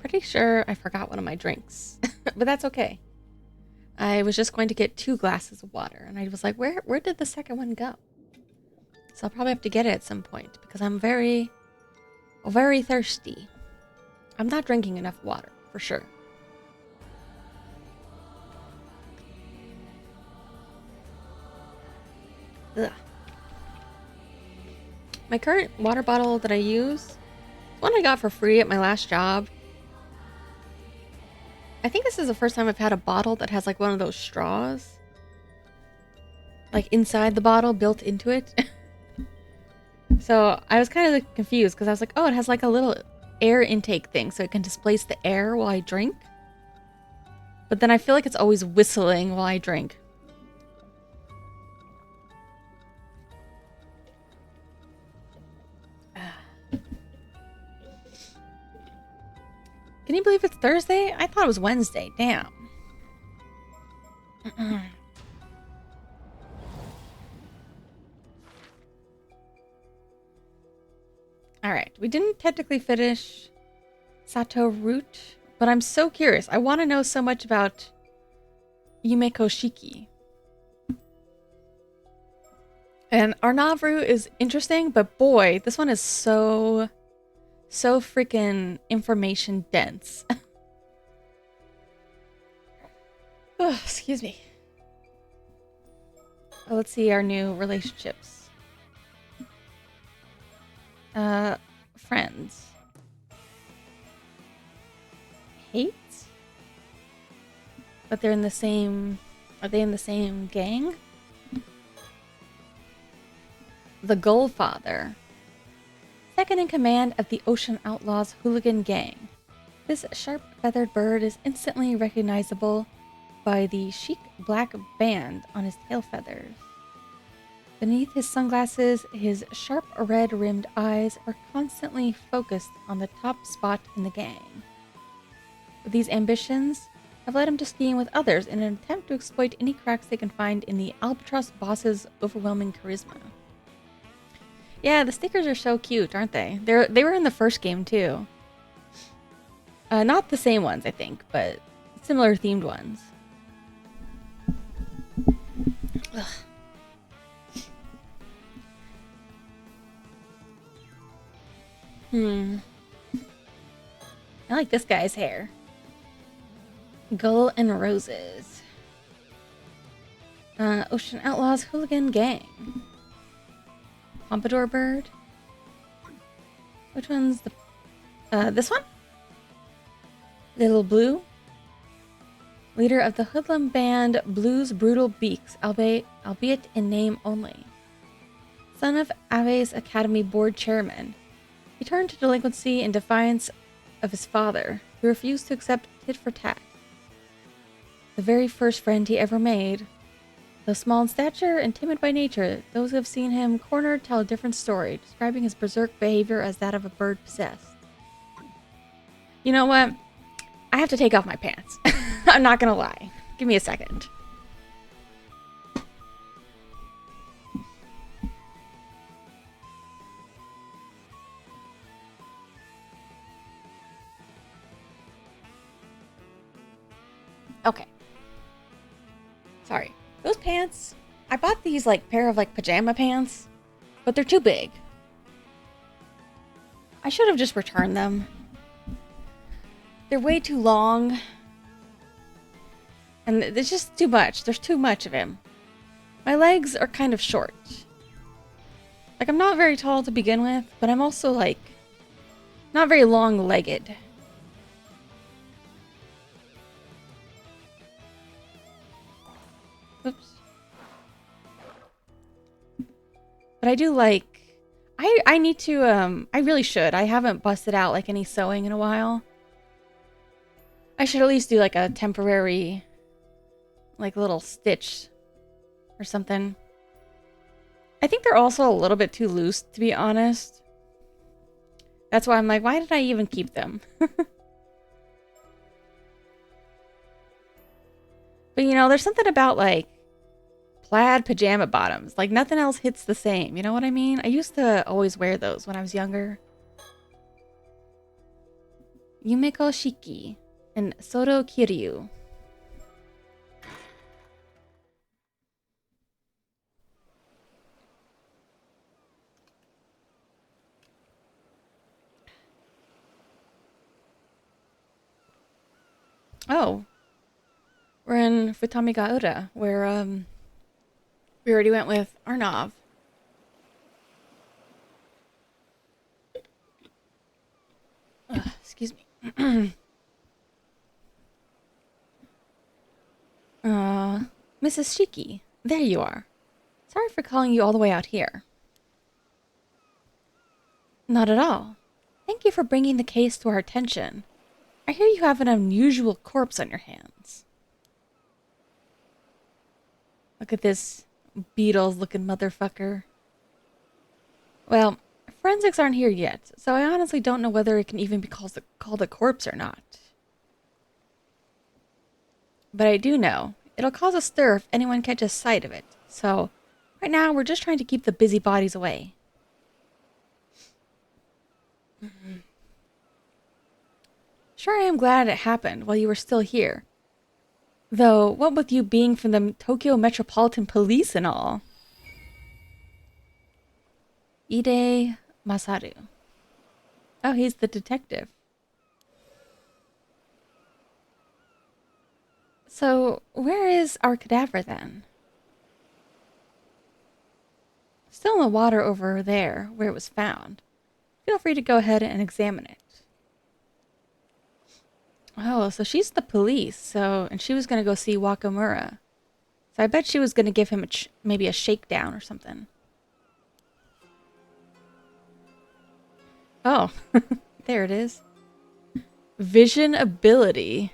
pretty sure I forgot one of my drinks, but that's okay. I was just going to get 2 glasses of water, and I was like, where did the second one go? So I'll probably have to get it at some point because I'm very, very thirsty. I'm not drinking enough water, for sure. Ugh. My current water bottle that I use is one I got for free at my last job. I think this is the first time I've had a bottle that has like one of those straws. Like inside the bottle, built into it. So I was kind of confused because I was like, oh, it has like a little air intake thing so it can displace the air while I drink. But then I feel like it's always whistling while I drink. Can you believe it's Thursday? I thought it was Wednesday. Damn. Alright, we didn't technically finish Sato Root, but I'm so curious. I want to know so much about Yumeko Shiki. And Arnavru is interesting, but boy, this one is so freaking information dense. Oh, excuse me. Oh, let's see our new relationships. Friends. Hate? But they're in the same... Are they in the same gang? The Gull Father. Second in command of the Ocean Outlaws hooligan gang. This sharp-feathered bird is instantly recognizable by the chic black band on his tail feathers. Beneath his sunglasses, his sharp red-rimmed eyes are constantly focused on the top spot in the gang. These ambitions have led him to scheme with others in an attempt to exploit any cracks they can find in the Albatross boss's overwhelming charisma. Yeah, the stickers are so cute, aren't they? They were in the first game too. Not the same ones, I think, but similar themed ones. Ugh. I like this guy's hair. Gull and Roses. Ocean Outlaws Hooligan Gang. Pompadour Bird. Which one's the... this one? Little Blue. Leader of the hoodlum band Blue's Brutal Beaks, albeit in name only. Son of Ave's Academy Board Chairman. He turned to delinquency in defiance of his father, who refused to accept tit for tat. The very first friend he ever made. Though small in stature and timid by nature, those who have seen him cornered tell a different story, describing his berserk behavior as that of a bird possessed. You know what? I have to take off my pants. I'm not gonna lie. Give me a second. Okay. Sorry. Those pants, I bought these like pair of like pajama pants, but they're too big. I should have just returned them. They're way too long. And it's just too much. There's too much of him. My legs are kind of short. Like, I'm not very tall to begin with, but I'm also like not very long-legged. Oops. But I do like... I need to, I really should. I haven't busted out, like, any sewing in a while. I should at least do, like, a temporary, like, little stitch or something. I think they're also a little bit too loose, to be honest. That's why I'm like, why did I even keep them? But, you know, there's something about, like, plaid pajama bottoms. Like, nothing else hits the same. You know what I mean? I used to always wear those when I was younger. Yumeko Shiki and Soto Kiryu. Oh, we're in Futamigaura, where we already went with Arnav. Excuse me. Mrs. Shiki, there you are. Sorry for calling you all the way out here. Not at all. Thank you for bringing the case to our attention. I hear you have an unusual corpse on your hands. Look at this Beatles-looking motherfucker. Well, forensics aren't here yet, so I honestly don't know whether it can even be called a corpse or not. But I do know it'll cause a stir if anyone catches sight of it, so right now we're just trying to keep the busybodies away. Sure, I am glad it happened while you were still here. Though, what with you being from the Tokyo Metropolitan Police and all? Ide Masaru. Oh, he's the detective. So, where is our cadaver then? Still in the water over there, where it was found. Feel free to go ahead and examine it. Oh, so she's the police, and she was going to go see Wakamura. So I bet she was going to give him maybe a shakedown or something. Oh, there it is. Vision ability.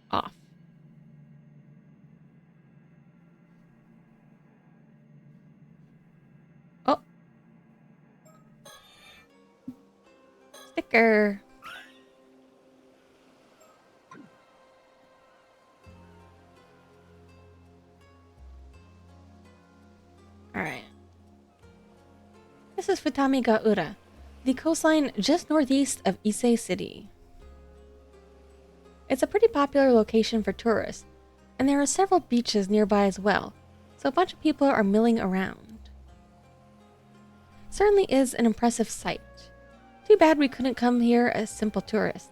Off. Oh. Sticker. Alright. This is Futamigaura, the coastline just northeast of Ise City. It's a pretty popular location for tourists, and there are several beaches nearby as well, so a bunch of people are milling around. Certainly is an impressive sight. Too bad we couldn't come here as simple tourists.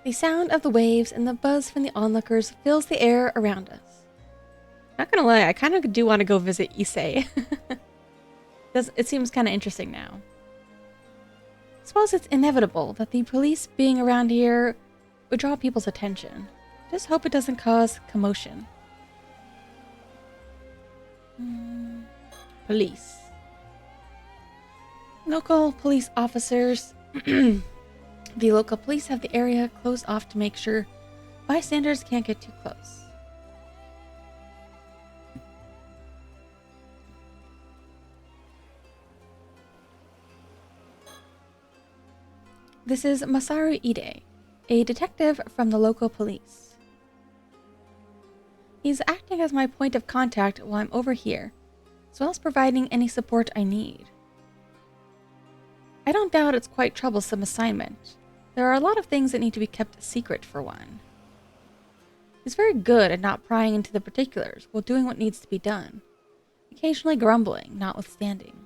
The sound of the waves and the buzz from the onlookers fills the air around us. Not gonna lie, I kind of do want to go visit Issei. It seems kind of interesting now. I suppose it's inevitable that the police being around here would draw people's attention. Just hope it doesn't cause commotion. Police. Local police officers. The local police have the area closed off to make sure bystanders can't get too close. This is Masaru Ide, a detective from the local police. He's acting as my point of contact while I'm over here, as well as providing any support I need. I don't doubt it's quite a troublesome assignment. There are a lot of things that need to be kept secret for one. He's very good at not prying into the particulars while doing what needs to be done, occasionally grumbling, notwithstanding.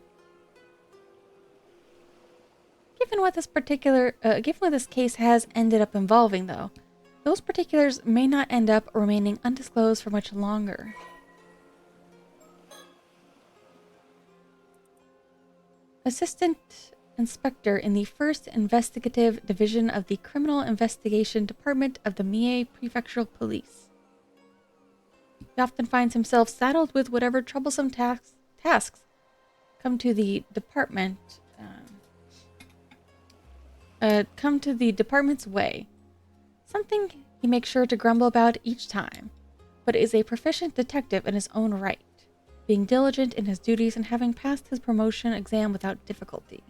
Given what this case has ended up involving, though, those particulars may not end up remaining undisclosed for much longer. Assistant Inspector in the 1st Investigative Division of the Criminal Investigation Department of the Mie Prefectural Police. He often finds himself saddled with whatever troublesome tasks come to the department's way. Something he makes sure to grumble about each time, but is a proficient detective in his own right, being diligent in his duties and having passed his promotion exam without difficulty.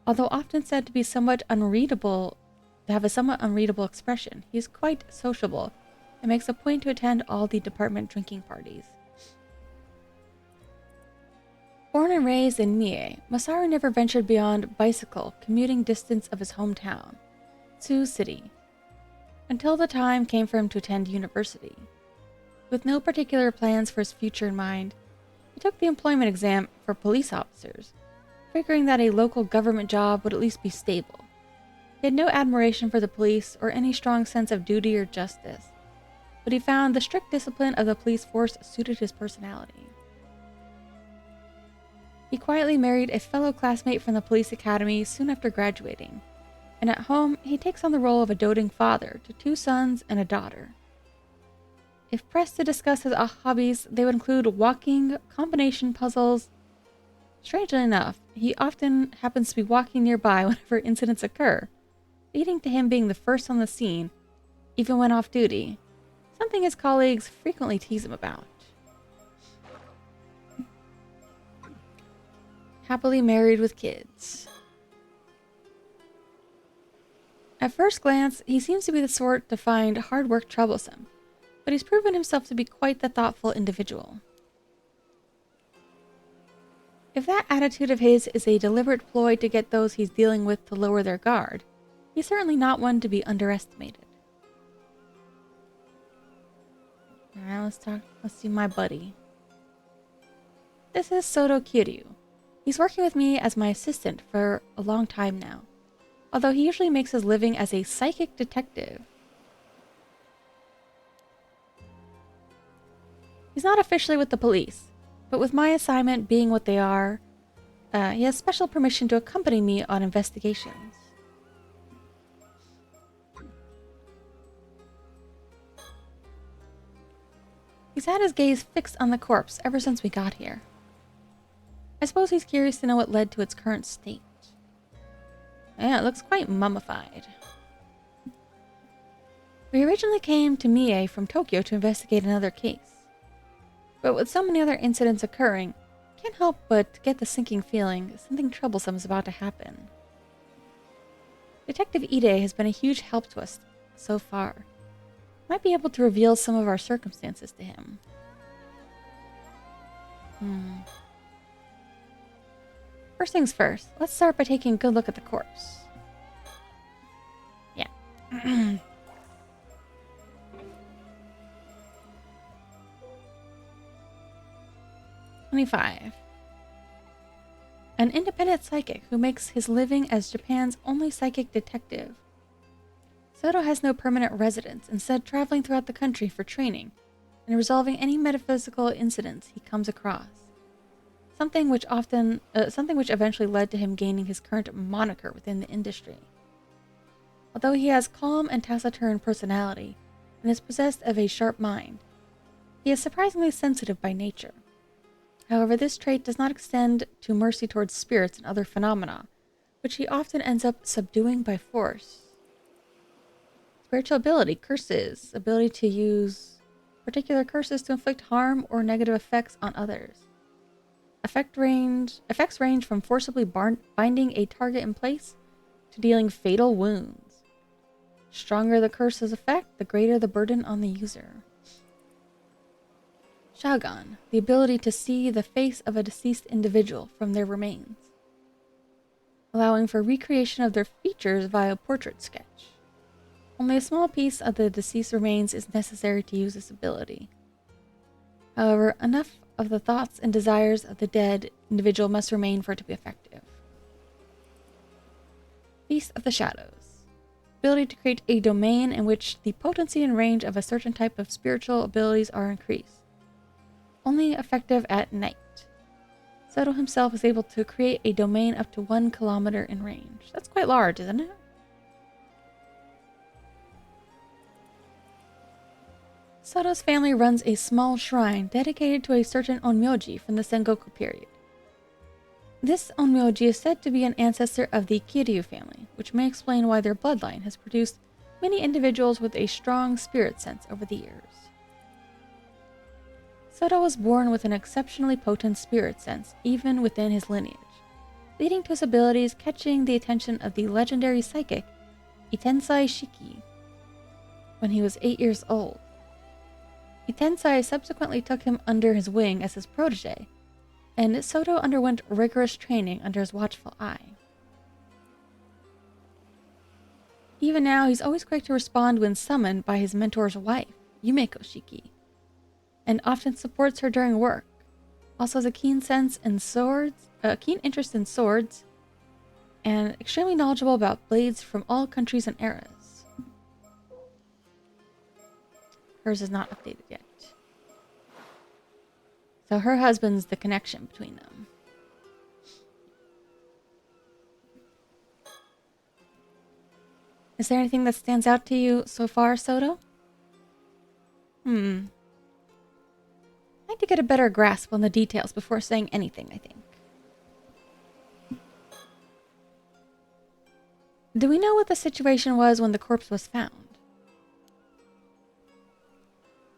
Although often said to be to have a somewhat unreadable expression, he is quite sociable and makes a point to attend all the department drinking parties. Born and raised in Mie, Masaru never ventured beyond bicycle commuting distance of his hometown, Sioux City, until the time came for him to attend university. With no particular plans for his future in mind, he took the employment exam for police officers, figuring that a local government job would at least be stable. He had no admiration for the police or any strong sense of duty or justice, but he found the strict discipline of the police force suited his personality. He quietly married a fellow classmate from the police academy soon after graduating, and at home he takes on the role of a doting father to 2 sons and a daughter. If pressed to discuss his hobbies, they would include walking, combination puzzles. Strangely enough, he often happens to be walking nearby whenever incidents occur, leading to him being the first on the scene, even when off duty, something his colleagues frequently tease him about. Happily married with kids. At first glance, he seems to be the sort to find hard work troublesome, but he's proven himself to be quite the thoughtful individual. If that attitude of his is a deliberate ploy to get those he's dealing with to lower their guard, he's certainly not one to be underestimated. Alright, let's see my buddy. This is Soto Kiryu. He's working with me as my assistant for a long time now, although he usually makes his living as a psychic detective. He's not officially with the police, but with my assignment being what they are, he has special permission to accompany me on investigations. He's had his gaze fixed on the corpse ever since we got here. I suppose he's curious to know what led to its current state. Yeah, it looks quite mummified. We originally came to Mie from Tokyo to investigate another case. But with so many other incidents occurring, I can't help but get the sinking feeling something troublesome is about to happen. Detective Ide has been a huge help to us so far. Might be able to reveal some of our circumstances to him. First things first, let's start by taking a good look at the corpse. Yeah. 25. An independent psychic who makes his living as Japan's only psychic detective. Soto has no permanent residence, instead traveling throughout the country for training and resolving any metaphysical incidents he comes across. Something which eventually led to him gaining his current moniker within the industry. Although he has calm and taciturn personality and is possessed of a sharp mind, he is surprisingly sensitive by nature. However, this trait does not extend to mercy towards spirits and other phenomena, which he often ends up subduing by force. Spiritual ability, curses, ability to use particular curses to inflict harm or negative effects on others. Effects range from forcibly binding a target in place to dealing fatal wounds. Stronger the curse's effect, the greater the burden on the user. Shagan, the ability to see the face of a deceased individual from their remains, allowing for recreation of their features via portrait sketch. Only a small piece of the deceased remains is necessary to use this ability. However, enough of the thoughts and desires of the dead individual must remain for it to be effective. Beast of the Shadows. Ability to create a domain in which the potency and range of a certain type of spiritual abilities are increased. Only effective at night. Soto himself is able to create a domain up to 1 kilometer in range. That's quite large, isn't it? Soto's family runs a small shrine dedicated to a certain onmyoji from the Sengoku period. This onmyoji is said to be an ancestor of the Kiryu family, which may explain why their bloodline has produced many individuals with a strong spirit sense over the years. Soto was born with an exceptionally potent spirit sense, even within his lineage, leading to his abilities catching the attention of the legendary psychic Itensai Shiki when he was 8 years old. Itensai subsequently took him under his wing as his protege, and Soto underwent rigorous training under his watchful eye. Even now, he's always quick to respond when summoned by his mentor's wife, Yumeko Shiki, and often supports her during work. Also has a keen interest in swords, and extremely knowledgeable about blades from all countries and eras. Hers is not updated yet. So her husband's the connection between them. Is there anything that stands out to you so far, Soto? I'd like to get a better grasp on the details before saying anything, I think. Do we know what the situation was when the corpse was found?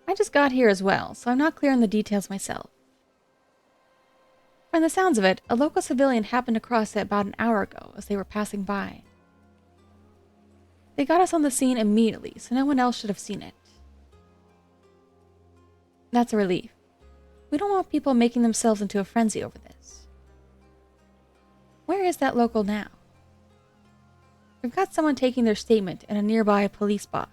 I just got here as well, so I'm not clear on the details myself. From the sounds of it, a local civilian happened across it about an hour ago as they were passing by. They got us on the scene immediately, so no one else should have seen it. That's a relief. We don't want people making themselves into a frenzy over this. Where is that local now? We've got someone taking their statement in a nearby police box.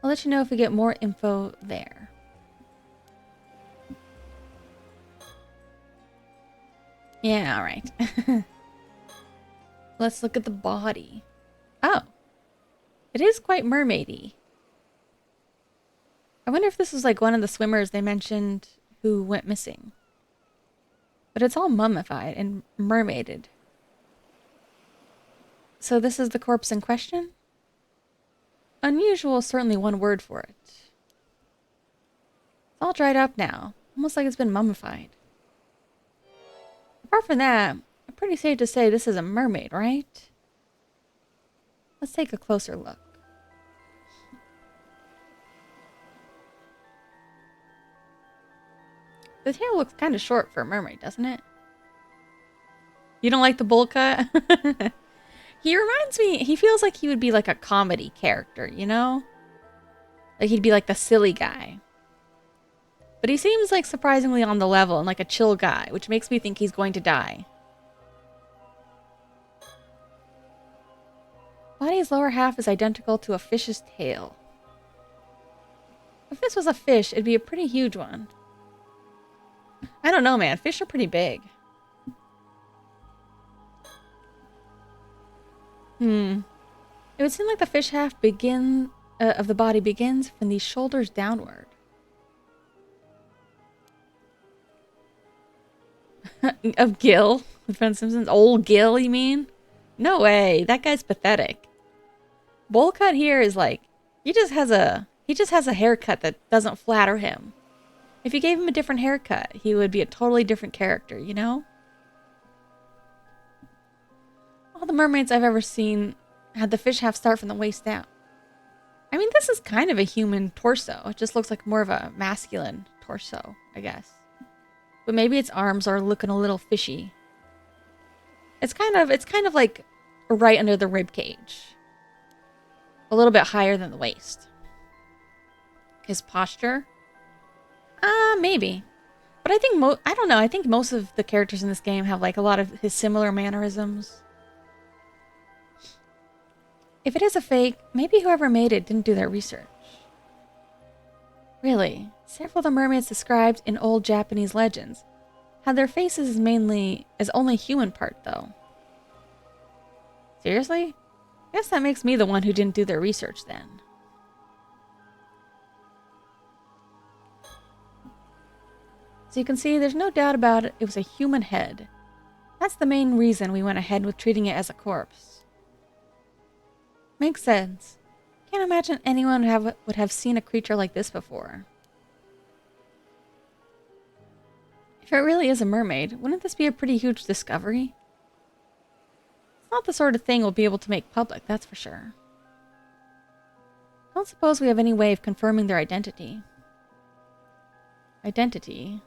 I'll let you know if we get more info there. Yeah, alright. Let's look at the body. Oh. It is quite mermaidy. I wonder if this is like one of the swimmers they mentioned who went missing. But it's all mummified and mermaided. So this is the corpse in question? Unusual is certainly one word for it. It's all dried up now, almost like it's been mummified. Apart from that, I'm pretty safe to say this is a mermaid, right? Let's take a closer look. The tail looks kind of short for a mermaid, doesn't it? You don't like the bowl cut? He reminds me, he feels like he would be like a comedy character, you know? Like he'd be like the silly guy. But he seems like surprisingly on the level and like a chill guy, which makes me think he's going to die. Body's lower half is identical to a fish's tail. If this was a fish, it'd be a pretty huge one. I don't know, man. Fish are pretty big. It would seem like the fish half of the body begins from the shoulders downward. Of Gil? From Simpsons? Old Gil, you mean? No way. That guy's pathetic. Bowl cut here is like, he just has a haircut that doesn't flatter him. If you gave him a different haircut, he would be a totally different character, you know? All the mermaids I've ever seen had the fish half start from the waist down. I mean, this is kind of a human torso. It just looks like more of a masculine torso, I guess. But maybe its arms are looking a little fishy. It's kind of like right under the rib cage. A little bit higher than the waist. His posture? Maybe. But I think I don't know, I think most of the characters in this game have like a lot of his similar mannerisms. If it is a fake, maybe whoever made it didn't do their research. Really, several of the mermaids described in old Japanese legends had their faces mainly as only human part, though. Seriously? Guess that makes me the one who didn't do their research then. So you can see there's no doubt about it, it was a human head. That's the main reason we went ahead with treating it as a corpse. Makes sense. Can't imagine anyone would have seen a creature like this before. If it really is a mermaid, wouldn't this be a pretty huge discovery? It's not the sort of thing we'll be able to make public, that's for sure. I don't suppose we have any way of confirming their identity. Identity?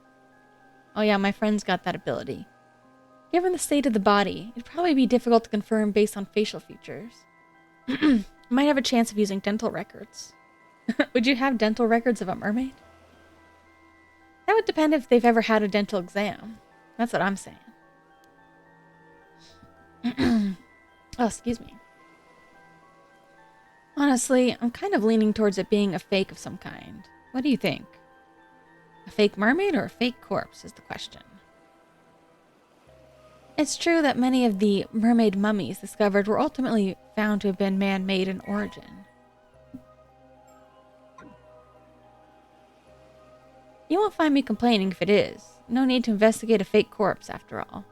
Oh yeah, my friend's got that ability. Given the state of the body, it'd probably be difficult to confirm based on facial features. Might have a chance of using dental records. Would you have dental records of a mermaid? That would depend if they've ever had a dental exam. That's what I'm saying. Oh, excuse me. Honestly, I'm kind of leaning towards it being a fake of some kind. What do you think? A fake mermaid or a fake corpse is the question. It's true that many of the mermaid mummies discovered were ultimately found to have been man-made in origin. You won't find me complaining if it is. No need to investigate a fake corpse, after all.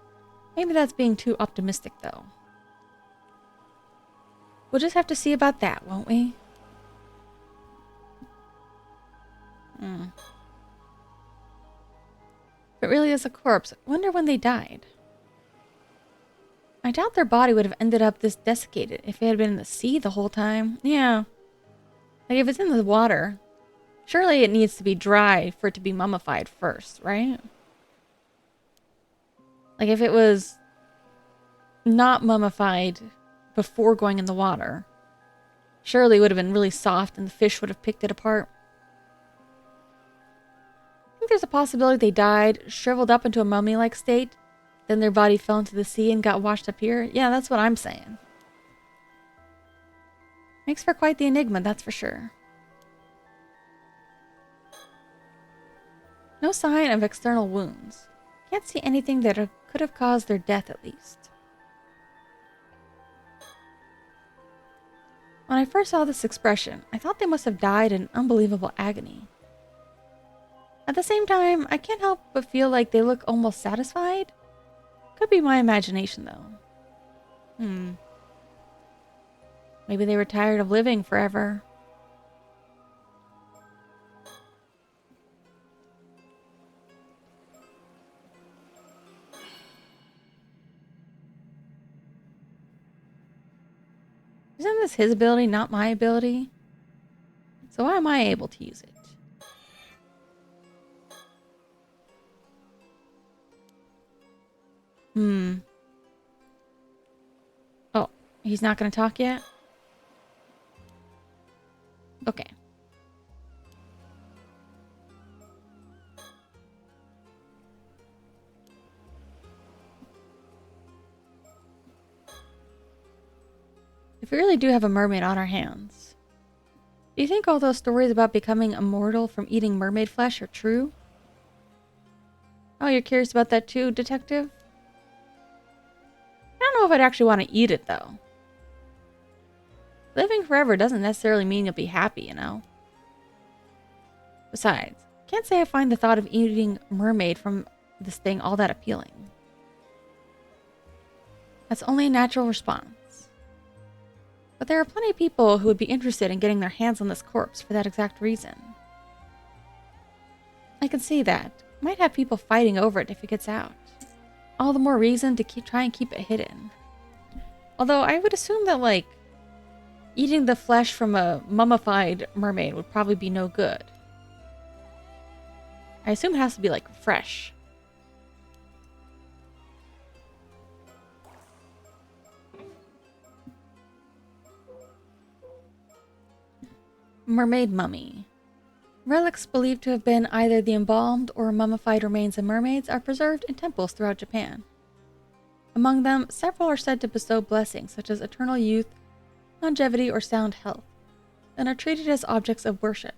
Maybe that's being too optimistic, though. We'll just have to see about that, won't we? If it really is a corpse, I wonder when they died. I doubt their body would have ended up this desiccated if it had been in the sea the whole time. Yeah. Like, if it's in the water, surely it needs to be dry for it to be mummified first, right? Like, if it was not mummified before going in the water, surely it would have been really soft and the fish would have picked it apart. I think there's a possibility they died, shriveled up into a mummy-like state, then their body fell into the sea and got washed up here. Yeah, that's what I'm saying. Makes for quite the enigma, that's for sure. No sign of external wounds. Can't see anything that could have caused their death, at least. When I first saw this expression, I thought they must have died in unbelievable agony. At the same time, I can't help but feel like they look almost satisfied. Could be my imagination, though. Maybe they were tired of living forever. Isn't this his ability, not my ability? So why am I able to use it? Oh, he's not going to talk yet? Okay. If we really do have a mermaid on our hands, do you think all those stories about becoming immortal from eating mermaid flesh are true? Oh, you're curious about that too, detective? I don't know if I'd actually want to eat it, though. Living forever doesn't necessarily mean you'll be happy, you know? Besides, can't say I find the thought of eating mermaid from this thing all that appealing. That's only a natural response. But there are plenty of people who would be interested in getting their hands on this corpse for that exact reason. I can see that. Might have people fighting over it if it gets out. All the more reason to try and keep it hidden. Although I would assume that, like, eating the flesh from a mummified mermaid would probably be no good. I assume it has to be, like, fresh. Mermaid mummy. Relics believed to have been either the embalmed or mummified remains of mermaids are preserved in temples throughout Japan. Among them, several are said to bestow blessings such as eternal youth, longevity, or sound health, and are treated as objects of worship.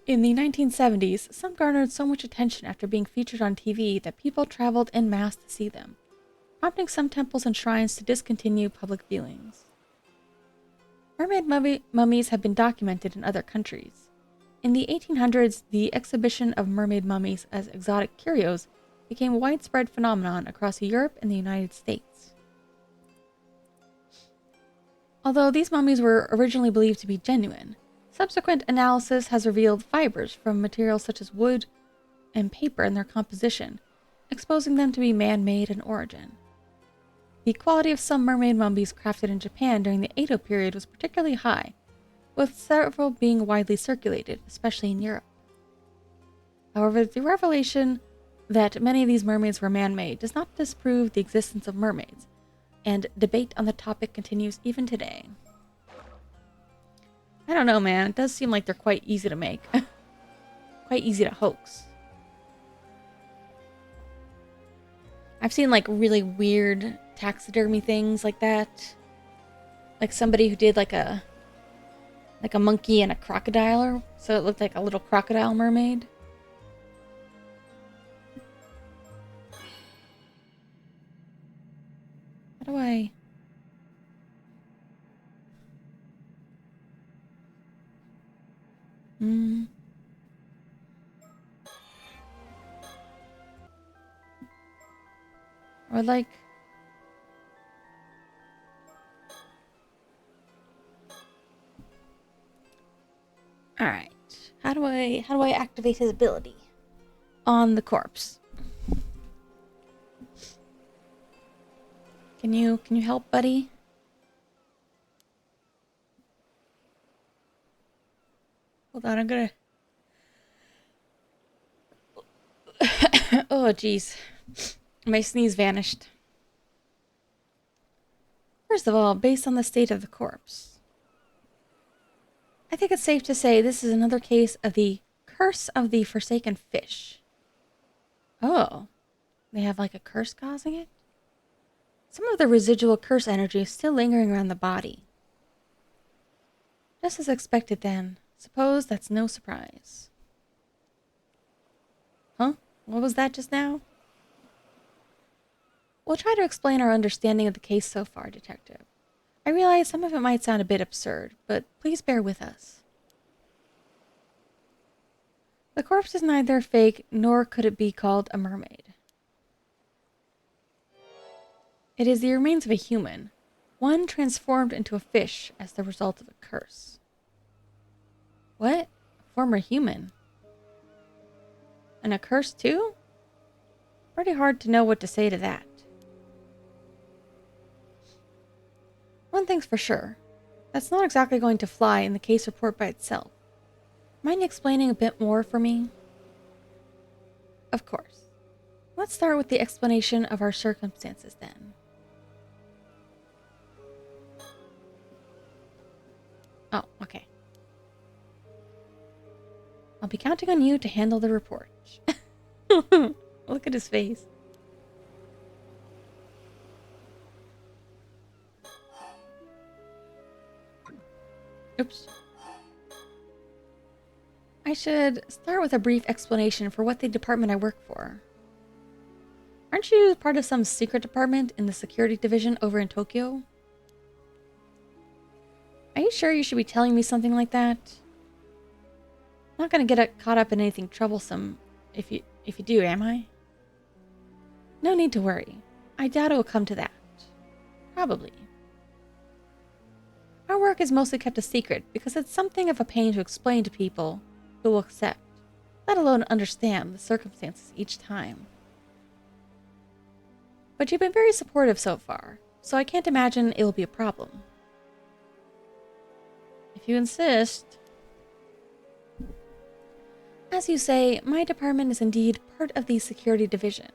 In the 1970s, some garnered so much attention after being featured on TV that people traveled en masse to see them, prompting some temples and shrines to discontinue public viewings. Mermaid mummies have been documented in other countries. In the 1800s, the exhibition of mermaid mummies as exotic curios became a widespread phenomenon across Europe and the United States. Although these mummies were originally believed to be genuine, subsequent analysis has revealed fibers from materials such as wood and paper in their composition, exposing them to be man-made in origin. The quality of some mermaid mummies crafted in Japan during the Edo period was particularly high, with several being widely circulated, especially in Europe. However, the revelation that many of these mermaids were man-made does not disprove the existence of mermaids, and debate on the topic continues even today. I don't know, man. It does seem like they're quite easy to make. quite easy to hoax. I've seen like really weird taxidermy things like that. Like somebody who did like a monkey and a crocodile, so it looked like a little crocodile mermaid. How do I... Or like... Alright. How do I activate his ability? On the corpse. Can you help, buddy? Hold on, I'm gonna... Oh, jeez. My sneeze vanished. First of all, based on the state of the corpse, I think it's safe to say this is another case of the curse of the forsaken fish. Oh, they have like a curse causing it? Some of the residual curse energy is still lingering around the body. Just as expected then. Suppose that's no surprise. Huh? What was that just now? We'll try to explain our understanding of the case so far, Detective. I realize some of it might sound a bit absurd, but please bear with us. The corpse is neither fake, nor could it be called a mermaid. It is the remains of a human, one transformed into a fish as the result of a curse. What? A former human? And a curse too? Pretty hard to know what to say to that. One thing's for sure. That's not exactly going to fly in the case report by itself. Mind explaining a bit more for me? Of course. Let's start with the explanation of our circumstances then. Oh, okay. I'll be counting on you to handle the report. Look at his face. Oops. I should start with a brief explanation for what the department I work for. Aren't you part of some secret department in the security division over in Tokyo? Are you sure you should be telling me something like that? I'm not going to get caught up in anything troublesome if you do, am I? No need to worry. I doubt it will come to that. Probably. Our work is mostly kept a secret because it's something of a pain to explain to people who will accept, let alone understand, the circumstances each time. But you've been very supportive so far, so I can't imagine it will be a problem. If you insist. As you say, my department is indeed part of the security division.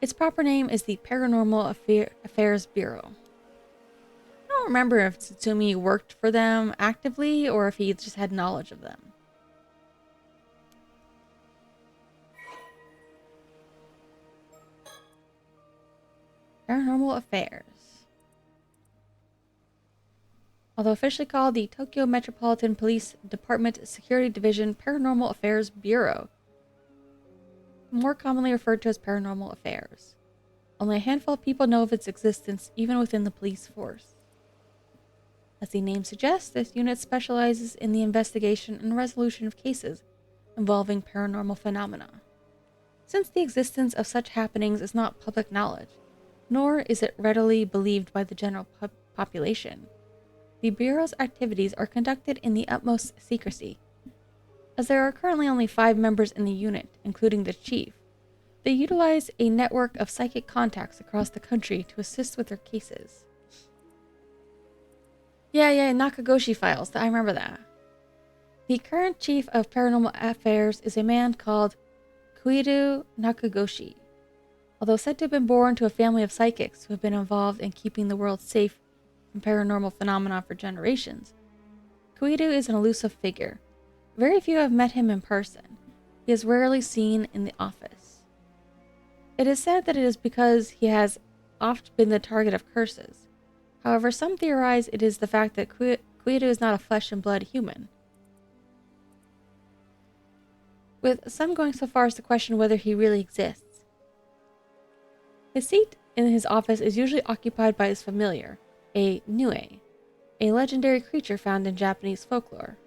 Its proper name is the Paranormal Affairs Bureau. I don't remember if Tsutsumi worked for them actively or if he just had knowledge of them. Paranormal Affairs. Although officially called the Tokyo Metropolitan Police Department Security Division Paranormal Affairs Bureau, more commonly referred to as Paranormal Affairs. Only a handful of people know of its existence, even within the police force. As the name suggests, this unit specializes in the investigation and resolution of cases involving paranormal phenomena. Since the existence of such happenings is not public knowledge, nor is it readily believed by the general population, the Bureau's activities are conducted in the utmost secrecy. As there are currently only 5 members in the unit, including the chief, they utilize a network of psychic contacts across the country to assist with their cases. Yeah, Nakagoshi files. I remember that. The current chief of paranormal affairs is a man called Koiru Nakagoshi. Although said to have been born to a family of psychics who have been involved in keeping the world safe from paranormal phenomena for generations, Koiru is an elusive figure. Very few have met him in person, he is rarely seen in the office. It is said that it is because he has oft been the target of curses. However, some theorize it is the fact that Quito is not a flesh and blood human, with some going so far as to question whether he really exists. His seat in his office is usually occupied by his familiar, a Nue, a legendary creature found in Japanese folklore.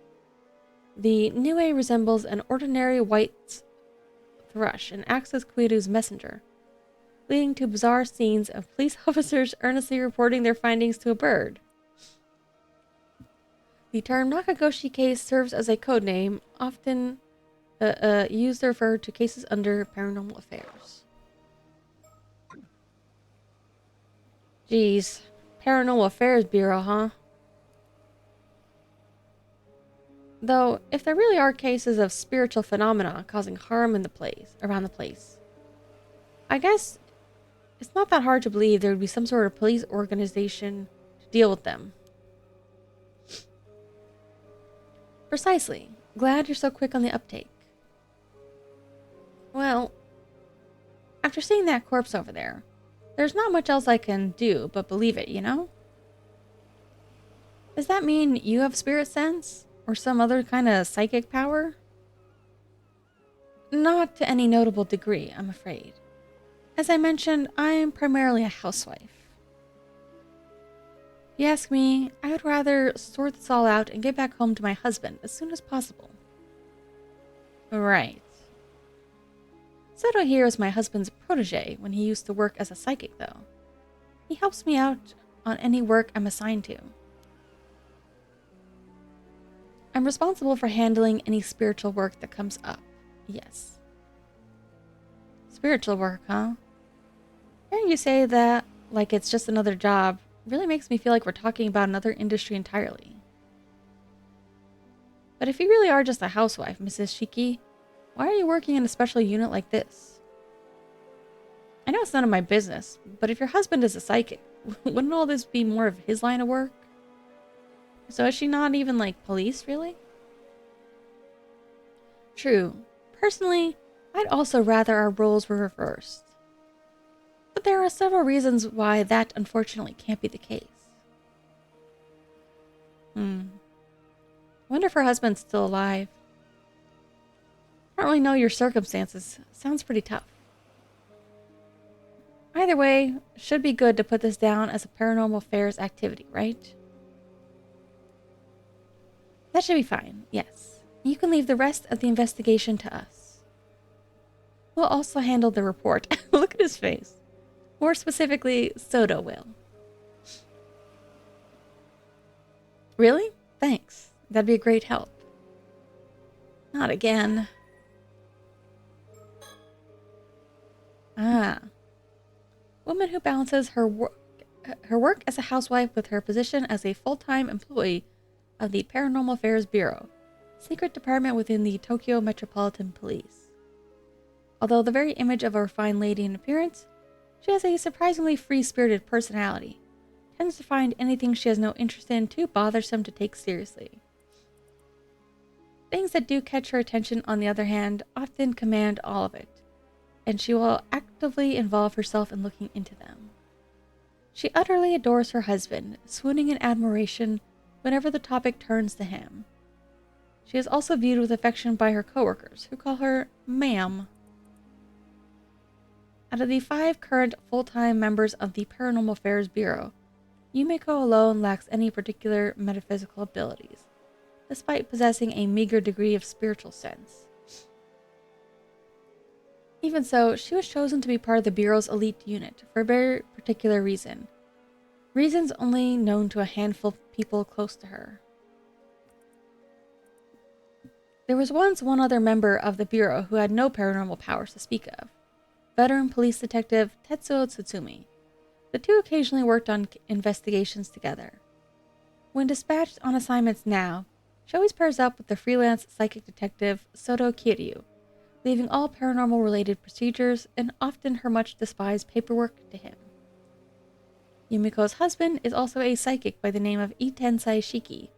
The Nue resembles an ordinary white thrush and acts as Quito's messenger, leading to bizarre scenes of police officers earnestly reporting their findings to a bird. The term Nakagoshi case serves as a codename, often used to refer to cases under paranormal affairs. Geez, Paranormal Affairs Bureau, huh? Though, if there really are cases of spiritual phenomena causing harm around the place, I guess it's not that hard to believe there would be some sort of police organization to deal with them. Precisely. Glad you're so quick on the uptake. Well, after seeing that corpse over there, there's not much else I can do but believe it, you know? Does that mean you have spirit sense? Or some other kind of psychic power? Not to any notable degree, I'm afraid. As I mentioned, I'm primarily a housewife. If you ask me, I would rather sort this all out and get back home to my husband as soon as possible. Right. Soto here is my husband's protege when he used to work as a psychic, though. He helps me out on any work I'm assigned to. I'm responsible for handling any spiritual work that comes up. Yes. Spiritual work, huh? Hearing you say that like it's just another job really makes me feel like we're talking about another industry entirely. But if you really are just a housewife, Mrs. Shiki, why are you working in a special unit like this? I know it's none of my business, but if your husband is a psychic, wouldn't all this be more of his line of work? So is she not even like police, really? True. Personally, I'd also rather our roles were reversed. But there are several reasons why that unfortunately can't be the case. Wonder if her husband's still alive. I don't really know your circumstances. Sounds pretty tough. Either way, should be good to put this down as a paranormal affairs activity, right? That should be fine, yes. You can leave the rest of the investigation to us. We'll also handle the report. Look at his face. More specifically, Soto will. Really? Thanks. That'd be a great help. Not again. Woman who balances her work as a housewife with her position as a full-time employee of the Paranormal Affairs Bureau, secret department within the Tokyo Metropolitan Police. Although the very image of a refined lady in appearance, she has a surprisingly free-spirited personality, tends to find anything she has no interest in too bothersome to take seriously. Things that do catch her attention, on the other hand, often command all of it, and she will actively involve herself in looking into them. She utterly adores her husband, swooning in admiration whenever the topic turns to him. She is also viewed with affection by her coworkers, who call her ma'am. Out of the 5 current full-time members of the Paranormal Affairs Bureau, Yumiko alone lacks any particular metaphysical abilities, despite possessing a meager degree of spiritual sense. Even so, she was chosen to be part of the Bureau's elite unit for a very particular reason. Reasons only known to a handful of people close to her. There was once one other member of the Bureau who had no paranormal powers to speak of. Veteran police detective Tetsuo Tsutsumi. The two occasionally worked on investigations together. When dispatched on assignments now, she always pairs up with the freelance psychic detective Soto Kiryu, leaving all paranormal-related procedures and often her much-despised paperwork to him. Yumiko's husband is also a psychic by the name of Itensai Shiki,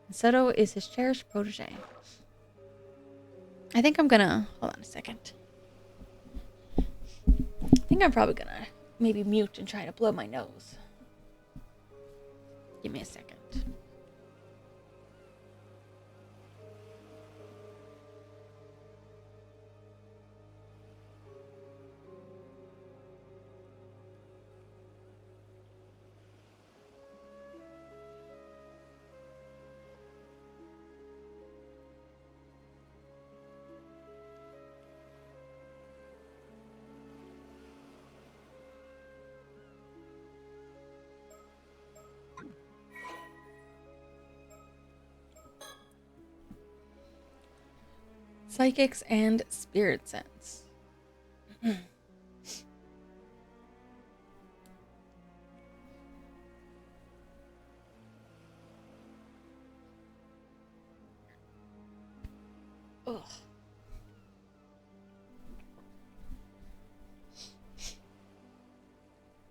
and Soto is his cherished protege. I think I'm gonna, hold on a second. I think I'm probably gonna maybe mute and try to blow my nose. Give me a second. Psychics and spirit sense. Ugh.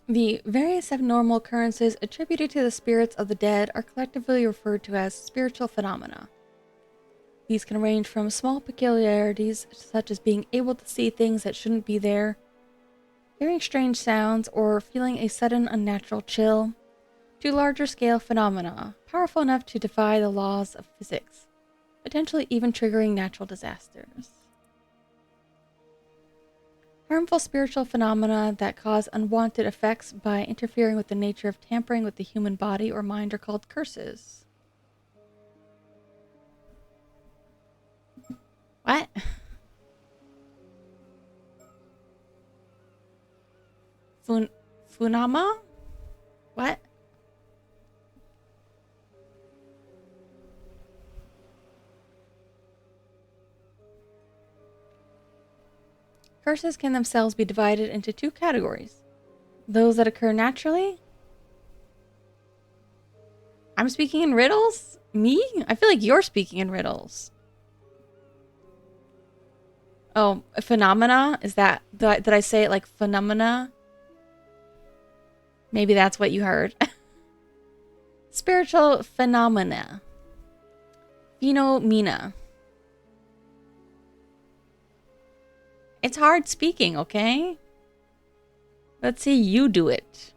The various abnormal occurrences attributed to the spirits of the dead are collectively referred to as spiritual phenomena. These can range from small peculiarities, such as being able to see things that shouldn't be there, hearing strange sounds, or feeling a sudden unnatural chill, to larger scale phenomena, powerful enough to defy the laws of physics, potentially even triggering natural disasters. Harmful spiritual phenomena that cause unwanted effects by interfering with the nature of tampering with the human body or mind are called curses. What? Funama? What? Curses can themselves be divided into two categories. Those that occur naturally. I'm speaking in riddles? Me? I feel like you're speaking in riddles. Oh, phenomena? Is that... Did I say it like phenomena? Maybe that's what you heard. Spiritual phenomena. Phenomena. It's hard speaking, okay? Let's see you do it.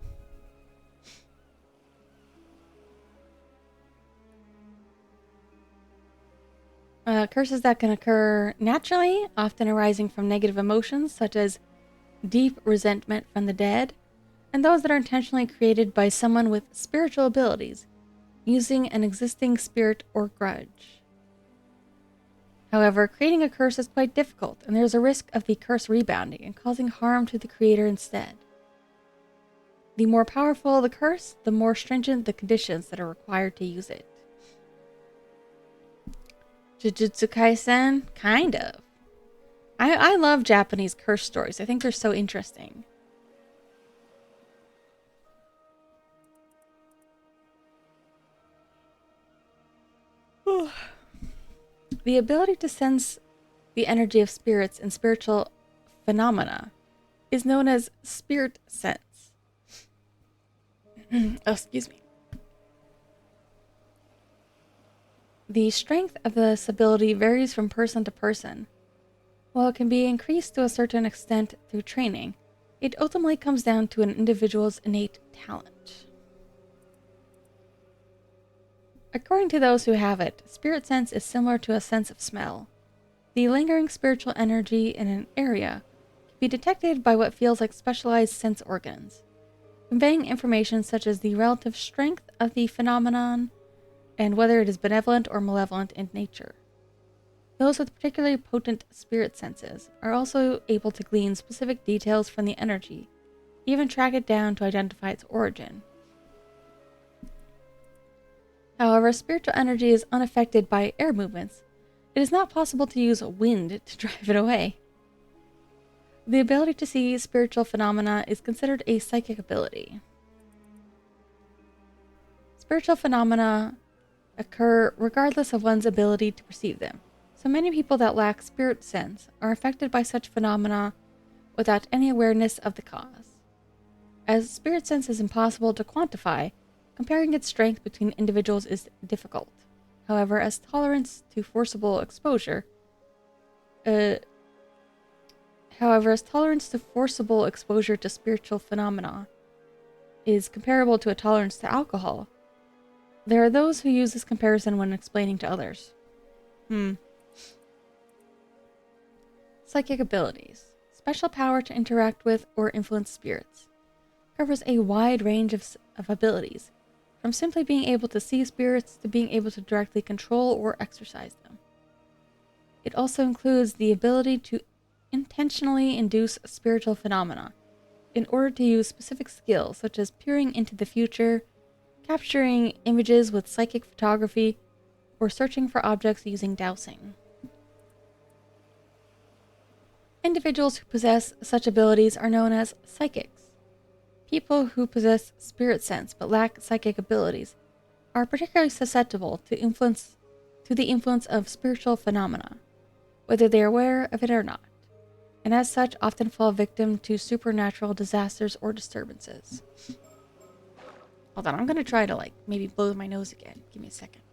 Curses that can occur naturally, often arising from negative emotions such as deep resentment from the dead, and those that are intentionally created by someone with spiritual abilities, using an existing spirit or grudge. However, creating a curse is quite difficult, and there's a risk of the curse rebounding and causing harm to the creator instead. The more powerful the curse, the more stringent the conditions that are required to use it. Jujutsu Kaisen? Kind of. I love Japanese curse stories. I think they're so interesting. The ability to sense the energy of spirits and spiritual phenomena is known as spirit sense. Oh, excuse me. The strength of this ability varies from person to person. While it can be increased to a certain extent through training, it ultimately comes down to an individual's innate talent. According to those who have it, spirit sense is similar to a sense of smell. The lingering spiritual energy in an area can be detected by what feels like specialized sense organs, conveying information such as the relative strength of the phenomenon and whether it is benevolent or malevolent in nature. Those with particularly potent spirit senses are also able to glean specific details from the energy, even track it down to identify its origin. However, spiritual energy is unaffected by air movements. It is not possible to use wind to drive it away. The ability to see spiritual phenomena is considered a psychic ability. Spiritual phenomena occur regardless of one's ability to perceive them. So many people that lack spirit sense are affected by such phenomena without any awareness of the cause. As spirit sense is impossible to quantify, comparing its strength between individuals is difficult. However, as tolerance to forcible exposure Uh, However, his tolerance to forcible exposure to spiritual phenomena is comparable to a tolerance to alcohol. There are those who use this comparison when explaining to others. Psychic abilities. Special power to interact with or influence spirits. Covers a wide range of abilities, from simply being able to see spirits to being able to directly control or exercise them. It also includes the ability to intentionally induce spiritual phenomena in order to use specific skills such as peering into the future, capturing images with psychic photography, or searching for objects using dowsing. Individuals who possess such abilities are known as psychics. People who possess spirit sense but lack psychic abilities are particularly susceptible to the influence of spiritual phenomena, whether they are aware of it or not, and as such often fall victim to supernatural disasters or disturbances. Hold on, I'm gonna try to maybe blow my nose again. Give me a second.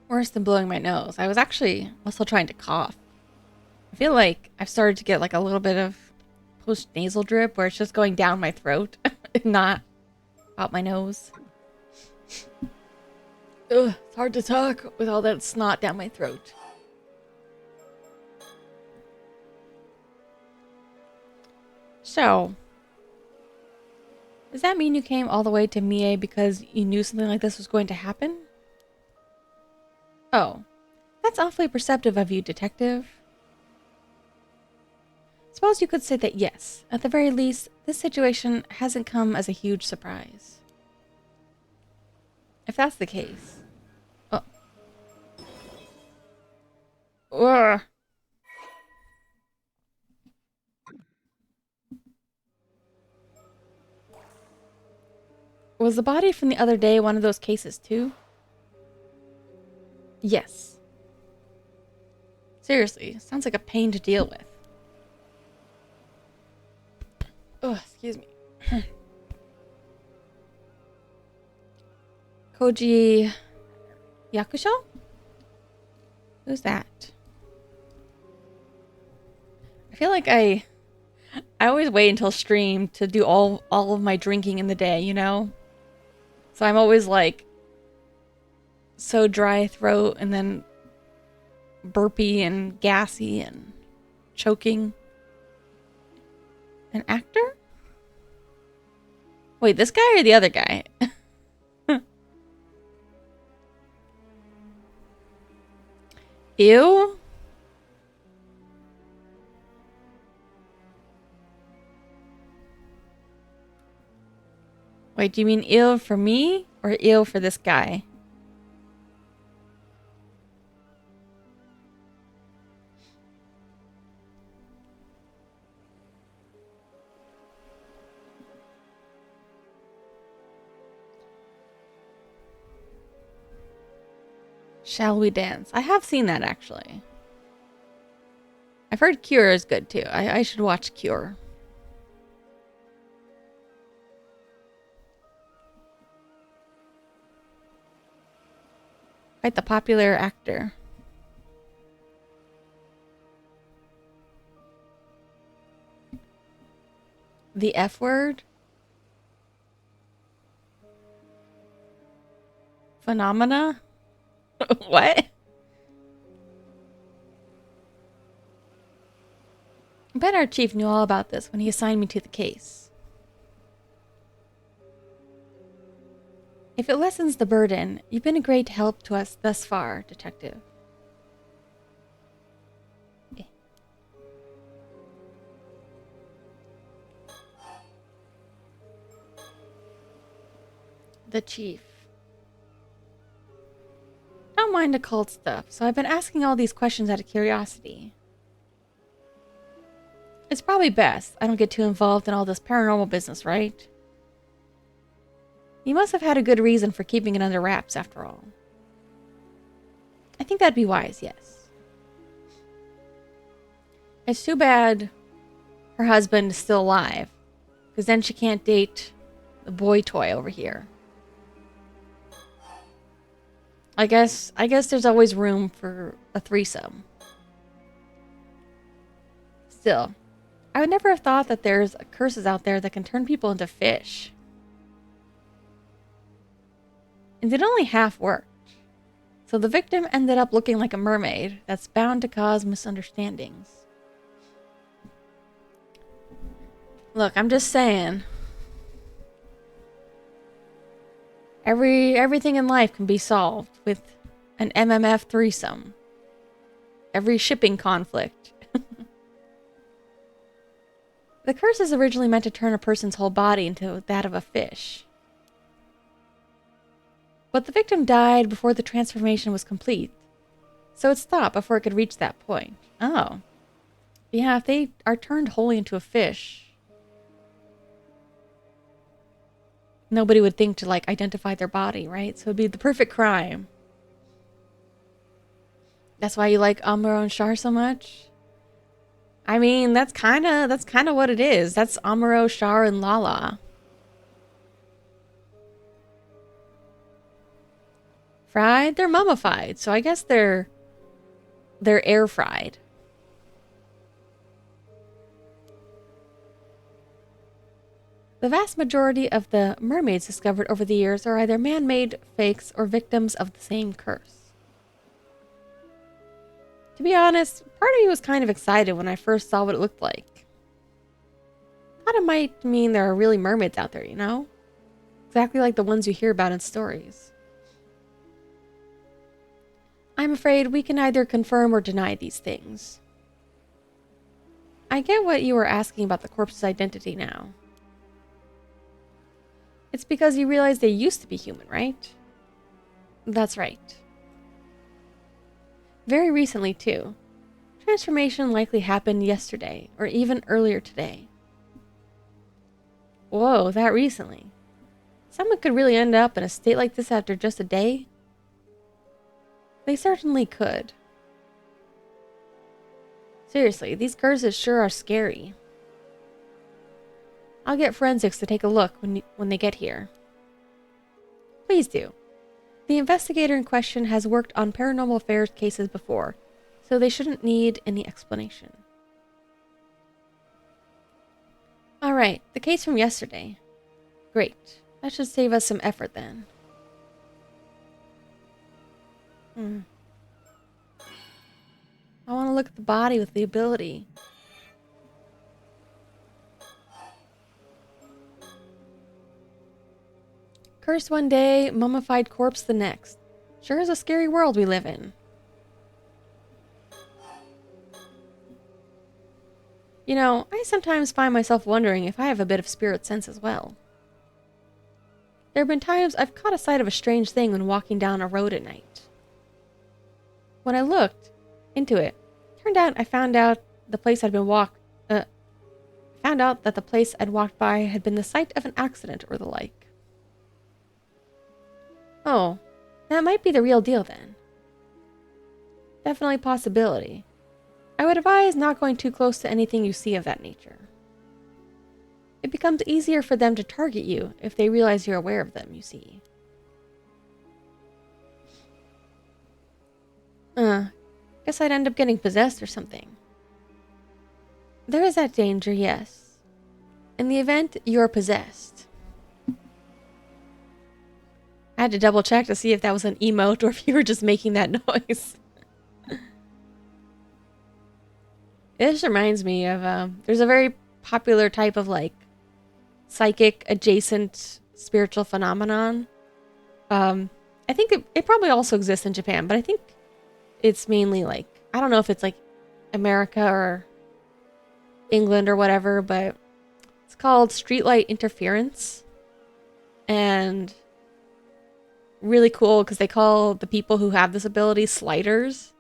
Worse than blowing my nose. I was actually also trying to cough. I feel like I've started to get a little bit of post-nasal drip where it's just going down my throat and not out my nose. Ugh, it's hard to talk with all that snot down my throat. So, does that mean you came all the way to Mie because you knew something like this was going to happen? Oh, that's awfully perceptive of you, detective. Suppose you could say that yes, at the very least, this situation hasn't come as a huge surprise. If that's the case... Oh. Ugh. Was the body from the other day one of those cases too? Yes. Seriously, sounds like a pain to deal with. Oh, excuse me. Koji Yakusho? Who's that? I feel like I always wait until stream to do all of my drinking in the day, you know? So I'm always so dry throat and then burpy and gassy and choking. An actor? Wait, this guy or the other guy? Ew? Wait, do you mean ew for me or ew for this guy? Shall we dance? I have seen that actually. I've heard Cure is good too. I should watch Cure. Quite the popular actor. The F word? Phenomena? What? I bet our chief knew all about this when he assigned me to the case. If it lessens the burden, you've been a great help to us thus far, Detective. The chief. Don't find occult stuff, so I've been asking all these questions out of curiosity. It's probably best I don't get too involved in all this paranormal business, right? You must have had a good reason for keeping it under wraps, after all. I think that'd be wise, yes. It's too bad her husband is still alive, because then she can't date the boy toy over here. I guess there's always room for a threesome. Still, I would never have thought that there's curses out there that can turn people into fish. And it only half worked. So the victim ended up looking like a mermaid that's bound to cause misunderstandings. Look, I'm just saying. Everything in life can be solved with an MMF threesome. Every shipping conflict. The curse is originally meant to turn a person's whole body into that of a fish. But the victim died before the transformation was complete, so it stopped before it could reach that point. Oh. Yeah, if they are turned wholly into a fish, nobody would think to, like, identify their body, right? So it'd be the perfect crime. That's why you like Amuro and Char so much? I mean, that's kind of what it is. That's Amuro, Char, and Lala. Fried? They're mummified, so I guess they're air fried. The vast majority of the mermaids discovered over the years are either man-made fakes or victims of the same curse. To be honest, part of me was kind of excited when I first saw what it looked like. Thought it might mean there are really mermaids out there, you know? Exactly like the ones you hear about in stories. I'm afraid we can neither confirm or deny these things. I get what you were asking about the corpse's identity now. It's because you realize they used to be human, right? That's right. Very recently, too. Transformation likely happened yesterday, or even earlier today. Whoa, that recently. Someone could really end up in a state like this after just a day? They certainly could. Seriously, these curses sure are scary. I'll get forensics to take a look when they get here. Please do. The investigator in question has worked on paranormal affairs cases before, so they shouldn't need any explanation. Alright, the case from yesterday. Great. That should save us some effort then. I want to look at the body with the ability. Cursed one day, mummified corpse the next. Sure is a scary world we live in. You know, I sometimes find myself wondering if I have a bit of spirit sense as well. There have been times I've caught a sight of a strange thing when walking down a road at night. When I looked into it, turned out I found out that the place I'd walked by had been the site of an accident or the like. Oh, that might be the real deal then. Definitely a possibility. I would advise not going too close to anything you see of that nature. It becomes easier for them to target you if they realize you're aware of them, you see. Guess I'd end up getting possessed or something. There is that danger, yes. In the event you're possessed. I had to double check to see if that was an emote or if you were just making that noise. This reminds me of, there's a very popular type of, like, psychic adjacent spiritual phenomenon. I think it probably also exists in Japan, but I think it's mainly, like, I don't know if it's, like, America or England or whatever, but it's called streetlight interference. And really cool because they call the people who have this ability sliders,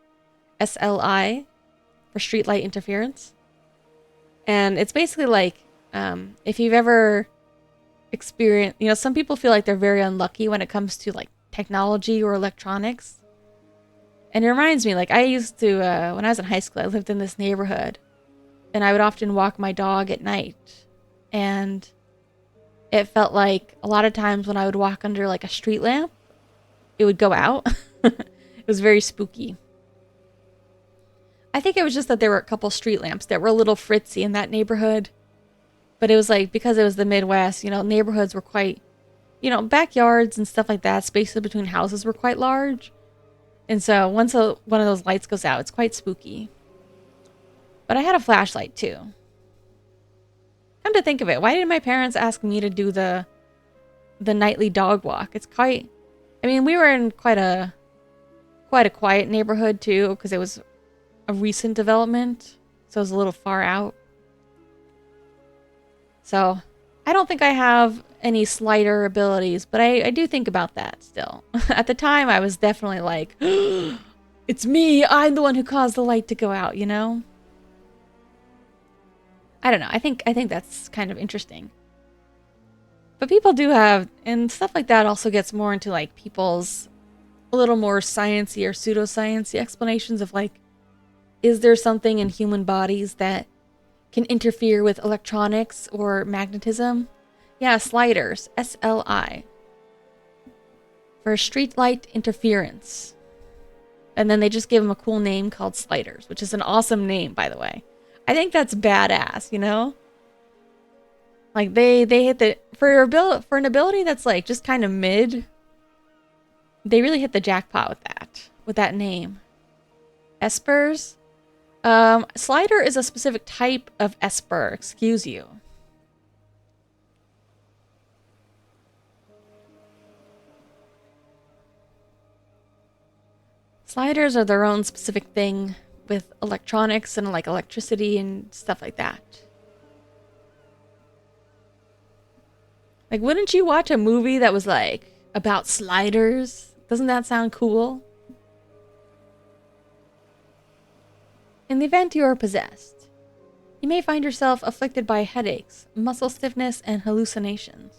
SLI, for streetlight interference. And it's basically like, if you've ever experienced, you know, some people feel like they're very unlucky when it comes to like technology or electronics. And it reminds me, like, I used to, when I was in high school, I lived in this neighborhood, and I would often walk my dog at night. And it felt like a lot of times when I would walk under like a street lamp, it would go out. It was very spooky. I think it was just that there were a couple street lamps that were a little fritzy in that neighborhood. But it was like, because it was the Midwest, you know, neighborhoods were quite, you know, backyards and stuff like that, spaces between houses were quite large. And so once one of those lights goes out, it's quite spooky. But I had a flashlight too. Come to think of it, why did my parents ask me to do the nightly dog walk? It's quite, I mean, we were in quite a quiet neighborhood too, because it was a recent development, so it was a little far out. So I don't think I have any slider abilities, but I do think about that still. At the time, I was definitely like, it's me, I'm the one who caused the light to go out, you know? I don't know, I think that's kind of interesting. But people do have, and stuff like that also gets more into like people's a little more sciencey or pseudoscience explanations of like, is there something in human bodies that can interfere with electronics or magnetism? Yeah, sliders, SLI, for streetlight interference. And then they just gave them a cool name called sliders, which is an awesome name, by the way. I think that's badass, you know? Like they hit the, for an ability that's like just kind of mid, they really hit the jackpot with that name. Espers? Slider is a specific type of esper, excuse you. Sliders are their own specific thing with electronics and like electricity and stuff like that. Like, wouldn't you watch a movie that was like about sliders? Doesn't that sound cool? In the event you are possessed, you may find yourself afflicted by headaches, muscle stiffness, and hallucinations.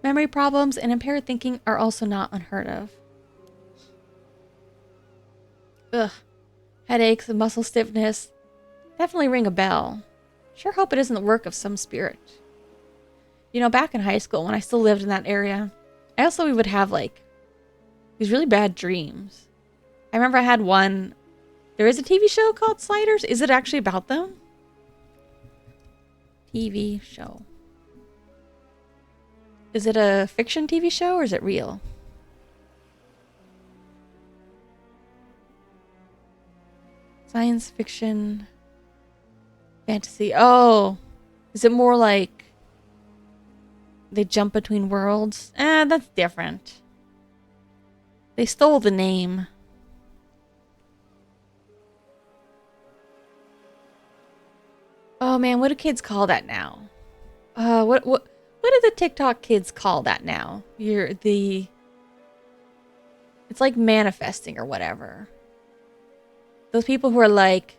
Memory problems and impaired thinking are also not unheard of. Ugh. Headaches and muscle stiffness definitely ring a bell. Sure hope it isn't the work of some spirit. You know, back in high school, when I still lived in that area, we would have like these really bad dreams. I remember I had one. There is a TV show called Sliders. Is it actually about them? TV show. Is it a fiction TV show or is it real? Science fiction. Fantasy. Oh. Is it more like they jump between worlds? That's different. They stole the name. Oh man, what do kids call that now? What do the TikTok kids call that now? It's like manifesting or whatever. Those people who are like,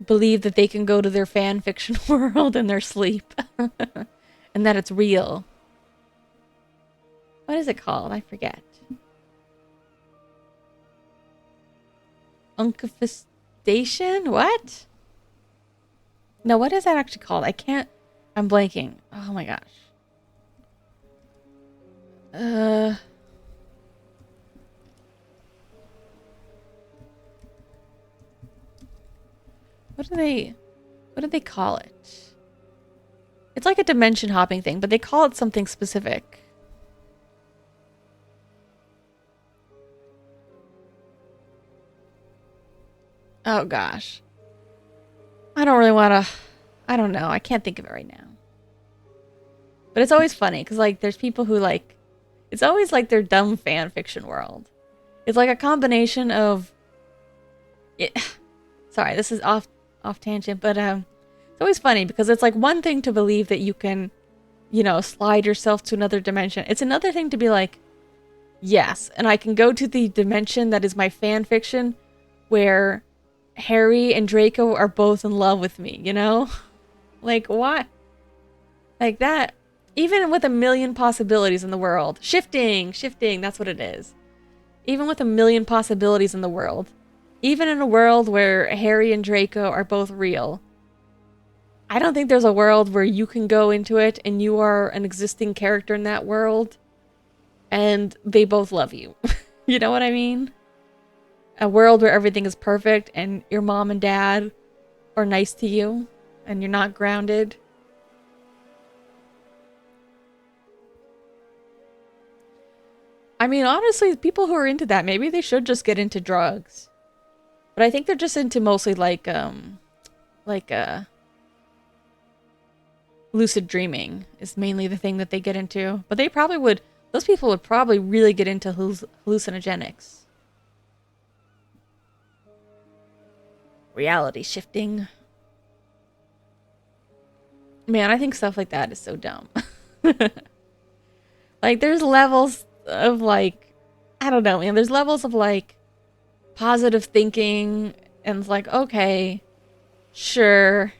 believe that they can go to their fan fiction world in their sleep. And that it's real. What is it called? I forget. Uncafistation? What? No, what is that actually called? I'm blanking. Oh my gosh. What do they call it? It's like a dimension hopping thing, but they call it something specific. Oh gosh. I don't really want to, I don't know. I can't think of it right now. But it's always funny because like there's people who like, it's always like their dumb fan fiction world. It's like a combination of, sorry, this is off tangent, but it's always funny because it's like one thing to believe that you can you know, slide yourself to another dimension. It's another thing to be like, yes, and I can go to the dimension that is my fan fiction where Harry and Draco are both in love with me, you know? Like, what? Like that. Even with a million possibilities in the world. Shifting, that's what it is. Even with a million possibilities in the world. Even in a world where Harry and Draco are both real. I don't think there's a world where you can go into it and you are an existing character in that world and they both love you. You know what I mean? A world where everything is perfect and your mom and dad are nice to you and you're not grounded. I mean, honestly, people who are into that, maybe they should just get into drugs. But I think they're just into mostly like lucid dreaming is mainly the thing that they get into. But they probably would, those people would probably really get into hallucinogenics. Reality shifting. Man, I think stuff like that is so dumb. Like, there's levels of, like, I don't know, man. There's levels of, like, positive thinking, and it's like, okay, sure.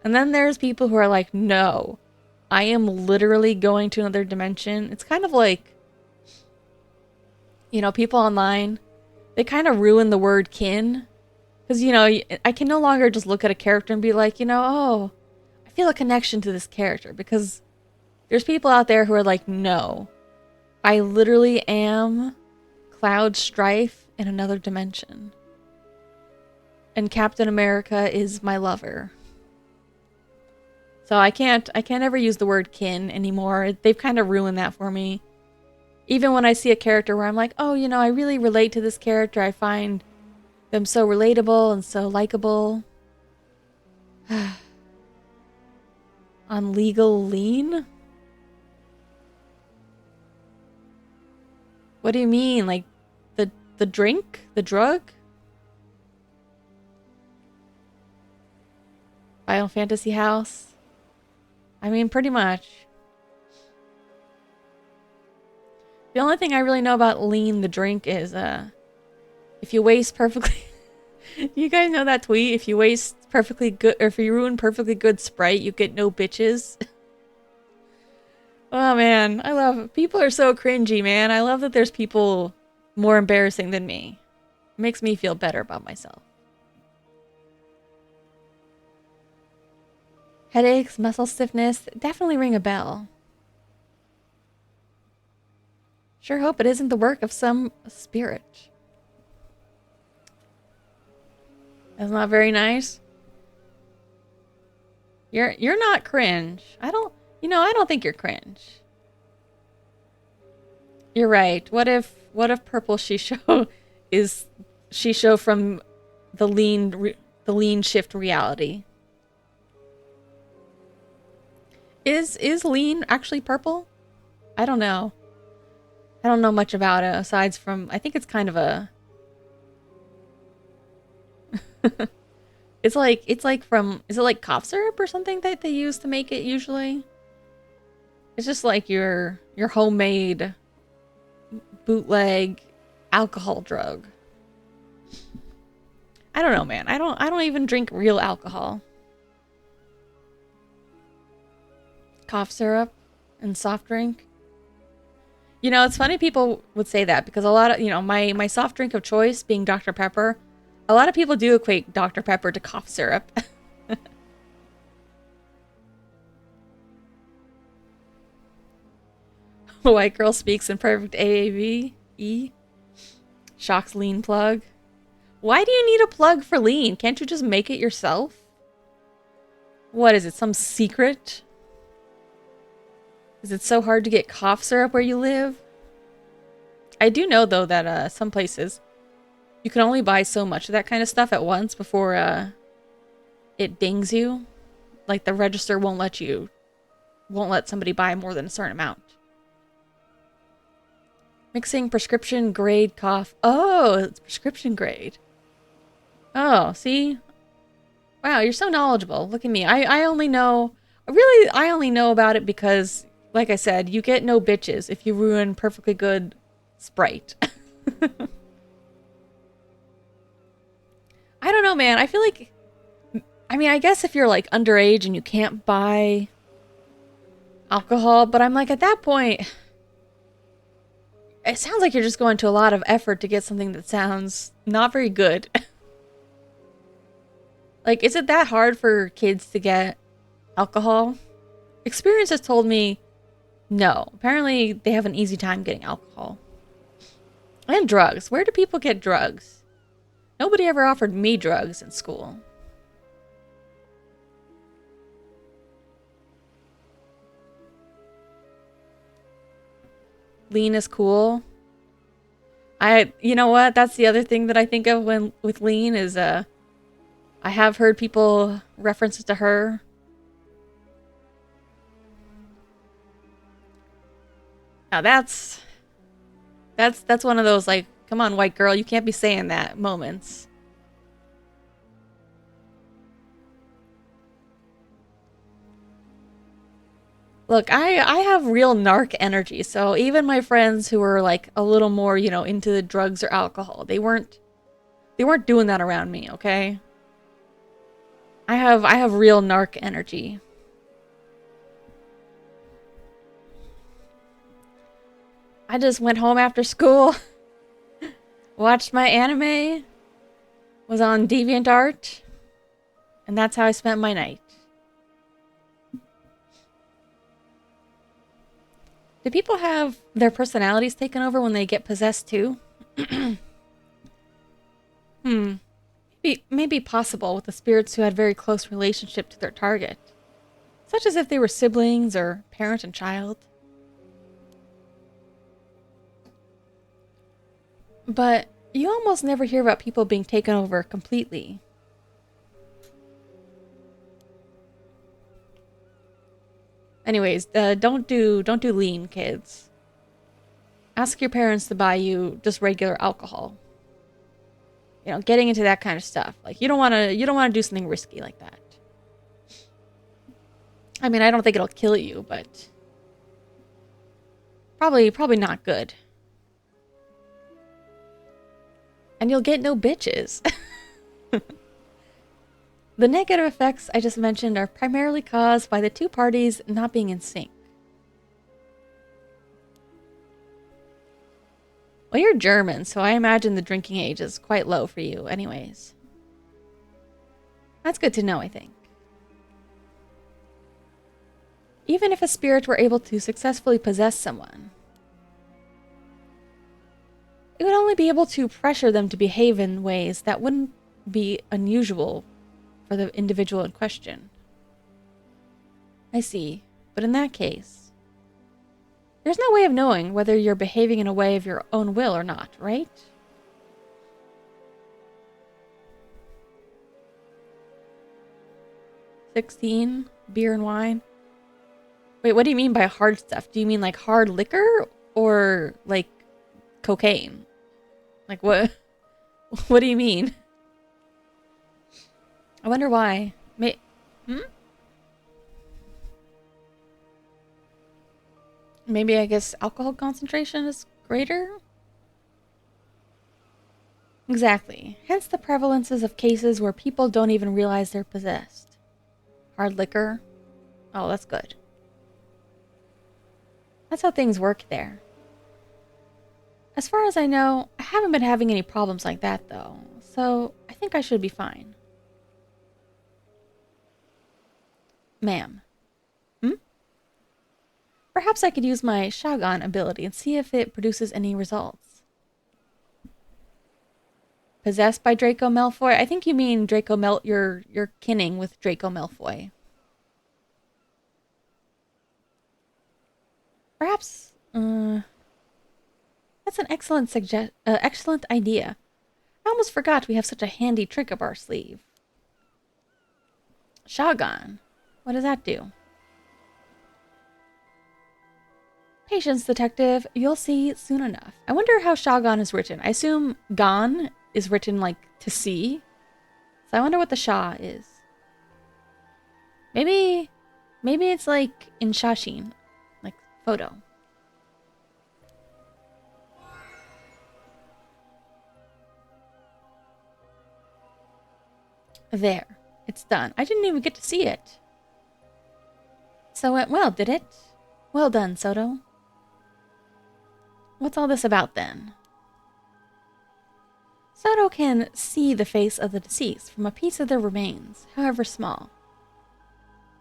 And then there's people who are like, no, I am literally going to another dimension. It's kind of like, you know, people online, they kind of ruin the word kin. Because, you know, I can no longer just look at a character and be like, you know, oh, I feel a connection to this character. Because there's people out there who are like, no, I literally am Cloud Strife in another dimension. And Captain America is my lover. So I can't ever use the word kin anymore. They've kind of ruined that for me. Even when I see a character where I'm like, oh, you know, I really relate to this character. I find them so relatable and so likable. On legal lean? What do you mean? Like the drink? The drug? Final Fantasy House? I mean, pretty much. The only thing I really know about lean, the drink, is if you waste perfectly... You guys know that tweet? If you waste perfectly good, or if you ruin perfectly good Sprite, you get no bitches. Oh man, I love... People are so cringy, man. I love that there's people more embarrassing than me. It makes me feel better about myself. Headaches, muscle stiffness, definitely ring a bell. Sure hope it isn't the work of some spirit. That's not very nice. You're not cringe. I don't think you're cringe. You're right. What if Purple Shisho is Shisho from the lean shift reality? Is lean actually purple? I don't know. I don't know much about it aside from I think it's kind of a it's like from, is it like cough syrup or something that they use to make it usually? It's just like your homemade bootleg alcohol drug. I don't know, man. I don't even drink real alcohol. Cough syrup and soft drink. You know, it's funny people would say that because a lot of, you know, my soft drink of choice being Dr. Pepper, a lot of people do equate Dr. Pepper to cough syrup. White girl speaks in perfect AAV. E. Shocks lean plug. Why do you need a plug for lean? Can't you just make it yourself? What is it, some secret? Is it so hard to get cough syrup where you live? I do know, though, that some places you can only buy so much of that kind of stuff at once before it dings you. Like, the register won't let somebody buy more than a certain amount. Mixing prescription grade cough. Oh, it's prescription grade. Oh, see? Wow, you're so knowledgeable. Look at me. I only know... Really, I only know about it because, like I said, you get no bitches if you ruin perfectly good Sprite. I don't know, man. I feel like, I mean, I guess if you're like underage and you can't buy alcohol, but I'm like, at that point, it sounds like you're just going to a lot of effort to get something that sounds not very good. Like, is it that hard for kids to get alcohol? Experience has told me no. Apparently, they have an easy time getting alcohol. And drugs. Where do people get drugs? Nobody ever offered me drugs in school. Lean is cool. You know what? That's the other thing that I think of when with lean is, I have heard people references to her. Now that's one of those like, come on, white girl, you can't be saying that moments. Look, I have real narc energy, so even my friends who were like a little more, you know, into the drugs or alcohol, they weren't doing that around me, okay? I have real narc energy. I just went home after school, watched my anime, was on DeviantArt, and that's how I spent my night. Do people have their personalities taken over when they get possessed too? Hmm. Maybe possible with the spirits who had very close relationship to their target, such as if they were siblings or parent and child. But you almost never hear about people being taken over completely. Anyways, don't do lean, kids. Ask your parents to buy you just regular alcohol. You know, getting into that kind of stuff. Like you don't want to do something risky like that. I mean, I don't think it'll kill you, but probably not good. And you'll get no bitches. The negative effects I just mentioned are primarily caused by the two parties not being in sync. Well, you're German, so I imagine the drinking age is quite low for you anyways. That's good to know, I think. Even if a spirit were able to successfully possess someone, it would only be able to pressure them to behave in ways that wouldn't be unusual for the individual in question. I see, but in that case, there's no way of knowing whether you're behaving in a way of your own will or not, right? $16, beer and wine. Wait, what do you mean by hard stuff? Do you mean like hard liquor or like cocaine? Like what? What do you mean? I wonder why. Maybe I guess alcohol concentration is greater? Exactly. Hence the prevalences of cases where people don't even realize they're possessed. Hard liquor? Oh, that's good. That's how things work there. As far as I know, I haven't been having any problems like that though, so I think I should be fine. Ma'am. Perhaps I could use my Shagan ability and see if it produces any results. Possessed by Draco Malfoy? I think you mean you're kinning with Draco Malfoy. Perhaps, that's an excellent idea. I almost forgot we have such a handy trick up our sleeve. Shagan. What does that do? Patience, detective. You'll see soon enough. I wonder how Shagan is written. I assume Gan is written like to see. So I wonder what the Sha is. Maybe Maybe it's like in Shashin, like photo. There. It's done. I didn't even get to see it. So it went well, did it? Well done, Soto. What's all this about then? Soto can see the face of the deceased from a piece of their remains, however small.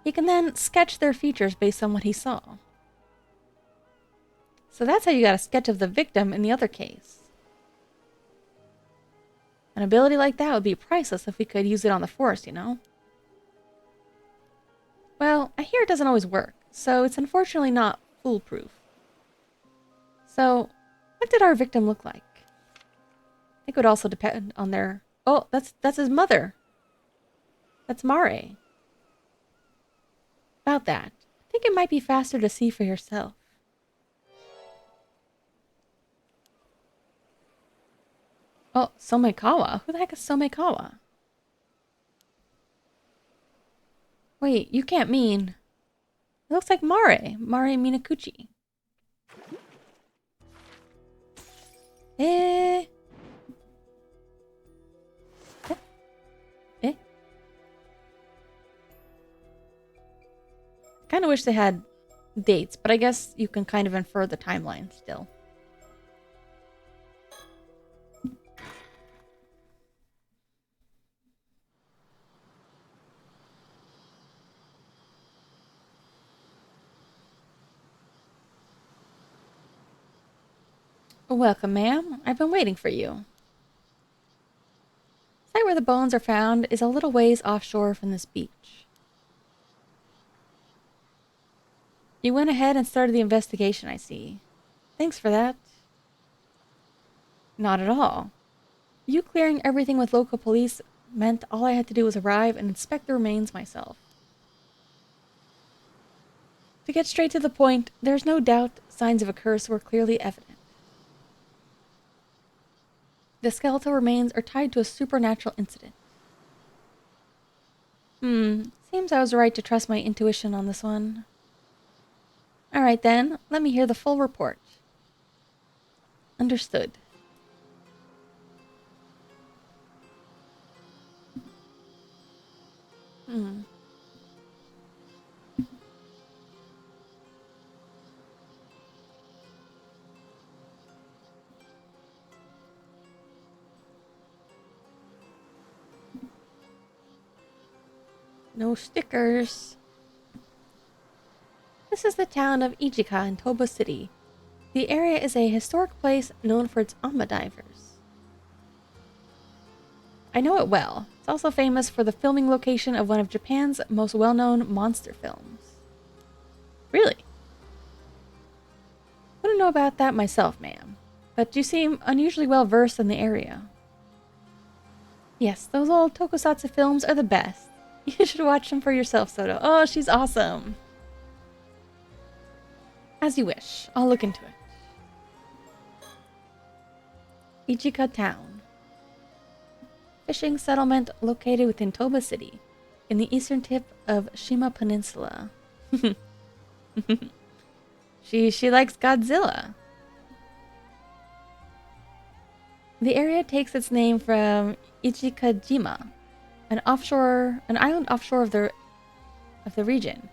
He can then sketch their features based on what he saw. So that's how you got a sketch of the victim in the other case. An ability like that would be priceless if we could use it on the force, you know? Well, I hear it doesn't always work, so it's unfortunately not foolproof. So, what did our victim look like? I think it would also depend on their... Oh, that's his mother. That's Mare. About that, I think it might be faster to see for yourself. Oh, Somekawa? Who the heck is Somekawa? Wait, you can't mean... It looks like Mare. Mare Minakuchi. Eh... Eh? Kind of wish they had dates, but I guess you can kind of infer the timeline still. Welcome, ma'am. I've been waiting for you. The site where the bones are found is a little ways offshore from this beach. You went ahead and started the investigation, I see. Thanks for that. Not at all. You clearing everything with local police meant all I had to do was arrive and inspect the remains myself. To get straight to the point, there's no doubt signs of a curse were clearly evident. The skeletal remains are tied to a supernatural incident. Seems I was right to trust my intuition on this one. Alright then, let me hear the full report. Understood. No stickers. This is the town of Ichika in Toba City. The area is a historic place known for its amba divers. I know it well. It's also famous for the filming location of one of Japan's most well-known monster films. Really? Wouldn't know about that myself, ma'am. But you seem unusually well versed in the area. Yes, those old tokusatsu films are the best. You should watch them for yourself, Soto. Oh, she's awesome. As you wish. I'll look into it. Ichika Town. Fishing settlement located within Toba City, in the eastern tip of Shima Peninsula. She likes Godzilla. The area takes its name from Ichikajima, an island offshore of the region.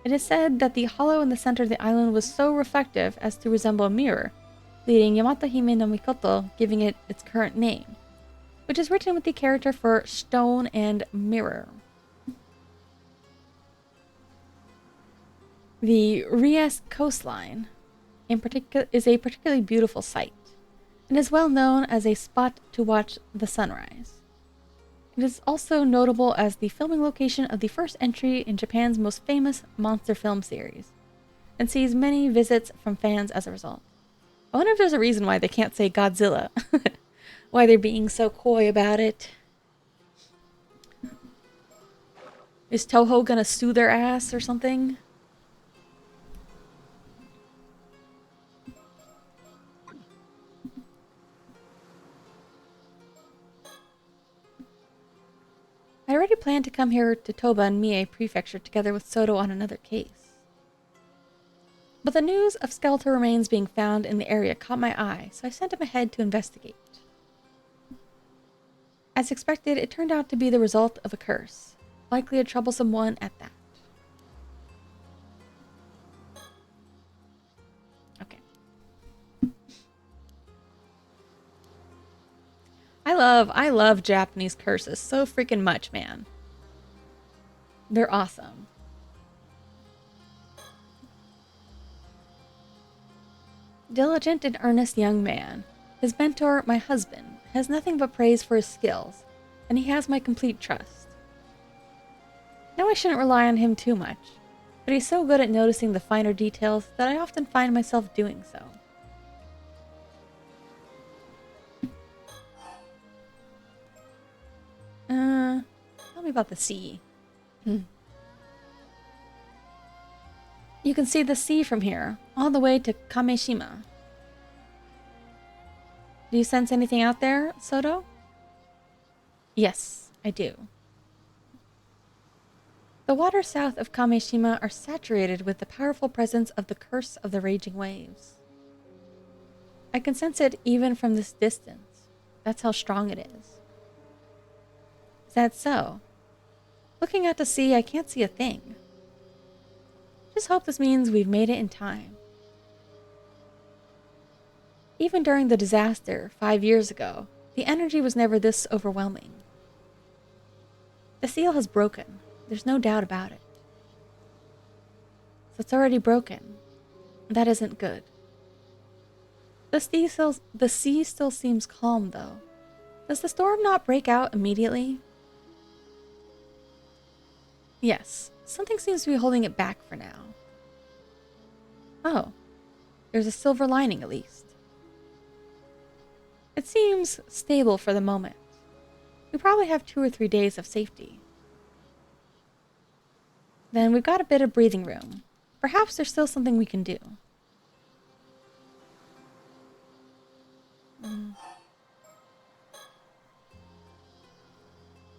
It is said that the hollow in the center of the island was so reflective as to resemble a mirror, leading Yamato Hime no Mikoto giving it its current name, which is written with the character for stone and mirror. The Rias coastline in particular is a particularly beautiful sight, and is well known as a spot to watch the sunrise. It is also notable as the filming location of the first entry in Japan's most famous monster film series, and sees many visits from fans as a result. I wonder if there's a reason why they can't say Godzilla. Why they're being so coy about it. Is Toho gonna sue their ass or something? I read already planned to come here to Toba and Mie Prefecture together with Soto on another case. But the news of skeletal remains being found in the area caught my eye, so I sent him ahead to investigate. As expected, it turned out to be the result of a curse, likely a troublesome one at that. Okay. I love Japanese curses so freaking much, man. They're awesome. Diligent and earnest young man. His mentor, my husband, has nothing but praise for his skills, and he has my complete trust. Now I shouldn't rely on him too much, but he's so good at noticing the finer details that I often find myself doing so. Tell me about the sea. You can see the sea from here, all the way to Kameshima. Do you sense anything out there, Soto? Yes, I do. The waters south of Kameshima are saturated with the powerful presence of the curse of the raging waves. I can sense it even from this distance. That's how strong it is. Is that so? Looking out to sea, I can't see a thing. Just hope this means we've made it in time. Even during the disaster 5 years ago, the energy was never this overwhelming. The seal has broken. There's no doubt about it. So it's already broken. That isn't good. The sea still seems calm, though. Does the storm not break out immediately? Yes, something seems to be holding it back for now. Oh, there's a silver lining at least. It seems stable for the moment. We probably have 2 or 3 days of safety. Then we've got a bit of breathing room. Perhaps there's still something we can do.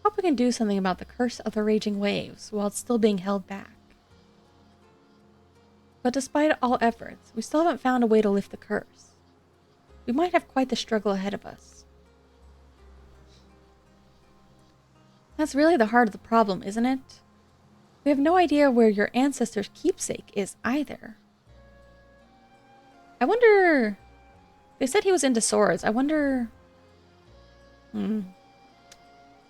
Hope we can do something about the curse of the raging waves while it's still being held back. But despite all efforts, we still haven't found a way to lift the curse. We might have quite the struggle ahead of us. That's really the heart of the problem, isn't it? We have no idea where your ancestors' keepsake is either. I wonder... They said he was into swords. I wonder...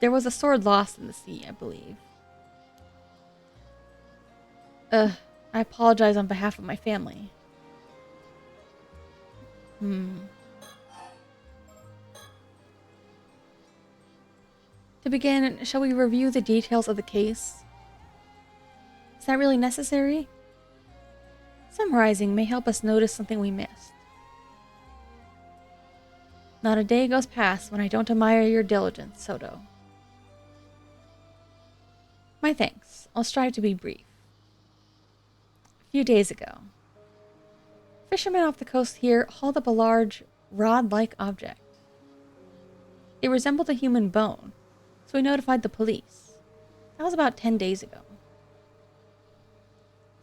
There was a sword lost in the sea, I believe. I apologize on behalf of my family. To begin, shall we review the details of the case? Is that really necessary? Summarizing may help us notice something we missed. Not a day goes past when I don't admire your diligence, Soto. My thanks. I'll strive to be brief. A few days ago, fishermen off the coast here hauled up a large, rod-like object. It resembled a human bone, so we notified the police. That was about 10 days ago.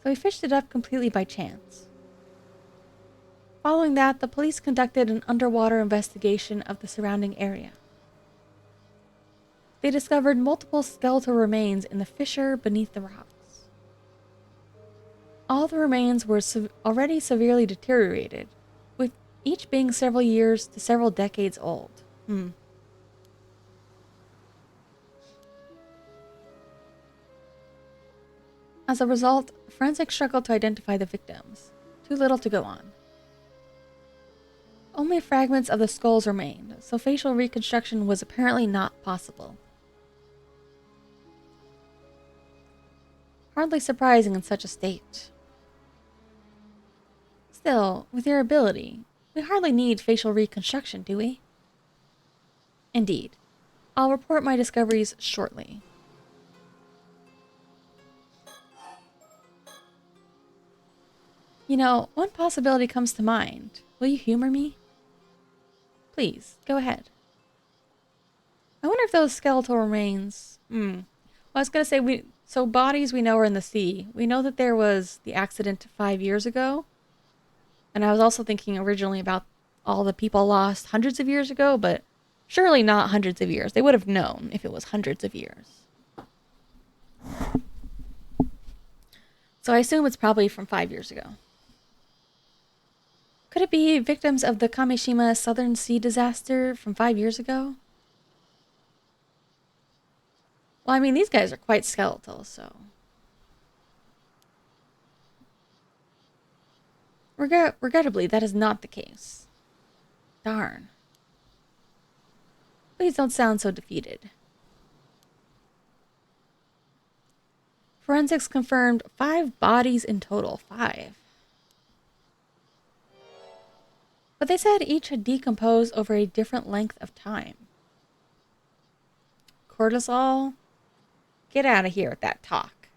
So we fished it up completely by chance. Following that, the police conducted an underwater investigation of the surrounding area. They discovered multiple skeletal remains in the fissure beneath the rocks. All the remains were already severely deteriorated, with each being several years to several decades old. As a result, forensics struggled to identify the victims. Too little to go on. Only fragments of the skulls remained, so facial reconstruction was apparently not possible. Hardly surprising in such a state. Still, with your ability, we hardly need facial reconstruction, do we? Indeed. I'll report my discoveries shortly. You know, one possibility comes to mind. Will you humor me? Please, go ahead. I wonder if those skeletal remains... I was gonna say so bodies we know are in the sea. We know that there was the accident 5 years ago, and I was also thinking originally about all the people lost hundreds of years ago, but surely not hundreds of years. They would have known if it was hundreds of years. So I assume it's probably from 5 years ago. Could it be victims of the Kamishima Southern Sea disaster from 5 years ago? Well, I mean, these guys are quite skeletal, so. Regrettably, that is not the case. Darn. Please don't sound so defeated. Forensics confirmed 5 bodies in total. 5. But they said each had decomposed over a different length of time. Cortisol? Get out of here with that talk.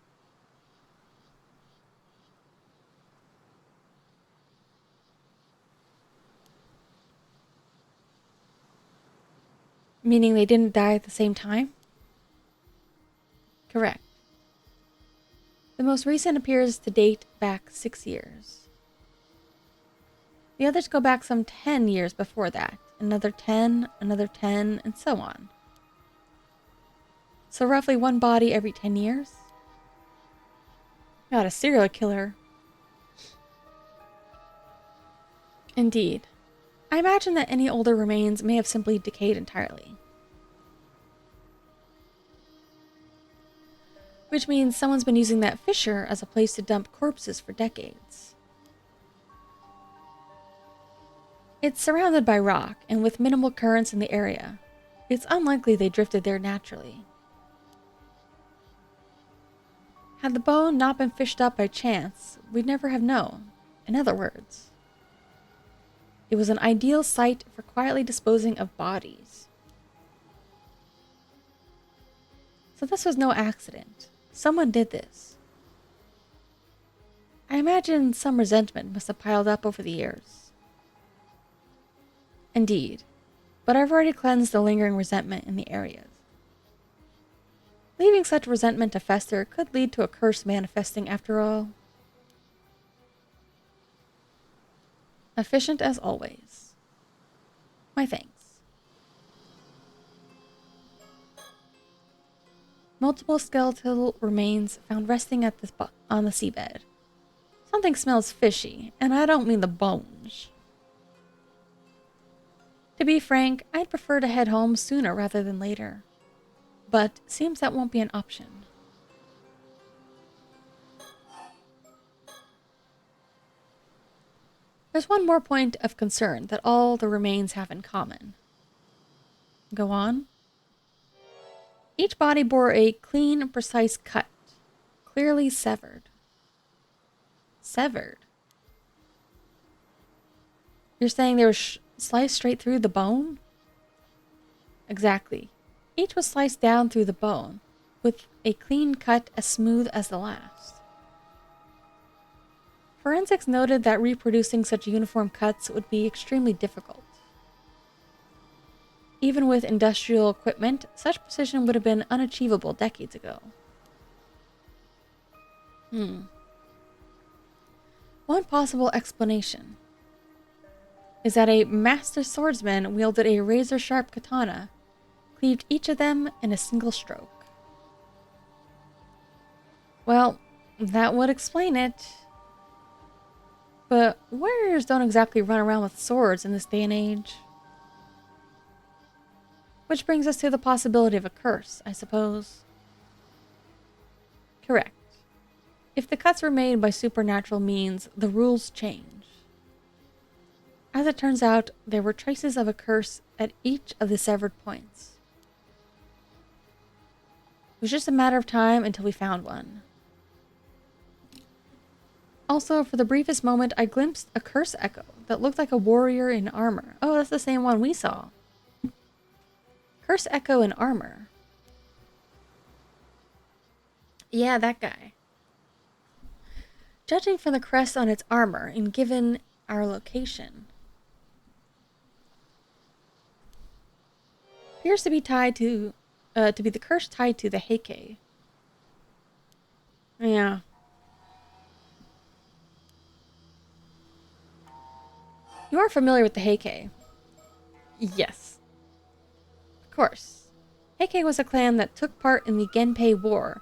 Meaning they didn't die at the same time? Correct. The most recent appears to date back 6 years. The others go back some 10 years before that. Another 10, and so on. So roughly one body every 10 years? Not a serial killer. Indeed. I imagine that any older remains may have simply decayed entirely. Which means someone's been using that fissure as a place to dump corpses for decades. It's surrounded by rock, and with minimal currents in the area, it's unlikely they drifted there naturally. Had the bone not been fished up by chance, we'd never have known. In other words, it was an ideal site for quietly disposing of bodies. So this was no accident. Someone did this. I imagine some resentment must have piled up over the years. Indeed, but I've already cleansed the lingering resentment in the areas. Leaving such resentment to fester could lead to a curse manifesting after all. Efficient as always. My thanks. Multiple skeletal remains found resting at on the seabed. Something smells fishy, and I don't mean the bones. To be frank, I'd prefer to head home sooner rather than later. But seems that won't be an option. There's one more point of concern that all the remains have in common. Go on. Each body bore a clean, precise cut, clearly severed. Severed? You're saying they were sliced straight through the bone? Exactly. Each was sliced down through the bone, with a clean cut as smooth as the last. Forensics noted that reproducing such uniform cuts would be extremely difficult. Even with industrial equipment, such precision would have been unachievable decades ago. One possible explanation is that a master swordsman wielded a razor-sharp katana, cleaved each of them in a single stroke. Well, that would explain it. But warriors don't exactly run around with swords in this day and age. Which brings us to the possibility of a curse, I suppose. Correct. If the cuts were made by supernatural means, the rules change. As it turns out, there were traces of a curse at each of the severed points. It was just a matter of time until we found one. Also, for the briefest moment, I glimpsed a curse echo that looked like a warrior in armor. Oh, that's the same one we saw. Curse echo in armor. Yeah, that guy. Judging from the crest on its armor and given our location, appears to be tied to be the curse tied to the Heike, Yeah. You are familiar with the Heike? Yes, of course. Heike was a clan that took part in the Genpei War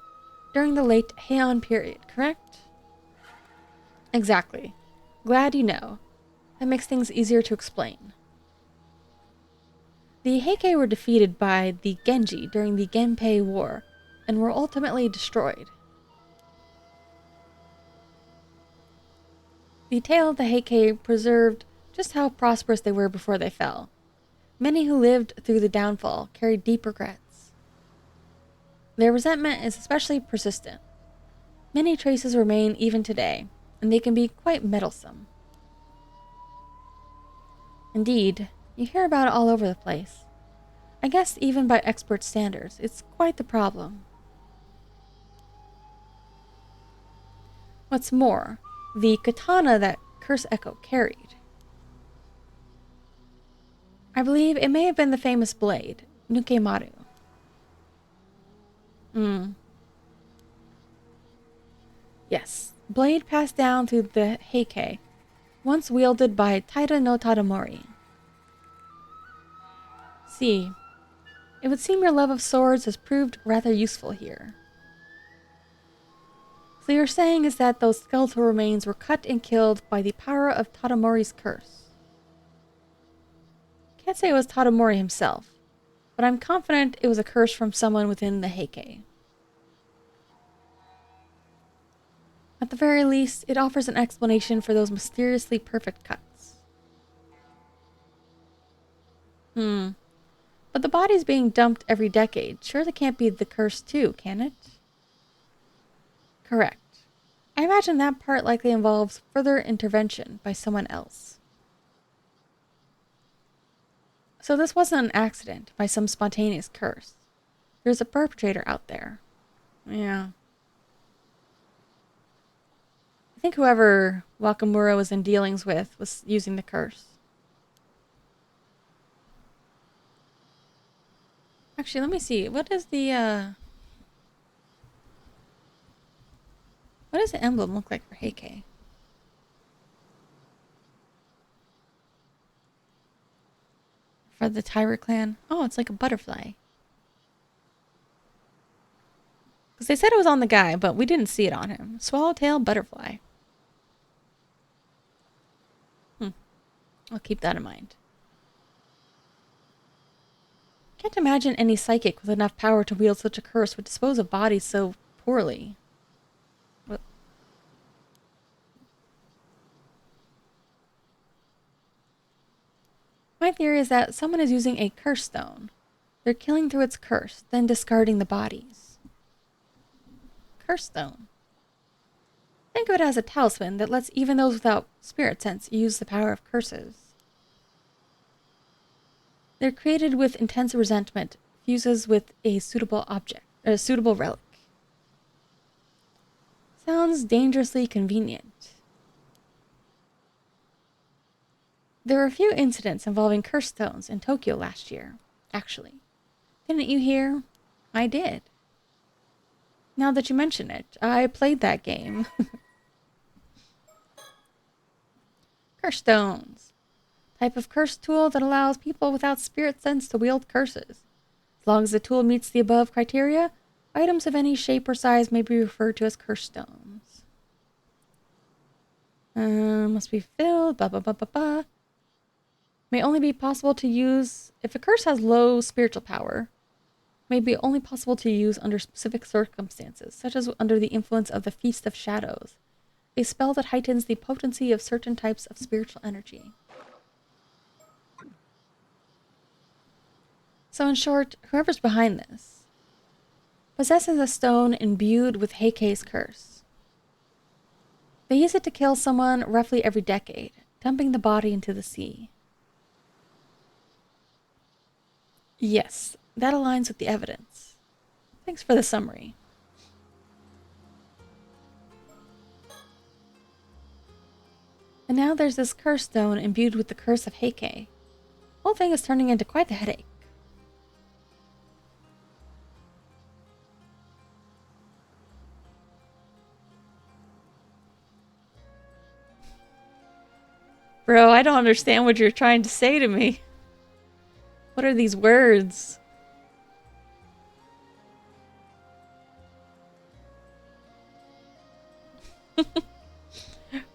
during the late Heian period, correct? Exactly. Glad you know. That makes things easier to explain. The Heike were defeated by the Genji during the Genpei War and were ultimately destroyed. The tale of the Heike preserved just how prosperous they were before they fell. Many who lived through the downfall carried deep regrets. Their resentment is especially persistent. Many traces remain even today, and they can be quite meddlesome. Indeed, you hear about it all over the place. I guess even by expert standards, it's quite the problem. What's more, the katana that Curse Echo carried. I believe it may have been the famous blade, Nukemaru. Yes, blade passed down through the Heike, once wielded by Taira no Tadamori. See, it would seem your love of swords has proved rather useful here. So you're saying is that those skeletal remains were cut and killed by the power of Tadamori's curse. Can't say it was Tadamori himself, but I'm confident it was a curse from someone within the Heike. At the very least, it offers an explanation for those mysteriously perfect cuts. But the body's being dumped every decade. Surely can't be the curse too, can it? Correct. I imagine that part likely involves further intervention by someone else. So this wasn't an accident by some spontaneous curse. There's a perpetrator out there. Yeah. I think whoever Wakamura was in dealings with was using the curse. Actually, let me see. What does the emblem look like for Heike? For the Tyra clan? Oh, it's like a butterfly. Because they said it was on the guy, but we didn't see it on him. Swallowtail butterfly. I'll keep that in mind. Can't imagine any psychic with enough power to wield such a curse would dispose of bodies so poorly. What? My theory is that someone is using a curse stone. They're killing through its curse, then discarding the bodies. Curse stone. Think of it as a talisman that lets even those without spirit sense use the power of curses. They're created with intense resentment, fuses with a suitable relic. Sounds dangerously convenient. There were a few incidents involving curse stones in Tokyo last year, actually. Didn't you hear? I did. Now that you mention it, I played that game. Curse stones. Type of curse tool that allows people without spirit sense to wield curses. As long as the tool meets the above criteria, items of any shape or size may be referred to as curse stones. Must be filled, blah blah blah blah blah. May only be possible to use if a curse has low spiritual power. May be only possible to use under specific circumstances, such as under the influence of the Feast of Shadows, a spell that heightens the potency of certain types of spiritual energy. So in short, whoever's behind this possesses a stone imbued with Heike's curse. They use it to kill someone roughly every decade, dumping the body into the sea. Yes, that aligns with the evidence. Thanks for the summary. And now there's this curse stone imbued with the curse of Heike. The whole thing is turning into quite the headache. Bro, I don't understand what you're trying to say to me. What are these words?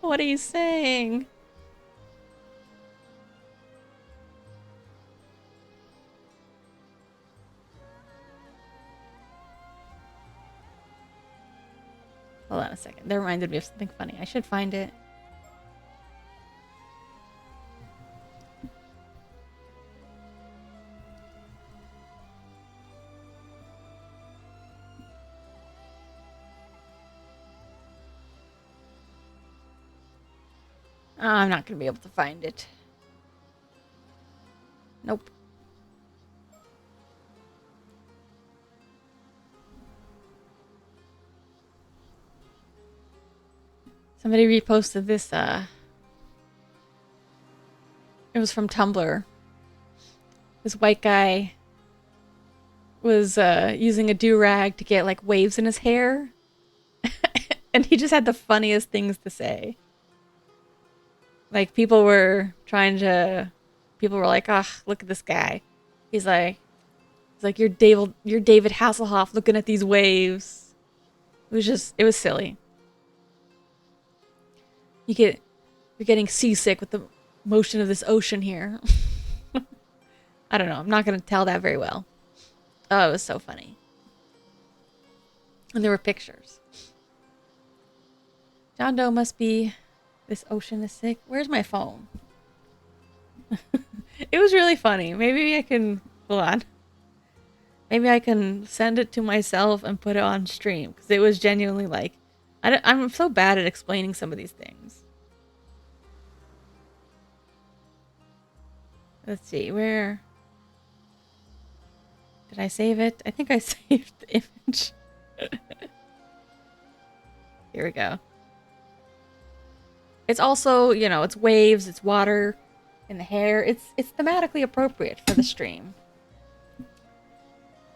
What are you saying? Hold on a second. That reminded me of something funny. I should find it. Oh, I'm not going to be able to find it. Nope. Somebody reposted this, it was from Tumblr. This white guy was using a do-rag to get like waves in his hair. And he just had the funniest things to say. Like people were like, "Ah, oh, look at this guy." He's like, you're David Hasselhoff looking at these waves. It was silly. You're getting seasick with the motion of this ocean here. I don't know. I'm not going to tell that very well. Oh, it was so funny. And there were pictures. John Doe must be... This ocean is sick. Where's my phone? It was really funny. Maybe I can... Hold on. Maybe I can send it to myself and put it on stream. Because it was genuinely like... I'm so bad at explaining some of these things. Let's see. Where... Did I save it? I think I saved the image. Here we go. It's also, you know, it's waves, it's water in the hair. It's thematically appropriate for the stream.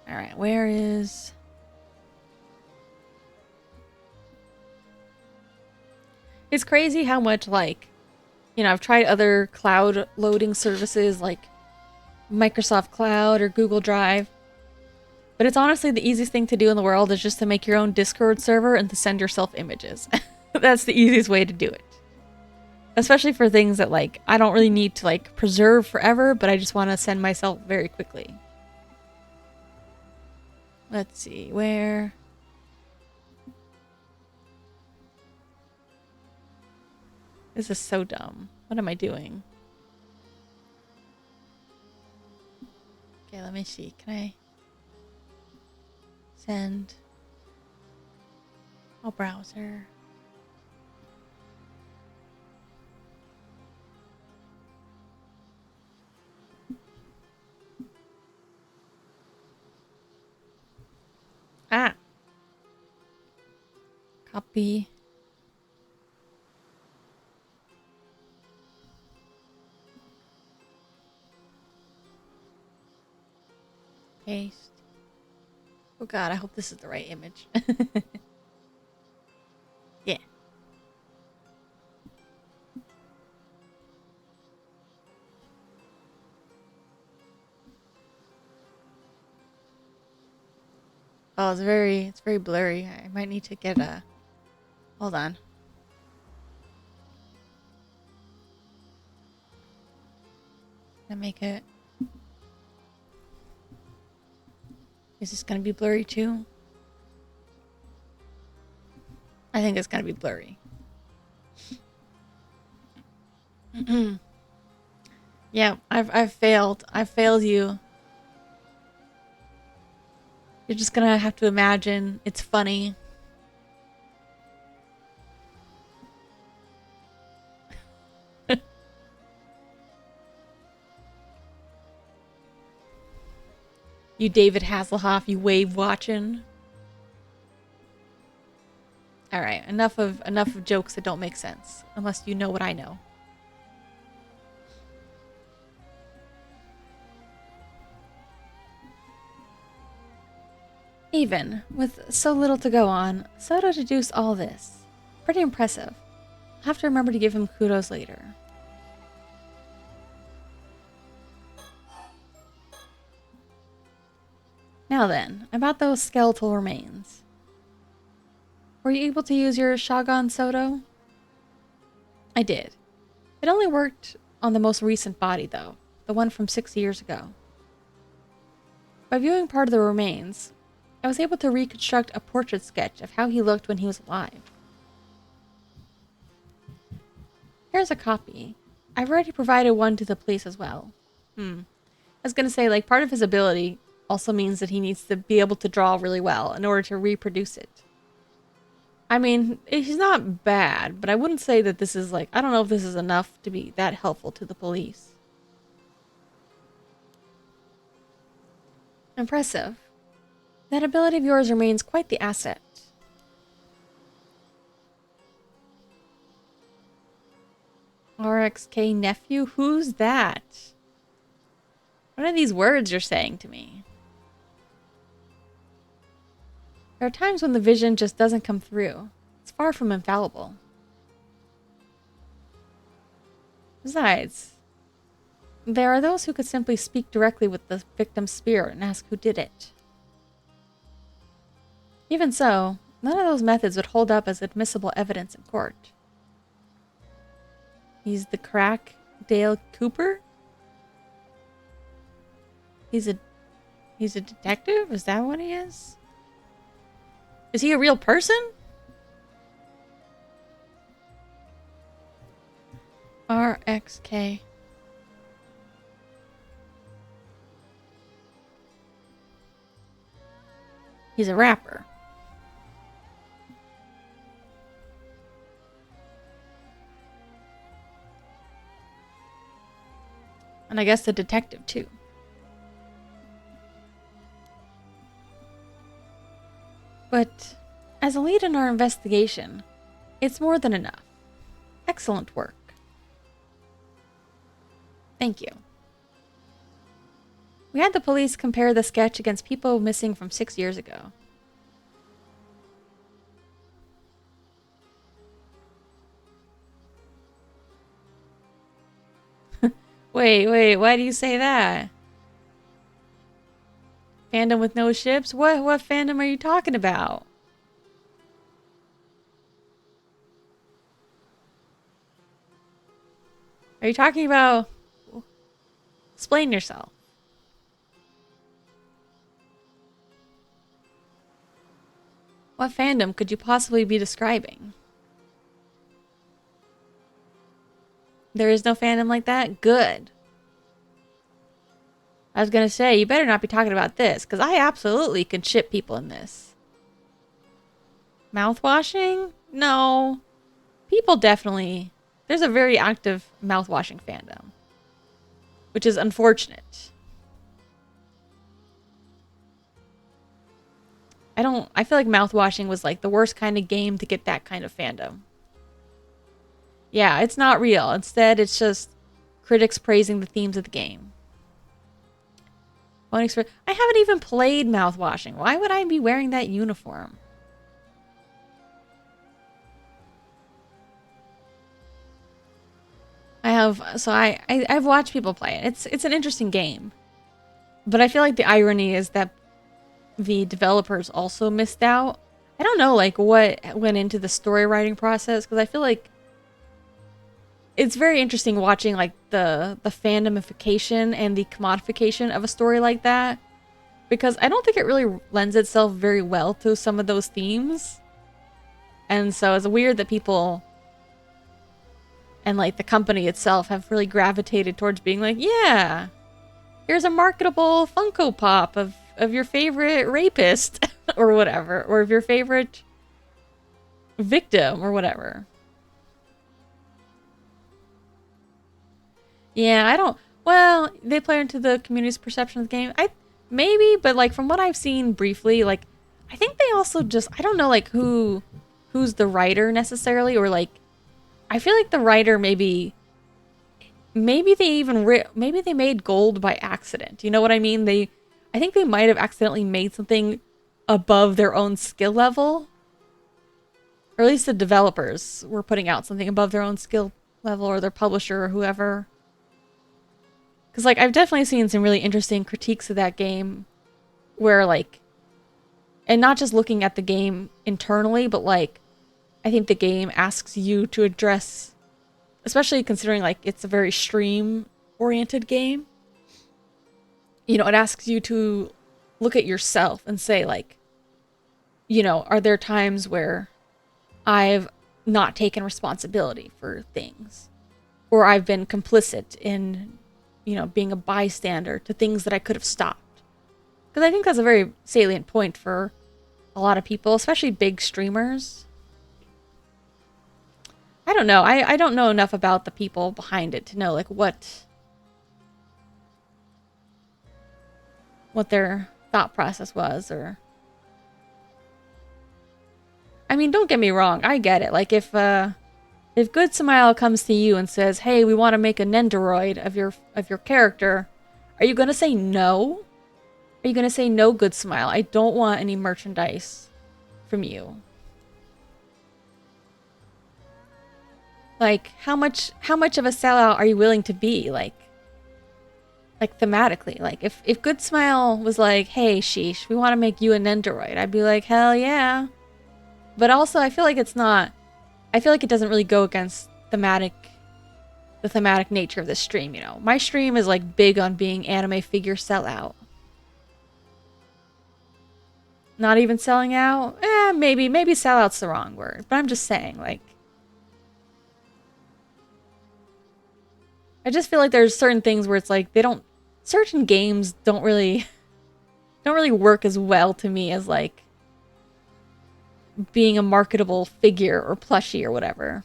All right, where is... It's crazy how much, like, you know, I've tried other cloud loading services like Microsoft Cloud or Google Drive. But it's honestly the easiest thing to do in the world is just to make your own Discord server and to send yourself images. That's the easiest way to do it. Especially for things that, like, I don't really need to, like, preserve forever, but I just want to send myself very quickly. Let's see, where... This is so dumb. What am I doing? Okay, let me see. Can I... Send... Oh, browser... Ah. Copy. Paste. Oh god, I hope this is the right image. Yeah. Oh, it's very blurry. I might need to get a... Hold on. Can I make it... Is this gonna be blurry too? I think it's gonna be blurry. Yeah, I've failed. I've failed you. You're just gonna have to imagine it's funny. You David Hasselhoff, you wave watching. All right, enough of jokes that don't make sense, unless you know what I know. Even with so little to go on, Soto deduced all this. Pretty impressive. I'll have to remember to give him kudos later. Now then, about those skeletal remains. Were you able to use your Shogun Soto? I did. It only worked on the most recent body, though. The one from 6 years ago. By viewing part of the remains, I was able to reconstruct a portrait sketch of how he looked when he was alive. Here's a copy. I've already provided one to the police as well. I was gonna say, like, part of his ability also means that he needs to be able to draw really well in order to reproduce it. I mean, he's not bad, but I wouldn't say that this is like, I don't know if this is enough to be that helpful to the police. Impressive. That ability of yours remains quite the asset. RXK nephew? Who's that? What are these words you're saying to me? There are times when the vision just doesn't come through. It's far from infallible. Besides, there are those who could simply speak directly with the victim's spirit and ask who did it. Even so, none of those methods would hold up as admissible evidence in court. He's the crack Dale Cooper? He's a detective? Is that what he is? Is he a real person? RXK. He's a rapper. And I guess a detective too. But as a lead in our investigation, it's more than enough. Excellent work. Thank you. We had the police compare the sketch against people missing from 6 years ago. Wait, why do you say that? Fandom with no ships? What fandom are you talking about? Are you talking about... Explain yourself. What fandom could you possibly be describing? There is no fandom like that? Good. I was gonna say, you better not be talking about this, because I absolutely can ship people in this. Mouthwashing? No. People definitely... There's a very active mouthwashing fandom. Which is unfortunate. I feel like mouthwashing was like the worst kind of game to get that kind of fandom. Yeah, it's not real. Instead, it's just critics praising the themes of the game. I haven't even played mouthwashing. Why would I be wearing that uniform? I've watched people play it. It's an interesting game. But I feel like the irony is that the developers also missed out. I don't know like what went into the story writing process, because I feel like it's very interesting watching like the fandomification and the commodification of a story like that, because I don't think it really lends itself very well to some of those themes. And so it's weird that people and like the company itself have really gravitated towards being like, yeah, here's a marketable Funko Pop of your favorite rapist or whatever, or of your favorite victim or whatever. Yeah, I don't... Well, they play into the community's perception of the game. Maybe, but like from what I've seen briefly, like I think they also just... I don't know like who's the writer necessarily, or like... I feel like the writer maybe they made gold by accident. You know what I mean? I think they might have accidentally made something above their own skill level. Or at least the developers were putting out something above their own skill level, or their publisher or whoever. Because, like, I've definitely seen some really interesting critiques of that game where like, and not just looking at the game internally, but like, I think the game asks you to address, especially considering like it's a very stream oriented game, you know, it asks you to look at yourself and say like, you know, are there times where I've not taken responsibility for things, or I've been complicit in, you know, being a bystander to things that I could have stopped? Because I think that's a very salient point for a lot of people, especially big streamers. I don't know. I don't know enough about the people behind it to know like what their thought process was, or I mean, don't get me wrong, I get it. Like if Good Smile comes to you and says, "Hey, we want to make a Nendoroid of your character," are you gonna say no? Are you gonna say no, Good Smile? I don't want any merchandise from you. Like, how much of a sellout are you willing to be? Like thematically, like if Good Smile was like, "Hey, Sheesh, we want to make you a Nendoroid," I'd be like, "Hell yeah!" But also, I feel like it's not. I feel like it doesn't really go against the thematic nature of the stream. You know, my stream is like big on being anime figure sellout. Not even selling out. Maybe sellout's the wrong word, but I'm just saying, like, I just feel like there's certain things where it's like certain games don't really work as well to me as like being a marketable figure or plushie or whatever.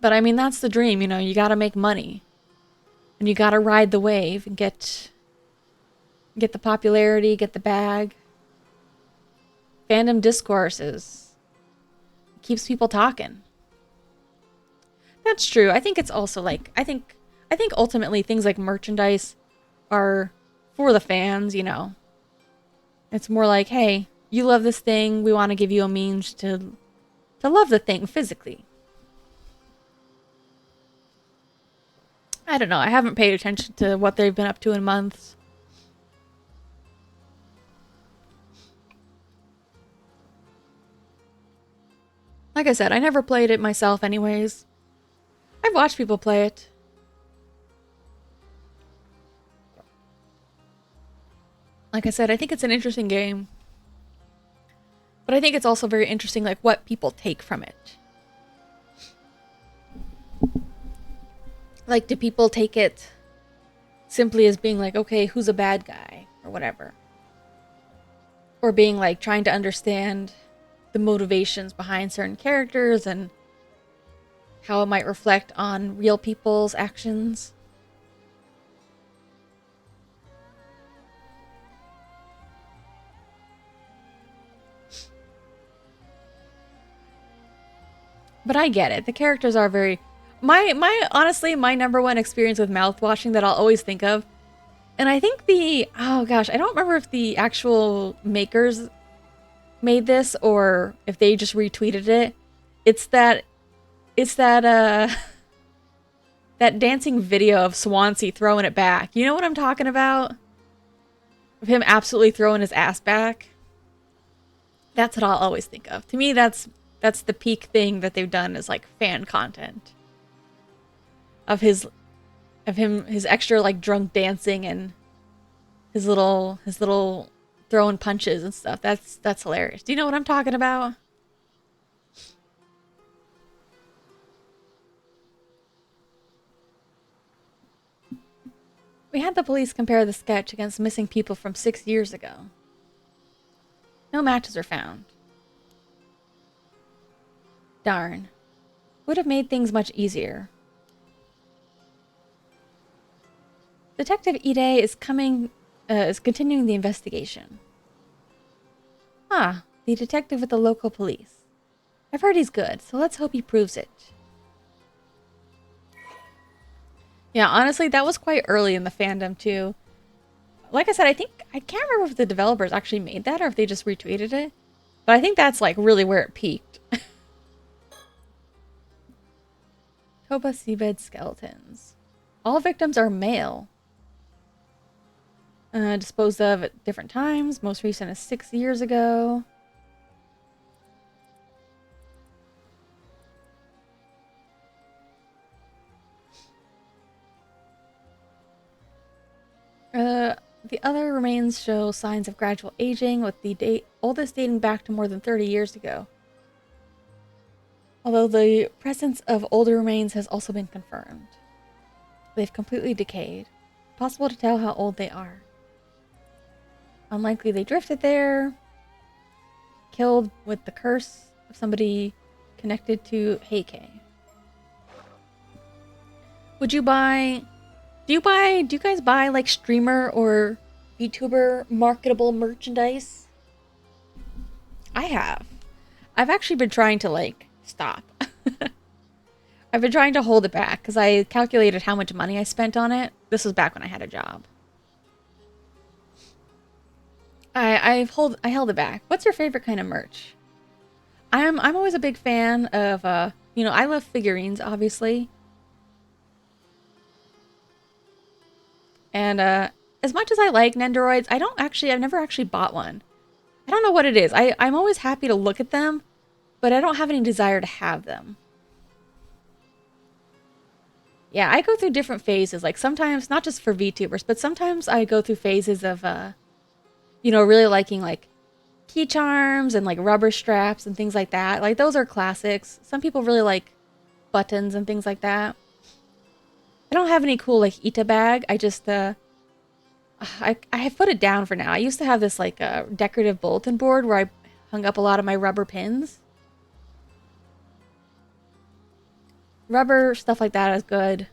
But I mean, that's the dream, you know, you gotta make money. And you gotta ride the wave and get the popularity, get the bag. Fandom discourses. Keeps people talking. That's true. I think it's also like, I think ultimately things like merchandise are for the fans, you know. It's more like, hey, you love this thing, we want to give you a means to love the thing physically. I don't know, I haven't paid attention to what they've been up to in months. Like I said, I never played it myself anyways. I've watched people play it. Like I said, I think it's an interesting game. But I think it's also very interesting, like, what people take from it. Like, do people take it simply as being like, okay, who's a bad guy? Or whatever. Or being like, trying to understand the motivations behind certain characters and how it might reflect on real people's actions. But I get it. The characters are very... honestly, my number one experience with mouthwashing that I'll always think of, and I think oh gosh, I don't remember if the actual makers made this or if they just retweeted it. It's that that dancing video of Swansea throwing it back. You know what I'm talking about? Of him absolutely throwing his ass back. That's what I'll always think of. To me, that's the peak thing that they've done, is like fan content. Of his extra like drunk dancing and his little throwing punches and stuff. That's hilarious. Do you know what I'm talking about? We had the police compare the sketch against missing people from 6 years ago. No matches are found. Darn. Would have made things much easier. Detective Ide is continuing the investigation. Ah, the detective with the local police. I've heard he's good, so let's hope he proves it. Yeah, honestly, that was quite early in the fandom, too. Like I said, I can't remember if the developers actually made that or if they just retweeted it. But I think that's, like, really where it peaked. Toba seabed skeletons. All victims are male. disposed of at different times. Most recent is 6 years ago. The other remains show signs of gradual aging, with the oldest dating back to more than 30 years ago. Although the presence of older remains has also been confirmed. They've completely decayed. Possible to tell how old they are. Unlikely they drifted there. Killed with the curse of somebody connected to Heike. Would you buy... Do you guys buy like streamer or VTuber marketable merchandise? I have. I've actually been trying to like stop. I've been trying to hold it back because I calculated how much money I spent on it. This was back when I had a job. I held it back. What's your favorite kind of merch? I'm always a big fan of I love figurines, obviously. And as much as I like Nendoroids, I've never actually bought one. I don't know what it is. I'm always happy to look at them, but I don't have any desire to have them. Yeah, I go through different phases. Like sometimes, not just for VTubers, but sometimes I go through phases of, really liking like key charms and like rubber straps and things like that. Like those are classics. Some people really like buttons and things like that. I don't have any cool like Ita bag. I just I have put it down for now. I used to have this like decorative bulletin board where I hung up a lot of my rubber pins. Rubber stuff like that is good.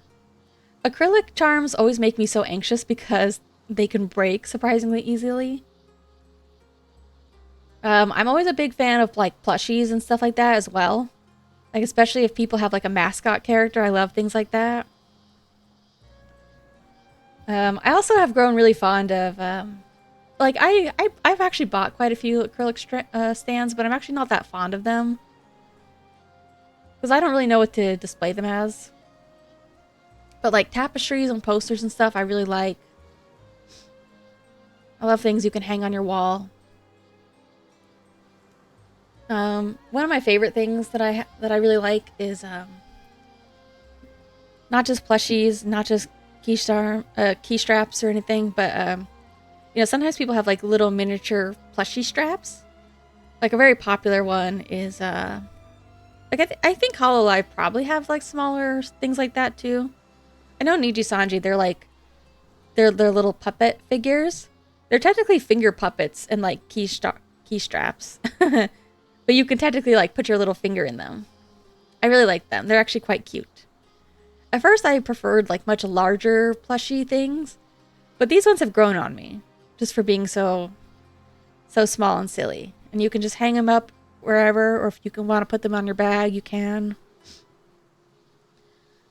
Acrylic charms always make me so anxious because they can break surprisingly easily. I'm always a big fan of like plushies and stuff like that as well. Like especially if people have like a mascot character. I love things like that. I also have grown really fond of, I've actually bought quite a few acrylic stands, but I'm actually not that fond of them. Because I don't really know what to display them as. But like tapestries and posters and stuff I really like. I love things you can hang on your wall. One of my favorite things that I really like is, not just plushies, not just key straps or anything, but sometimes people have like little miniature plushie straps. Like a very popular one is I think Hololive probably have like smaller things like that too. I know Niji Sanji, they're little puppet figures. They're technically finger puppets and like key straps. But you can technically like put your little finger in them. I really like them. They're actually quite cute. At first, I preferred like much larger plushie things, but these ones have grown on me just for being so small and silly. And you can just hang them up wherever, or if you want to put them on your bag, you can.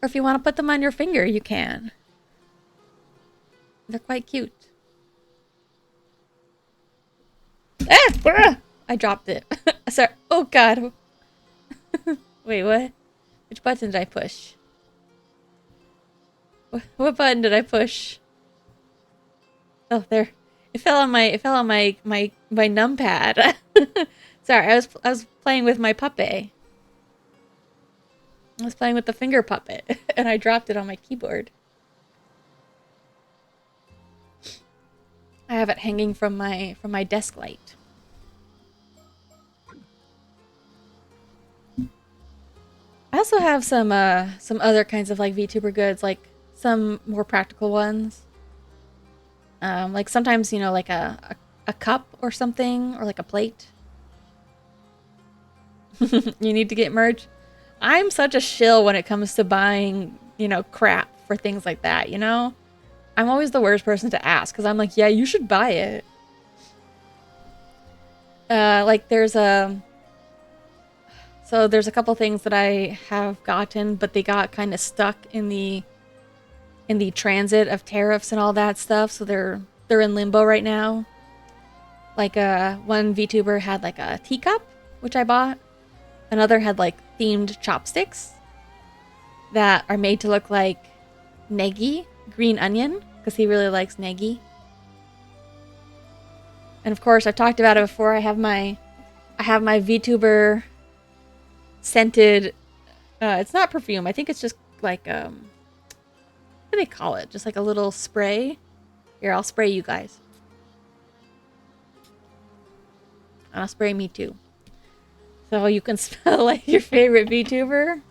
Or if you want to put them on your finger, you can. They're quite cute. Ah! I dropped it. Sorry. Oh God. Wait, what? Which button did I push? What button did I push? Oh, there. It fell on my numpad. Sorry, I was playing with my puppet. I was playing with the finger puppet and I dropped it on my keyboard. I have it hanging from my desk light. I also have some other kinds of like VTuber goods, like some more practical ones. Like sometimes, like a cup or something, or like a plate. You need to get merch. I'm such a shill when it comes to buying, crap for things like that, I'm always the worst person to ask, because I'm like, yeah, you should buy it. Like there's a couple things that I have gotten, but they got kind of stuck in the transit of tariffs and all that stuff, so they're in limbo right now. Like one VTuber had like a teacup, which I bought. Another had like themed chopsticks that are made to look like Negi, green onion, because he really likes Negi. And of course, I've talked about it before. I have my VTuber scented. It's not perfume. I think it's just like what do they call it? Just like a little spray. Here, I'll spray you guys. And I'll spray me too. So you can smell like your favorite VTuber.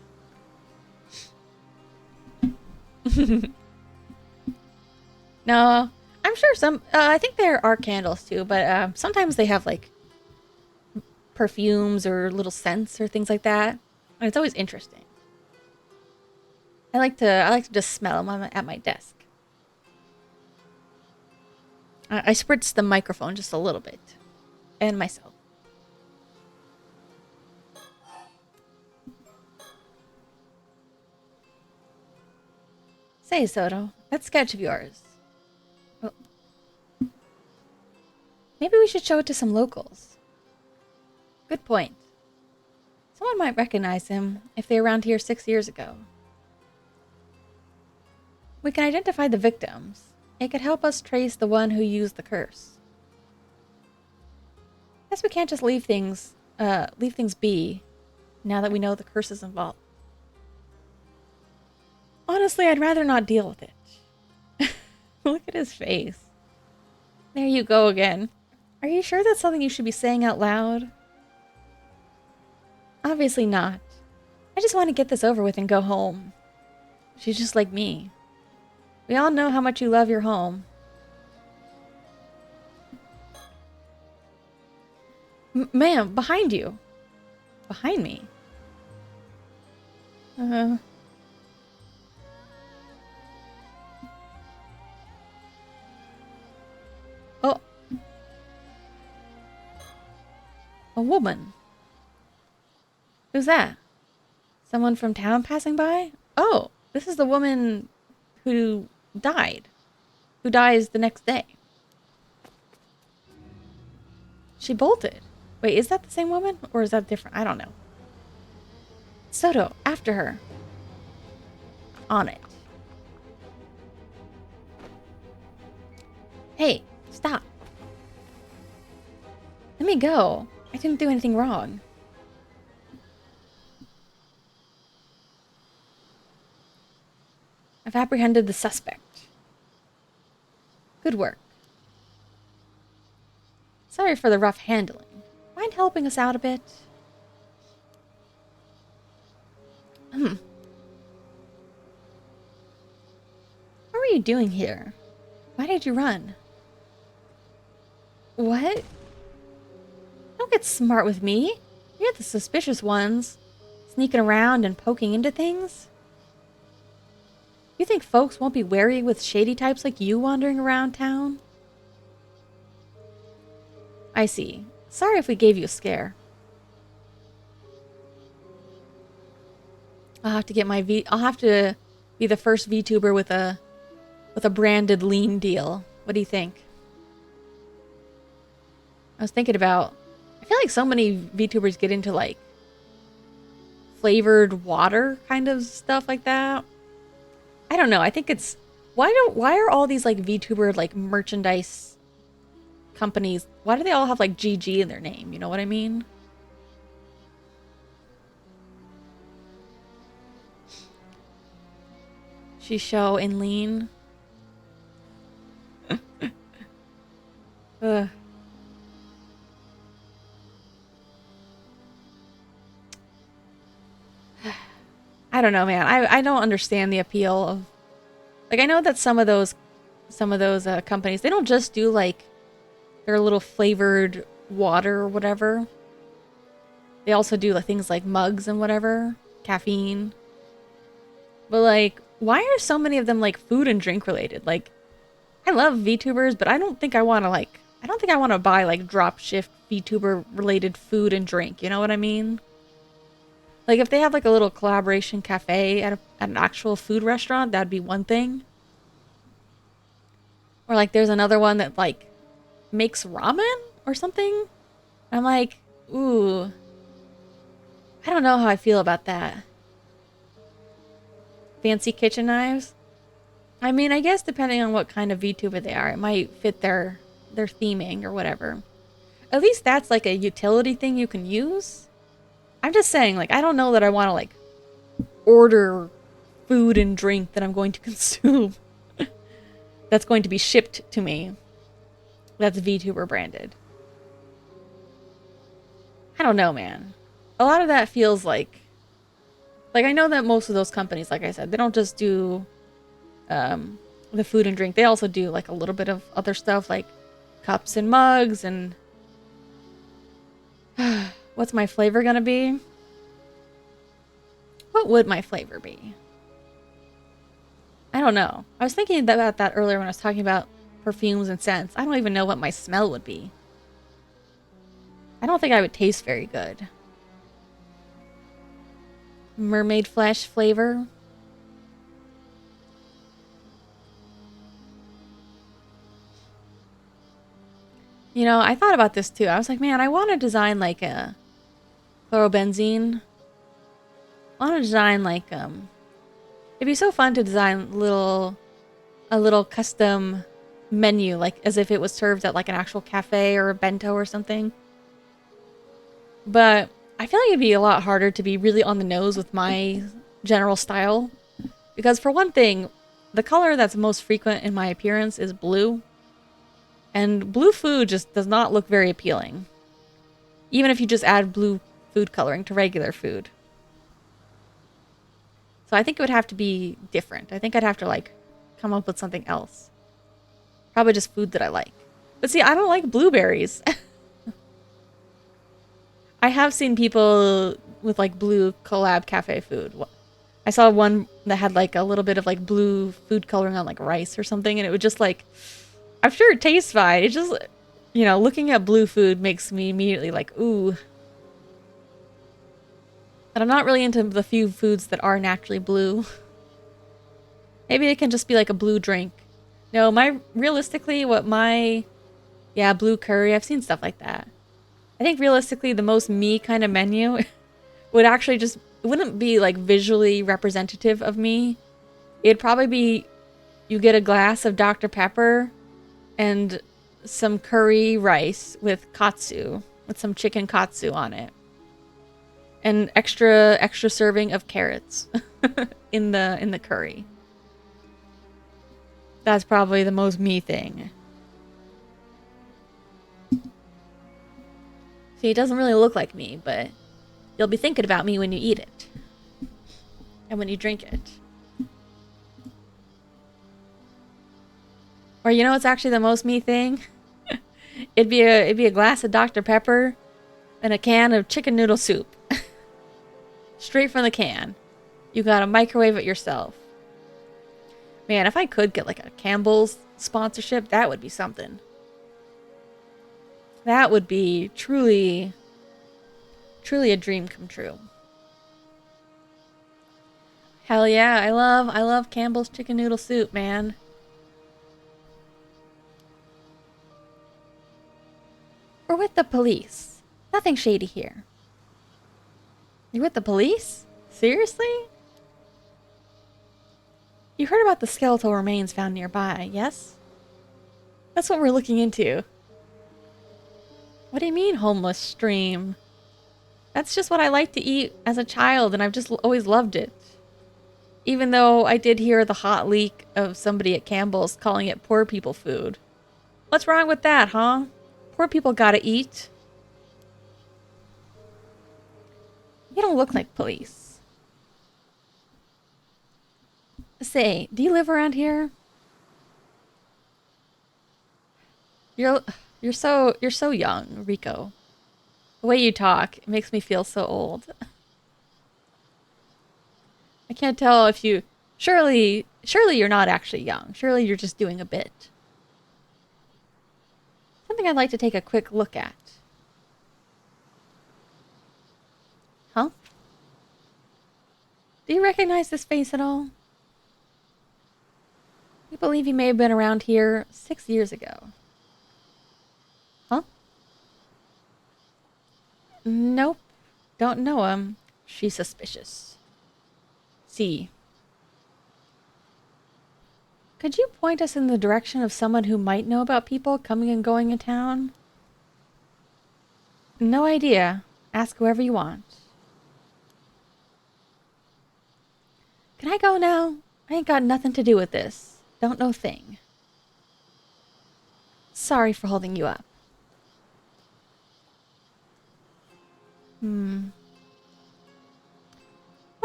No, I'm sure some. I think there are candles too, but sometimes they have like perfumes or little scents or things like that. And it's always interesting. I like to just smell them at my desk. I spritz the microphone just a little bit, and myself. Say, Soto, that sketch of yours. Oh. Maybe we should show it to some locals. Good point. Someone might recognize him if they were around here 6 years ago. We can identify the victims. It could help us trace the one who used the curse. Guess we can't just leave things be now that we know the curse is involved. Honestly, I'd rather not deal with it. Look at his face. There you go again. Are you sure that's something you should be saying out loud? Obviously not. I just want to get this over with and go home. She's just like me. We all know how much you love your home. Ma'am, behind you. Behind me. Oh. A woman. Who's that? Someone from town passing by? Oh, this is the woman who died. Who dies the next day. She bolted. Wait, is that the same woman? Or is that different? I don't know. Soto, after her. On it. Hey, stop. Let me go. I didn't do anything wrong. I've apprehended the suspect. Good work. Sorry for the rough handling. Mind helping us out a bit? What were you doing here? Why did you run? What? Don't get smart with me. You're the suspicious ones. Sneaking around and poking into things. You think folks won't be wary with shady types like you wandering around town? I see. Sorry if we gave you a scare. I'll have to get I'll have to be the first VTuber with a branded lean deal. What do you think? I was thinking about, I feel like so many VTubers get into like flavored water kind of stuff like that. I don't know. I think it's why are all these like VTuber like merchandise companies, why do they all have like GG in their name? You know what I mean? Shisho and lean. Ugh. I don't know, man. I don't understand the appeal of, like, I know that some of those companies, they don't just do like their little flavored water or whatever. They also do like things like mugs and whatever, caffeine. But like, why are so many of them like food and drink related? Like, I love VTubers, but I don't think I want to buy like drop shift VTuber related food and drink. You know what I mean? Like, if they have like a little collaboration cafe at an actual food restaurant, that'd be one thing. Or like, there's another one that like makes ramen or something. I'm like, ooh, I don't know how I feel about that. Fancy kitchen knives. I mean, I guess depending on what kind of VTuber they are, it might fit their their theming or whatever. At least that's like a utility thing you can use. I'm just saying, like, I don't know that I want to like order food and drink that I'm going to consume that's going to be shipped to me that's VTuber branded. I don't know, man. A lot of that feels like I know that most of those companies, like I said, they don't just do the food and drink. They also do like a little bit of other stuff like cups and mugs and what's my flavor gonna be? What would my flavor be? I don't know. I was thinking about that earlier when I was talking about perfumes and scents. I don't even know what my smell would be. I don't think I would taste very good. Mermaid flesh flavor. You know, I thought about this too. I was like, man, I want to design like a chlorobenzene. I want to design like it'd be so fun to design a little custom menu, like as if it was served at like an actual cafe or a bento or something. But I feel like it'd be a lot harder to be really on the nose with my general style. Because for one thing, the color that's most frequent in my appearance is blue. And blue food just does not look very appealing. Even if you just add blue food coloring to regular food. So I think it would have to be different. I think I'd have to like come up with something else. Probably just food that I like. But see, I don't like blueberries. I have seen people with like blue collab cafe food. I saw one that had like a little bit of like blue food coloring on like rice or something, and it would just like, I'm sure it tastes fine. It just, you know, looking at blue food makes me immediately like, ooh. And I'm not really into the few foods that are naturally blue. Maybe it can just be like a blue drink. No, realistically, blue curry, I've seen stuff like that. I think realistically, the most me kind of menu would actually just, it wouldn't be like visually representative of me. It'd probably be, you get a glass of Dr. Pepper and some curry rice with katsu, with some chicken katsu on it. And extra serving of carrots in the curry. That's probably the most me thing. See, it doesn't really look like me, but you'll be thinking about me when you eat it. And when you drink it. Or you know what's actually the most me thing? it'd be a glass of Dr. Pepper and a can of chicken noodle soup. Straight from the can. You gotta microwave it yourself. Man, if I could get like a Campbell's sponsorship, that would be something. That would be truly a dream come true. Hell yeah, I love Campbell's chicken noodle soup, man. We're with the police. Nothing shady here. You're with the police? Seriously? You heard about the skeletal remains found nearby, yes? That's what we're looking into. What do you mean, homeless stream? That's just what I liked to eat as a child, and I've just always loved it. Even though I did hear the hot leak of somebody at Campbell's calling it poor people food. What's wrong with that, huh? Poor people gotta eat. You don't look like police. Say, do you live around here? You're so young, Rico. The way you talk, it makes me feel so old. I can't tell if you... Surely you're not actually young. Surely you're just doing a bit. Something I'd like to take a quick look at. Huh? Do you recognize this face at all? We believe he may have been around here 6 years ago. Huh? Nope. Don't know him. She's suspicious. See. Could you point us in the direction of someone who might know about people coming and going in town? No idea. Ask whoever you want. Can I go now? I ain't got nothing to do with this. Don't know thing. Sorry for holding you up. What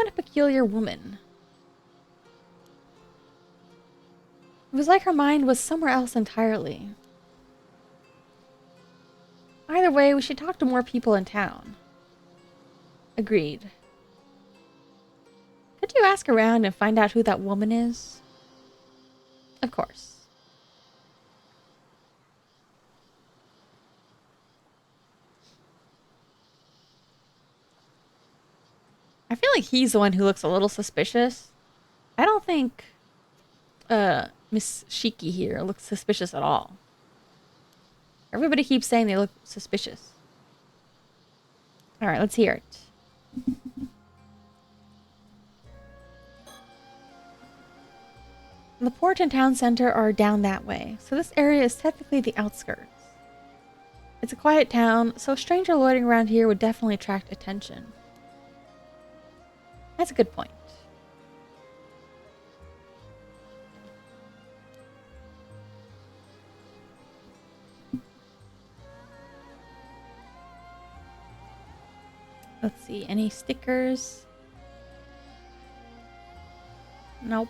a peculiar woman. It was like her mind was somewhere else entirely. Either way, we should talk to more people in town. Agreed. Could you ask around and find out who that woman is? Of course. I feel like he's the one who looks a little suspicious. I don't think Miss Shiki here looks suspicious at all. Everybody keeps saying they look suspicious. Alright, let's hear it. The port and town center are down that way, so this area is technically the outskirts. It's a quiet town, so a stranger loitering around here would definitely attract attention. That's a good point. Let's see, any stickers? Nope.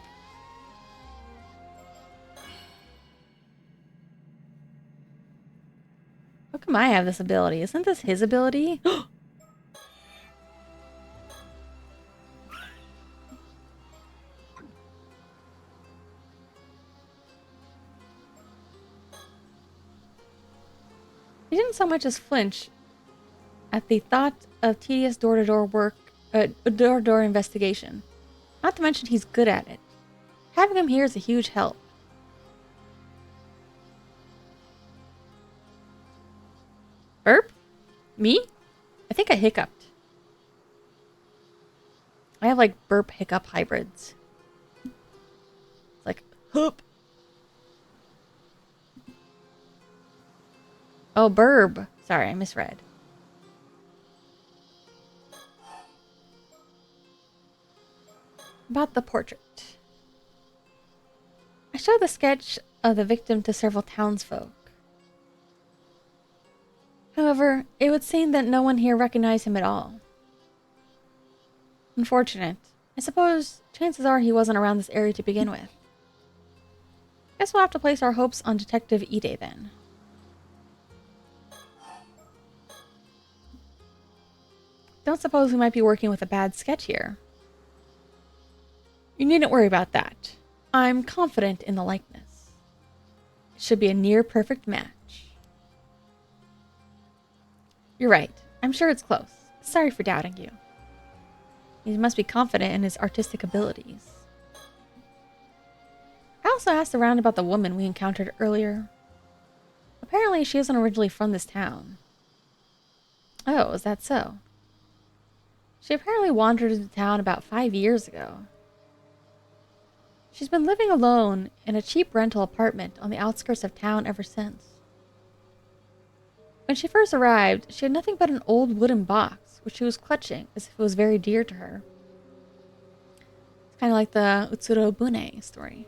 How come I have this ability? Isn't this his ability? He didn't so much as flinch at the thought of tedious door-to-door work, door-to-door investigation. Not to mention he's good at it. Having him here is a huge help. Burp? Me? I think I hiccuped. I have like burp hiccup hybrids. It's like, hoop. Oh, burb. Sorry, I misread. About the portrait. I showed the sketch of the victim to several townsfolk. However, it would seem that no one here recognized him at all. Unfortunate. I suppose chances are he wasn't around this area to begin with. Guess we'll have to place our hopes on Detective Ide then. Don't suppose we might be working with a bad sketch here. You needn't worry about that. I'm confident in the likeness. It should be a near-perfect match. You're right. I'm sure it's close. Sorry for doubting you. He must be confident in his artistic abilities. I also asked around about the woman we encountered earlier. Apparently, she isn't originally from this town. Oh, is that so? She apparently wandered into town about 5 years ago. She's been living alone in a cheap rental apartment on the outskirts of town ever since. When she first arrived, she had nothing but an old wooden box, which she was clutching as if it was very dear to her. It's kind of like the Utsuro Bune story.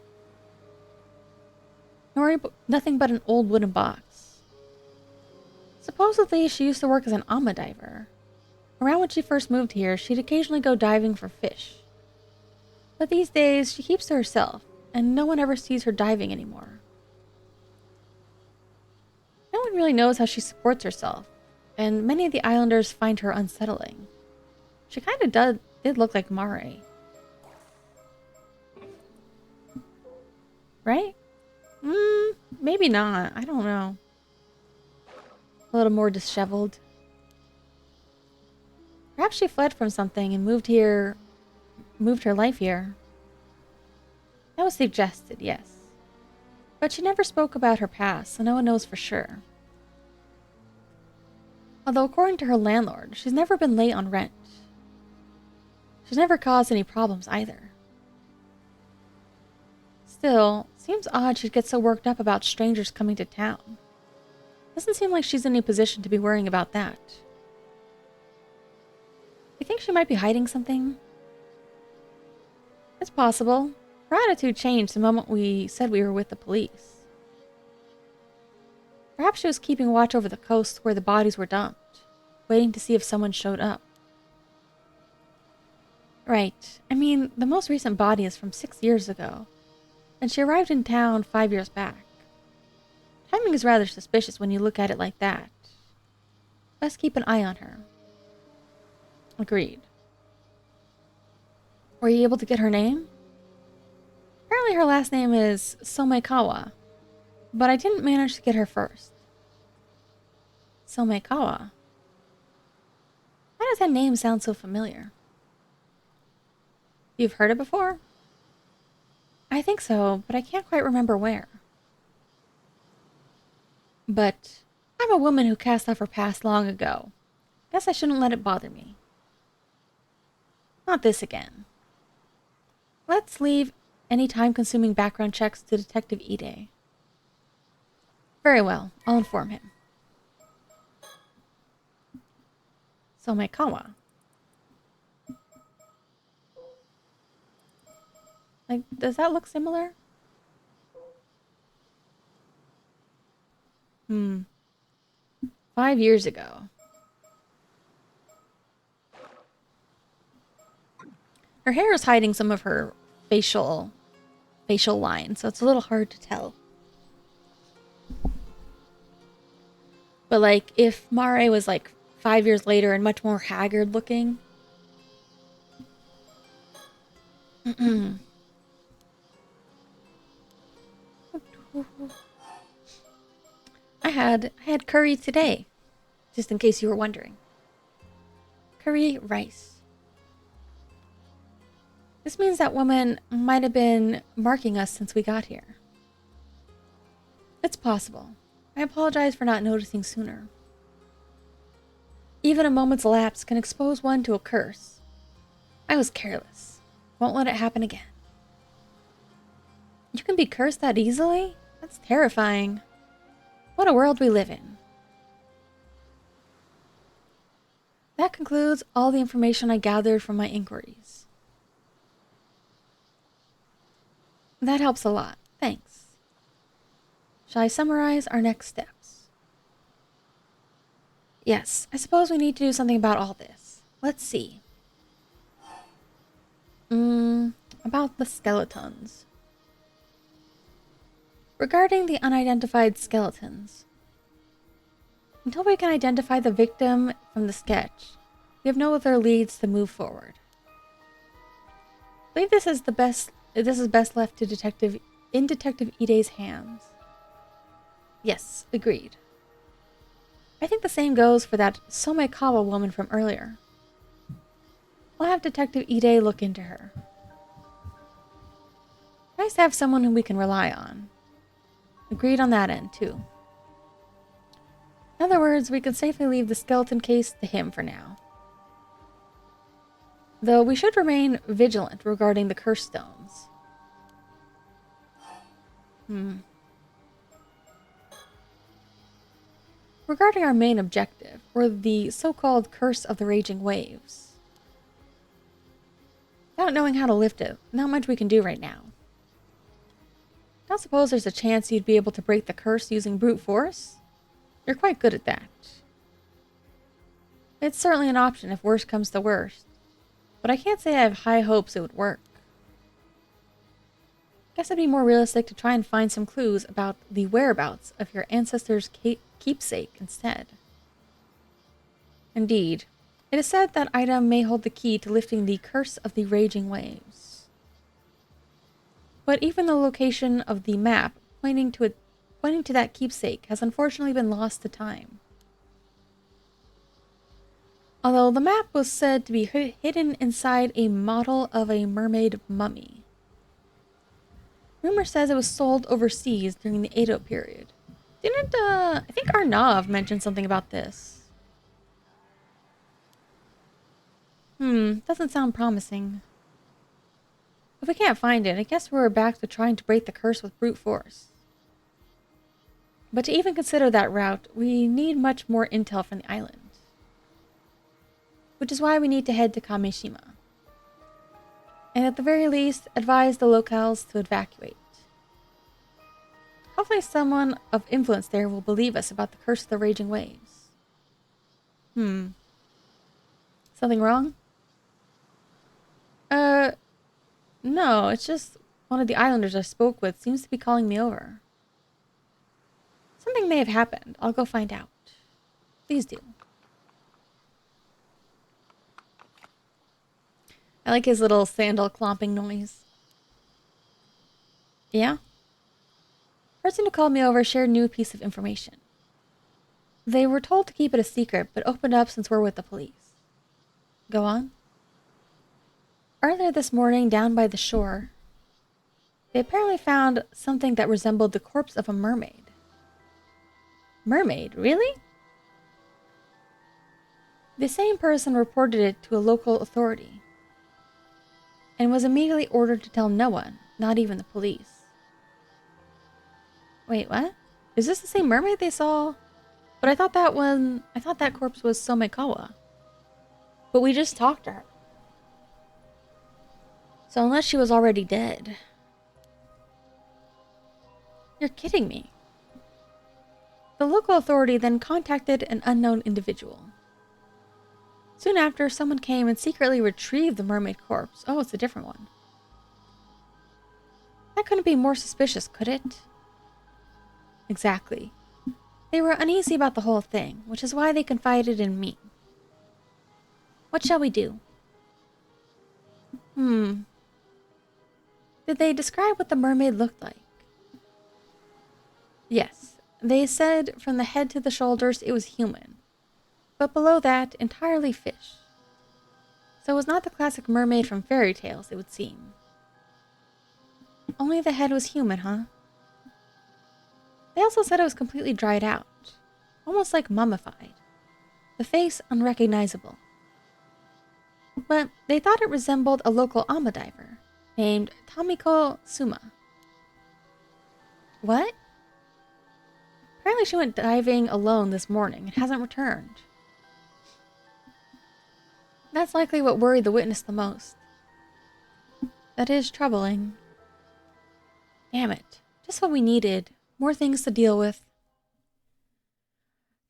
Nothing but an old wooden box. Supposedly, she used to work as an ama diver. Around when she first moved here, she'd occasionally go diving for fish. But these days, she keeps to herself, and no one ever sees her diving anymore. No one really knows how she supports herself, and many of the islanders find her unsettling. She kind of did look like Mare. Right? Maybe not. I don't know. A little more disheveled. Perhaps she fled from something and moved her life here. That was suggested, yes. But she never spoke about her past, so no one knows for sure. Although according to her landlord, she's never been late on rent. She's never caused any problems either. Still, seems odd she'd get so worked up about strangers coming to town. Doesn't seem like she's in any position to be worrying about that. You think she might be hiding something? It's possible. Her attitude changed the moment we said we were with the police. Perhaps she was keeping watch over the coast where the bodies were dumped, waiting to see if someone showed up. Right. I mean, the most recent body is from 6 years ago, and she arrived in town 5 years back. Timing is rather suspicious when you look at it like that. Best keep an eye on her. Agreed. Were you able to get her name? Apparently her last name is Somekawa, but I didn't manage to get her first. Somekawa? Why does that name sound so familiar? You've heard it before? I think so, but I can't quite remember where. But I'm a woman who cast off her past long ago. Guess I shouldn't let it bother me. Not this again. Let's leave any time-consuming background checks to Detective Ide. Very well, I'll inform him. Somekawa. Like, does that look similar? 5 years ago. Her hair is hiding some of her facial lines, so it's a little hard to tell. But like, if Mare was like 5 years later and much more haggard looking. I had curry today, just in case you were wondering. Curry rice. This means that woman might have been marking us since we got here. It's possible. I apologize for not noticing sooner. Even a moment's lapse can expose one to a curse. I was careless. Won't let it happen again. You can be cursed that easily? That's terrifying. What a world we live in. That concludes all the information I gathered from my inquiries. That helps a lot. Thanks. Shall I summarize our next steps? Yes, I suppose we need to do something about all this. Let's see. About the skeletons. Regarding the unidentified skeletons. Until we can identify the victim from the sketch, we have no other leads to move forward. I believe this is best left to Detective Ide's hands. Yes, agreed. I think the same goes for that Somekawa woman from earlier. I'll have Detective Ide look into her. Nice to have someone who we can rely on. Agreed on that end, too. In other words, we can safely leave the skeleton case to him for now. Though we should remain vigilant regarding the curse stones. Regarding our main objective, or the so-called Curse of the Raging Waves. Without knowing how to lift it, not much we can do right now. Don't suppose there's a chance you'd be able to break the curse using brute force? You're quite good at that. It's certainly an option if worst comes to worst, but I can't say I have high hopes it would work. Guess it'd be more realistic to try and find some clues about the whereabouts of your ancestor's keepsake instead. Indeed, it is said that item may hold the key to lifting the curse of the raging waves. But even the location of the map pointing to that keepsake has unfortunately been lost to time. Although the map was said to be hidden inside a model of a mermaid mummy. Rumor says it was sold overseas during the Edo period. Didn't, I think Arnav mentioned something about this. Doesn't sound promising. If we can't find it, I guess we're back to trying to break the curse with brute force. But to even consider that route, we need much more intel from the island. Which is why we need to head to Kamishima. And at the very least, advise the locals to evacuate. Hopefully someone of influence there will believe us about the curse of the raging waves. Something wrong? No, it's just one of the islanders I spoke with seems to be calling me over. Something may have happened. I'll go find out. Please do. I like his little sandal clomping noise. Yeah? Person who called me over shared a new piece of information. They were told to keep it a secret, but opened up since we're with the police. Go on. Earlier this morning, down by the shore, they apparently found something that resembled the corpse of a mermaid. Mermaid? Really? The same person reported it to a local authority and was immediately ordered to tell no one, not even the police. Wait, what? Is this the same mermaid they saw? But I thought that corpse was Somekawa. But we just talked to her. So unless she was already dead. You're kidding me. The local authority then contacted an unknown individual. Soon after, someone came and secretly retrieved the mermaid corpse. Oh, it's a different one. That couldn't be more suspicious, could it? Exactly. They were uneasy about the whole thing, which is why they confided in me. What shall we do? Did they describe what the mermaid looked like? Yes. They said from the head to the shoulders it was human, but below that, entirely fish. So it was not the classic mermaid from fairy tales, it would seem. Only the head was human, huh? They also said it was completely dried out, almost like mummified. The face unrecognizable. But they thought it resembled a local ama diver named Tamiko Suma. What? Apparently she went diving alone this morning and hasn't returned. That's likely what worried the witness the most. That is troubling. Damn it. Just what we needed. More things to deal with.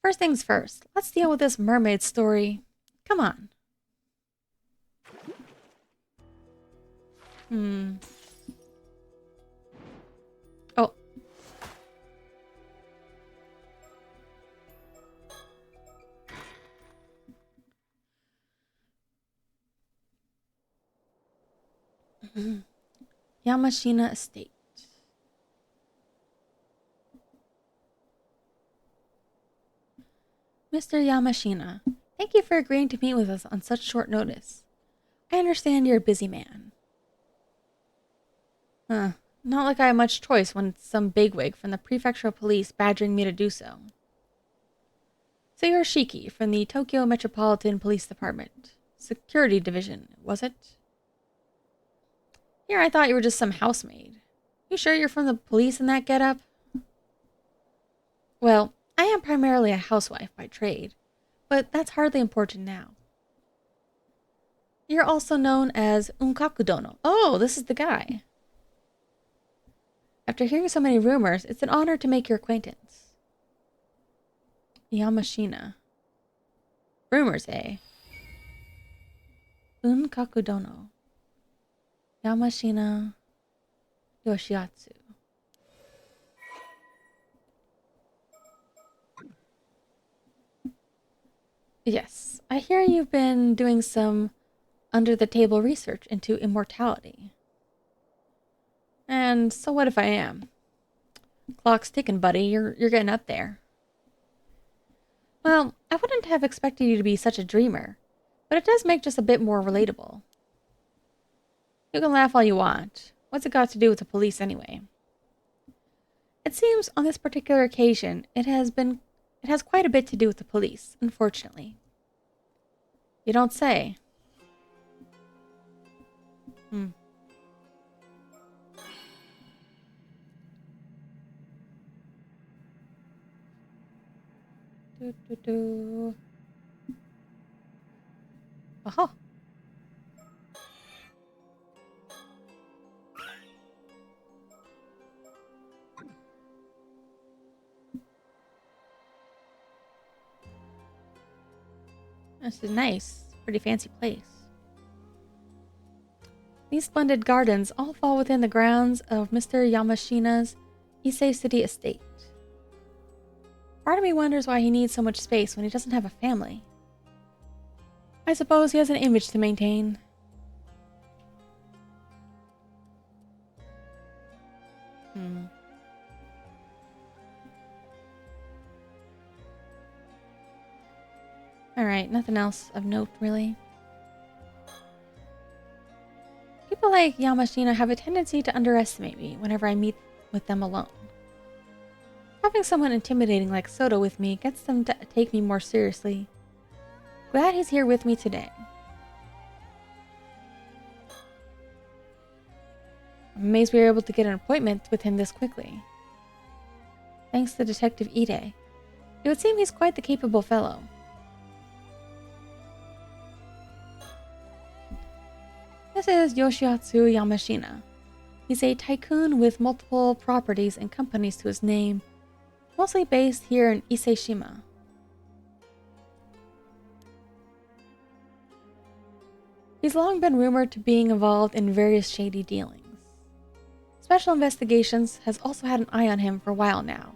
First things first, let's deal with this mermaid story. Come on. Oh. Yamashina Estate. Mr. Yamashina, thank you for agreeing to meet with us on such short notice. I understand you're a busy man. Not like I have much choice when it's some bigwig from the prefectural police badgering me to do so. So you're Shiki from the Tokyo Metropolitan Police Department. Security Division, was it? Here I thought you were just some housemaid. You sure you're from the police in that getup? Well, I am primarily a housewife by trade, but that's hardly important now. You're also known as Unkakudono. Oh, this is the guy. After hearing so many rumors, it's an honor to make your acquaintance. Yamashina. Rumors, eh? Unkakudono. Yamashina Yoshiatsu. Yes, I hear you've been doing some under-the-table research into immortality. And so what if I am? Clock's ticking, buddy. You're getting up there. Well, I wouldn't have expected you to be such a dreamer, but it does make just a bit more relatable. You can laugh all you want. What's it got to do with the police anyway? It seems on this particular occasion it has quite a bit to do with the police, unfortunately. You don't say. Oh, this is nice. Pretty fancy place. These splendid gardens all fall within the grounds of Mr. Yamashina's Issei City estate. Part of me wonders why he needs so much space when he doesn't have a family. I suppose he has an image to maintain. Alright, nothing else of note, really. People like Yamashina have a tendency to underestimate me whenever I meet with them alone. Having someone intimidating like Soto with me gets them to take me more seriously. Glad he's here with me today. I'm amazed we were able to get an appointment with him this quickly. Thanks to Detective Ide. It would seem he's quite the capable fellow. This is Yoshiatsu Yamashina. He's a tycoon with multiple properties and companies to his name, mostly based here in Ise-shima. He's long been rumored to being involved in various shady dealings. Special Investigations has also had an eye on him for a while now,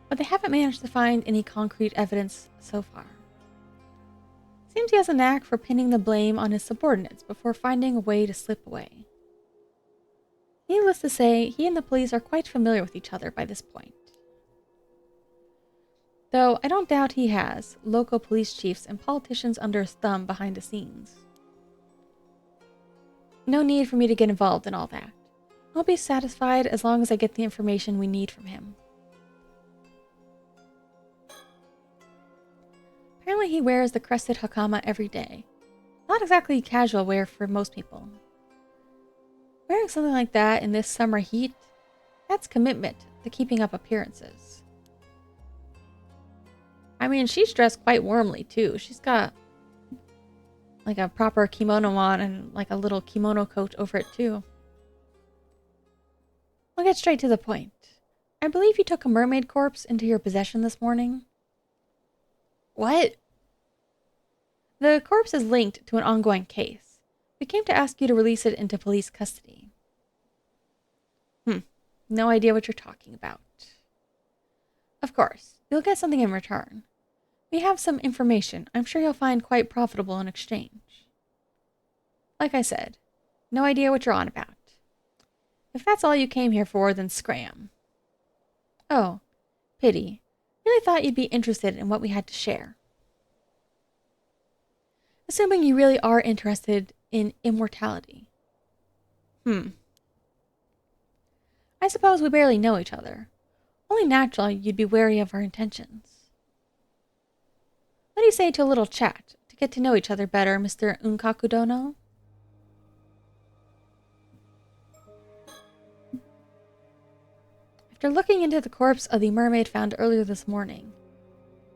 but they haven't managed to find any concrete evidence so far. Seems he has a knack for pinning the blame on his subordinates before finding a way to slip away. Needless to say, he and the police are quite familiar with each other by this point. Though I don't doubt he has local police chiefs and politicians under his thumb behind the scenes. No need for me to get involved in all that. I'll be satisfied as long as I get the information we need from him. Apparently he wears the crested hakama every day. Not exactly casual wear for most people. Wearing something like that in this summer heat, that's commitment to keeping up appearances. I mean, she's dressed quite warmly too. She's got like a proper kimono on and like a little kimono coat over it too. I'll get straight to the point. I believe you took a mermaid corpse into your possession this morning. What? The corpse is linked to an ongoing case. We came to ask you to release it into police custody. No idea what you're talking about. Of course, you'll get something in return. We have some information I'm sure you'll find quite profitable in exchange. Like I said, no idea what you're on about. If that's all you came here for, then scram. Oh, pity. Really thought you'd be interested in what we had to share. Assuming you really are interested in immortality. I suppose we barely know each other. Only natural you'd be wary of our intentions. What do you say to a little chat to get to know each other better, Mr. Unkaku Dono? After looking into the corpse of the mermaid found earlier this morning,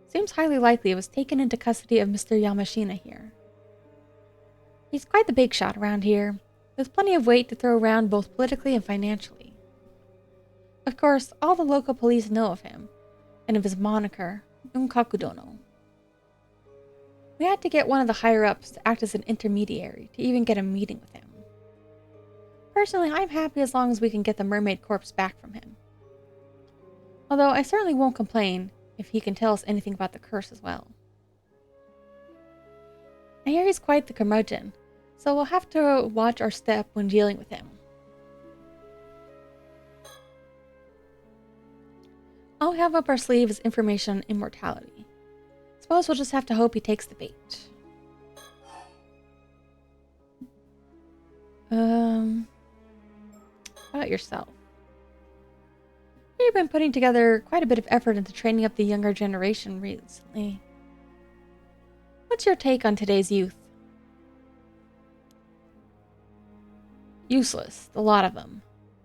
seems highly likely it was taken into custody of Mr. Yamashina here. He's quite the big shot around here, with plenty of weight to throw around both politically and financially. Of course, all the local police know of him, and of his moniker, Unkaku Dono. We had to get one of the higher-ups to act as an intermediary to even get a meeting with him. Personally, I'm happy as long as we can get the mermaid corpse back from him. Although I certainly won't complain if he can tell us anything about the curse as well. I hear he's quite the curmudgeon, so we'll have to watch our step when dealing with him. All we have up our sleeve is information on immortality. Suppose we'll just have to hope he takes the bait. How about yourself? You've been putting together quite a bit of effort into training up the younger generation recently. What's your take on today's youth? Useless, a lot of them.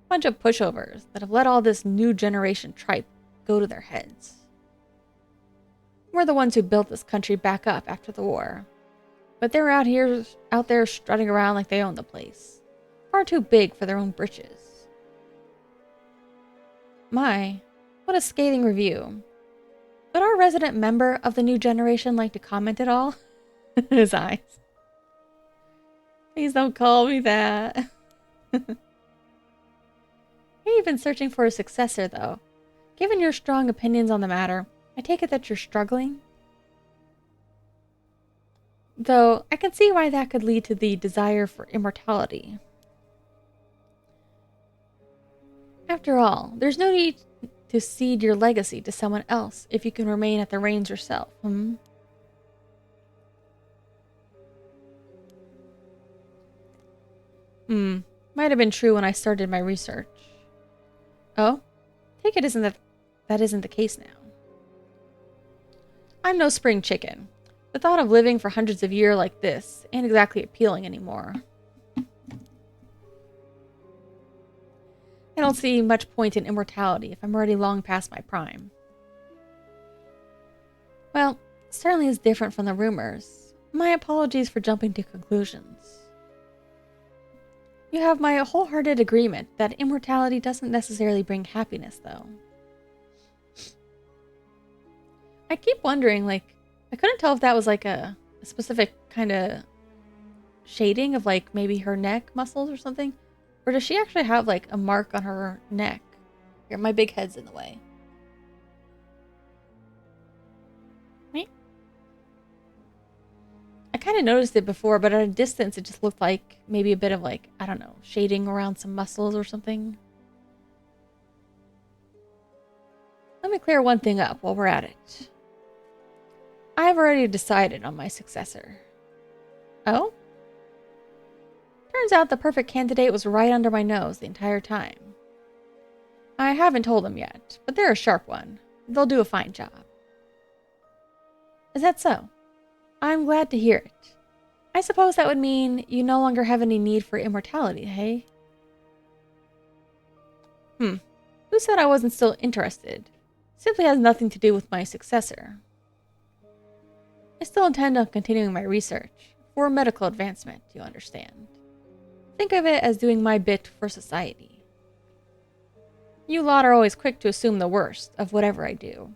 Bunch of pushovers that have let all this new generation tripe go to their heads. We're the ones who built this country back up after the war. But they're out there strutting around like they own the place. Far too big for their own britches. My, what a scathing review. Would our resident member of the new generation like to comment at all? His eyes. Please don't call me that. You've been searching for a successor, though. Given your strong opinions on the matter, I take it that you're struggling? Though, I can see why that could lead to the desire for immortality. After all, there's no need to cede your legacy to someone else if you can remain at the reins yourself, Might have been true when I started my research. Oh? Take it that isn't the case now. I'm no spring chicken. The thought of living for hundreds of years like this ain't exactly appealing anymore. I don't see much point in immortality if I'm already long past my prime. Well, it certainly is different from the rumors. My apologies for jumping to conclusions. You have my wholehearted agreement that immortality doesn't necessarily bring happiness, though. I keep wondering, I couldn't tell if that was a specific kind of shading of maybe her neck muscles or something. Or does she actually have a mark on her neck? Here, my big head's in the way. Right? I kind of noticed it before, but at a distance it just looked like maybe a bit of I don't know, shading around some muscles or something. Let me clear one thing up while we're at it. I've already decided on my successor. Oh? Turns out the perfect candidate was right under my nose the entire time. I haven't told them yet, but they're a sharp one. They'll do a fine job. Is that so? I'm glad to hear it. I suppose that would mean you no longer have any need for immortality, hey? Who said I wasn't still interested? Simply has nothing to do with my successor. I still intend on continuing my research, for medical advancement, you understand. Think of it as doing my bit for society. You lot are always quick to assume the worst of whatever I do.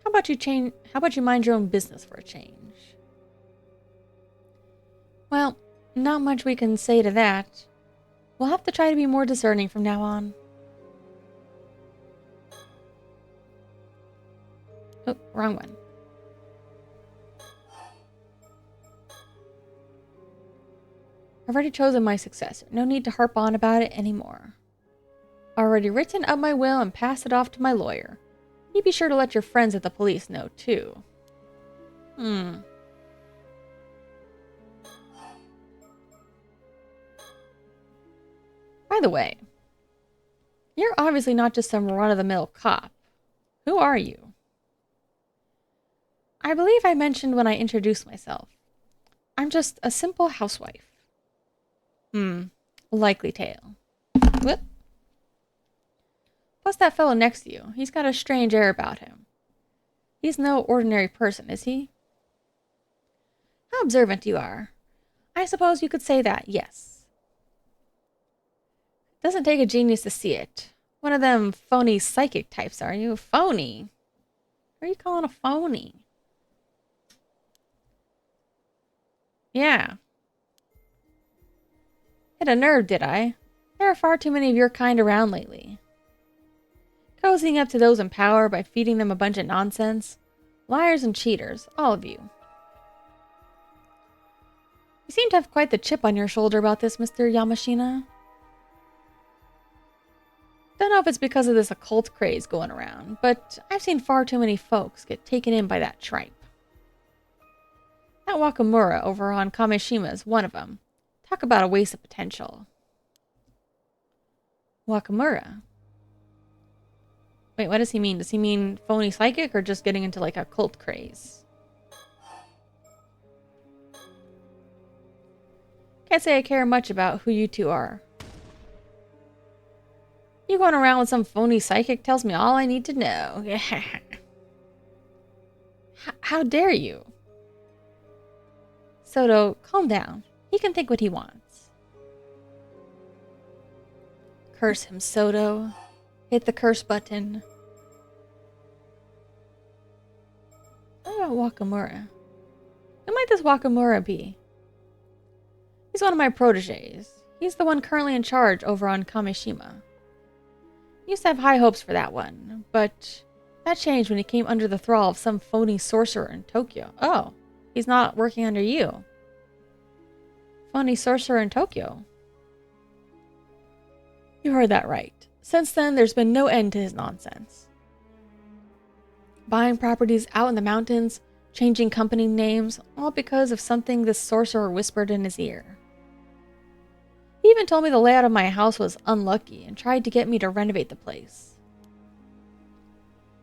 How about you mind your own business for a change? Well, not much we can say to that. We'll have to try to be more discerning from now on. Oh, wrong one. I've already chosen my successor. No need to harp on about it anymore. Already written up my will and passed it off to my lawyer. You be sure to let your friends at the police know, too. By the way, you're obviously not just some run-of-the-mill cop. Who are you? I believe I mentioned when I introduced myself. I'm just a simple housewife. Likely tale. Whoop. Plus that fellow next to you. He's got a strange air about him. He's no ordinary person, is he? How observant you are. I suppose you could say that, yes. Doesn't take a genius to see it. One of them phony psychic types, are you? Phony? Who are you calling a phony? Yeah. Hit a nerve, did I? There are far too many of your kind around lately. Cozying up to those in power by feeding them a bunch of nonsense. Liars and cheaters, all of you. You seem to have quite the chip on your shoulder about this, Mr. Yamashina. Don't know if it's because of this occult craze going around, but I've seen far too many folks get taken in by that tripe. That Wakamura over on Kameshima is one of them. Talk about a waste of potential. Wakamura? Wait, what does he mean? Does he mean phony psychic or just getting into a cult craze? Can't say I care much about who you two are. You going around with some phony psychic tells me all I need to know. How dare you? Soto, calm down. He can think what he wants. Curse him, Soto. Hit the curse button. What about Wakamura? Who might this Wakamura be? He's one of my proteges. He's the one currently in charge over on Kamishima. Used to have high hopes for that one, but that changed when he came under the thrall of some phony sorcerer in Tokyo. Oh, he's not working under you. Phony sorcerer in Tokyo. You heard that right. Since then, there's been no end to his nonsense. Buying properties out in the mountains, changing company names, all because of something this sorcerer whispered in his ear. He even told me the layout of my house was unlucky and tried to get me to renovate the place.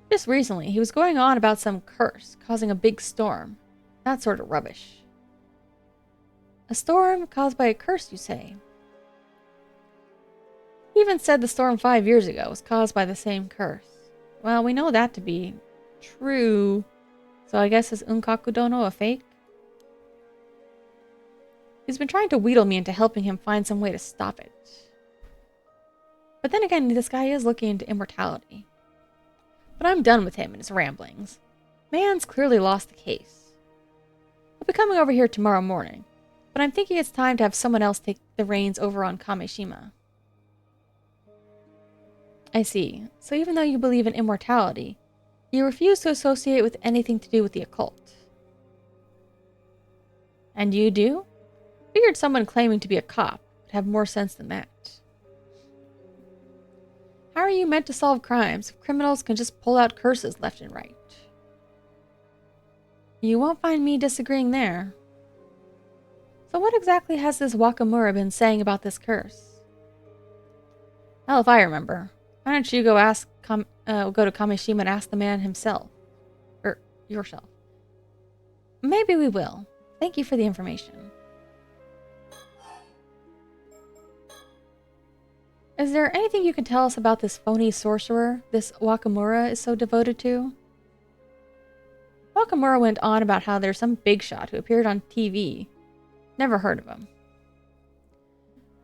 Just recently, he was going on about some curse causing a big storm. That sort of rubbish. A storm caused by a curse, you say? He even said the storm 5 years ago was caused by the same curse. Well, we know that to be true. So I guess is Unkaku Dono a fake? He's been trying to wheedle me into helping him find some way to stop it. But then again, this guy is looking into immortality. But I'm done with him and his ramblings. Man's clearly lost the case. I'll be coming over here tomorrow morning, but I'm thinking it's time to have someone else take the reins over on Kamishima. I see. So even though you believe in immortality, you refuse to associate with anything to do with the occult. And you do? Figured someone claiming to be a cop would have more sense than that. How are you meant to solve crimes if criminals can just pull out curses left and right? You won't find me disagreeing there. So what exactly has this Wakamura been saying about this curse? Hell if I remember. Why don't you go go to Kamishima and ask the man himself. Or yourself. Maybe we will. Thank you for the information. Is there anything you can tell us about this phony sorcerer this Wakamura is so devoted to? Wakamura went on about how there's some big shot who appeared on TV. Never heard of him.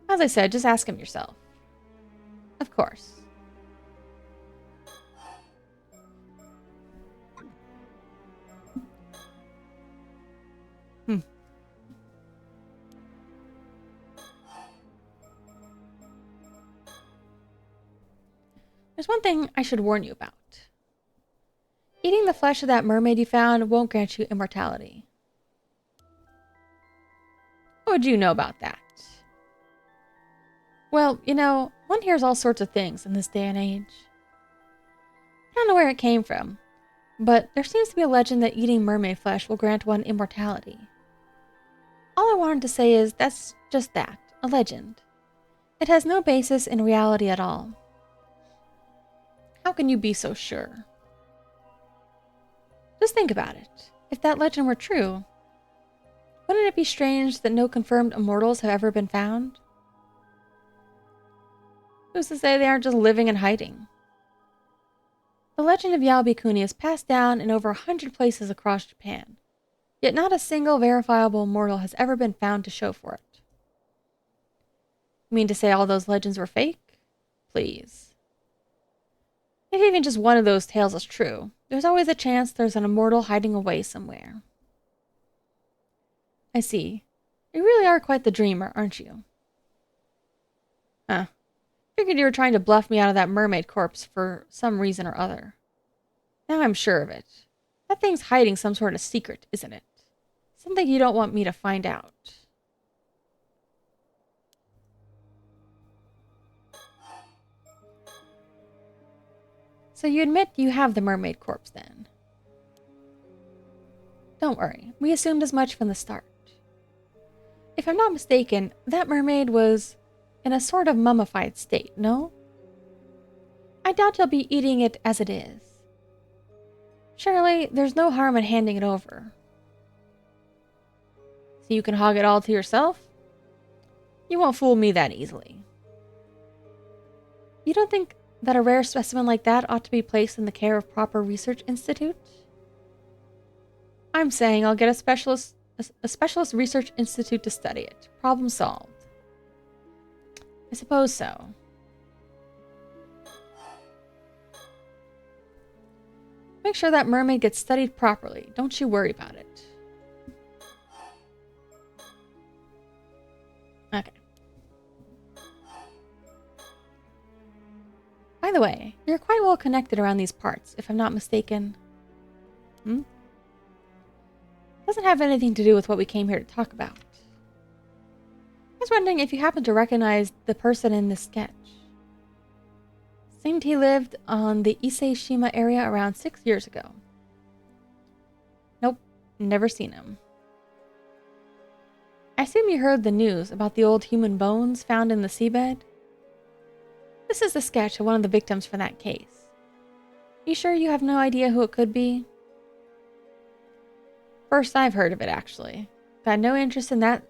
As I said, just ask him yourself. Of course. There's one thing I should warn you about. Eating the flesh of that mermaid you found won't grant you immortality. What would you know about that? Well, you know, one hears all sorts of things in this day and age. I don't know where it came from, but there seems to be a legend that eating mermaid flesh will grant one immortality. All I wanted to say is that's just that, a legend. It has no basis in reality at all. How can you be so sure? Just think about it. If that legend were true, wouldn't it be strange that no confirmed immortals have ever been found? Who's to say they aren't just living and hiding? The legend of Yaobikuni is passed down in over 100 places across Japan, yet not a single verifiable immortal has ever been found to show for it. You mean to say all those legends were fake? Please. If even just one of those tales is true, there's always a chance there's an immortal hiding away somewhere. I see. You really are quite the dreamer, aren't you? Huh. Figured you were trying to bluff me out of that mermaid corpse for some reason or other. Now I'm sure of it. That thing's hiding some sort of secret, isn't it? Something you don't want me to find out. So you admit you have the mermaid corpse then? Don't worry, we assumed as much from the start. If I'm not mistaken, that mermaid was in a sort of mummified state, no? I doubt you'll be eating it as it is. Surely, there's no harm in handing it over. So you can hog it all to yourself? You won't fool me that easily. You don't think that a rare specimen like that ought to be placed in the care of proper research institute? I'm saying I'll get a specialist research institute to study it. Problem solved. I suppose so. Make sure that mermaid gets studied properly. Don't you worry about it. Okay. By the way, you're quite well connected around these parts, if I'm not mistaken. Doesn't have anything to do with what we came here to talk about. I was wondering if you happen to recognize the person in this sketch. Seemed he lived on the Ise-shima area around 6 years ago. Nope, never seen him. I assume you heard the news about the old human bones found in the seabed? This is the sketch of one of the victims for that case. You sure you have no idea who it could be? First I've heard of it, actually. Got no interest in that.